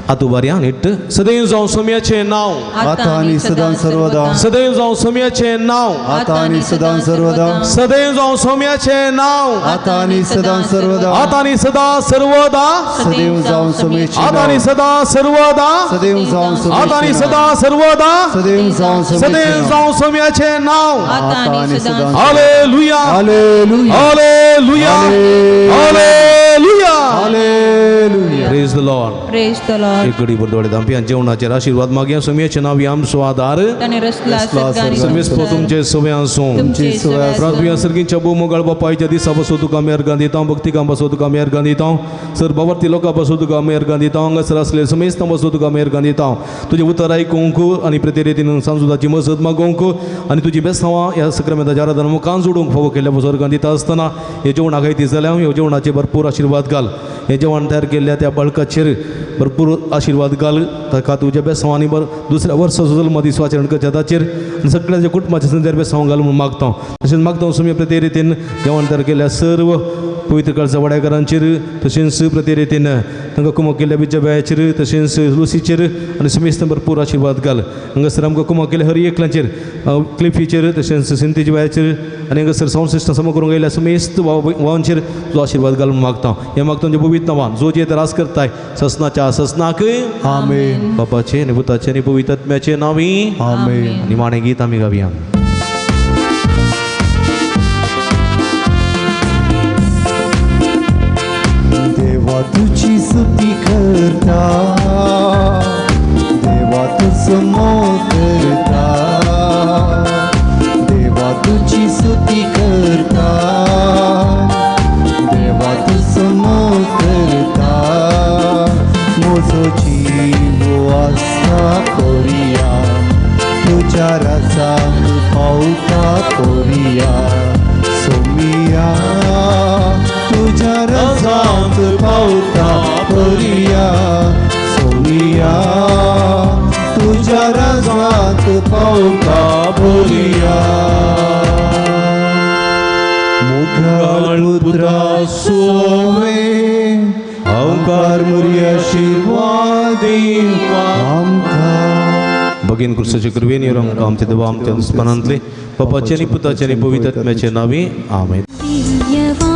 आतां उबारया नीट. सदैव जावं समयाचें नांव. आता आणि सदां सर्वदा. सदैव जावं समयाचें नांव. आता आणि सदां सर्वदा. सदैव जावं समयाचें नांव. आता आणि सदां सर्वदा. आतां आनी सदां सर्वदा. सदैव जावं समेचे आतां आनी सदां सर्वदा. सदैव जावं आतां आनी समेचे सदां सर्वदा. सदैव जावं सदैव समेचे जावं समयाचें नांव. आता आणि सदां हालेलुया. हालेलुया. हालेलुया. हालेलुया. Hallelujah. Praise the Lord. Praise the Lord. एक घडी बरदोडे दांपिया जेवणाचेर आशीर्वाद मागया. समयाचें नांव आमचो आदार ताने रचला सगळ्यांनी समेस्पो तुमचे सवय आसूं. तुमचे सवय प्रार्थना सर्गीच्या भोवमोगाळ बापायच्या दिसा पासून तुका मेहरगान दिता. भक्तिकां पासून तुका मेहरगान दिता. सर्भवर्ती लोकां पासून तुका मेहरगान दिता. हांगासर आसले समेस्तां पासून तुका मेहरगान दिता. तुजें उतर आयकूंक आनी प्रतिरितीन सांजुदाची मजत मागोवंक आनी तुजी बेसांवां ह्या सक्रामेंताच्या आराधना मुखान जोडूंक फावो केल्ल्या स्वर्गान दिता आसतना हे जेवणाक हायती जाल्यार ह्या जेवणाचेर भरपूर आशीर्वाद घाल. हे जेवण तयार केल्ल्या त्या बाळकाचेर भरपूर आशीर्वाद घाल. ताका तुज्या बेसांवांनी दुसऱ्या वर्साचो जल्म दीस वाचणकच्या दाचेर आनी सगळ्याच्या कुटुंबाच्या संदर्भ बेसांव घाल म्हूण मागता. तशेंच मागता सुमी प्रते रितीन जेवण तयार केल्ल्या सर्व पवित्र काळच्या वड्याकारांचेर तशेंच प्रते रितीन तांकां कुमक केल्ल्या बिज्जाबायाचेर तशेंच लुसीचेर आनी समेस्त भरपूर आशीर्वाद घाल. हांगासर आमकां कुमक केल्ल्या हर एकल्याचेर क्लिफीचेर तशेंच सिंतेजी बायाचेर आनी हांगासर सावंड सिस्टम समो करूंक येयल्या समेस्त वावांचेर तुजो आशीर्वाद घाल म्हूण मागता. हें मागता तुमच्या पवित्र नांवान जो जे त्रास करताय ससनाच्या ससनाक आमेन. बापाचे आनी पुताचे आनी पवित्र आत्म्याचे नांवी आमेन. आनी माणें गीत आमी गावया. देवा तुझी स्तुती करता. देवा तुझं मोल करता. देवा तुझी स्तुती करता. देवा तुझं मोल करता. म्हजो जीव आस्था कोरिया तुझ्या राजाक पावता कोरिया. सोमिया तुझ्या राजाक पावता कोरिया. सोमिया तुझ्या राजाक पावता कोरिया. मुखार पुत्रा सोमे अवकार मुरी आशीर्वाद आमकां. भगीन कृष्णाच्या कृपेन आमकां आमचे देवा आमच्या दुस्पनांतले बापाचे आनी पुताचे आनी पवित्र आत्म्याचे नांवी आमेन. दिव्यवाणी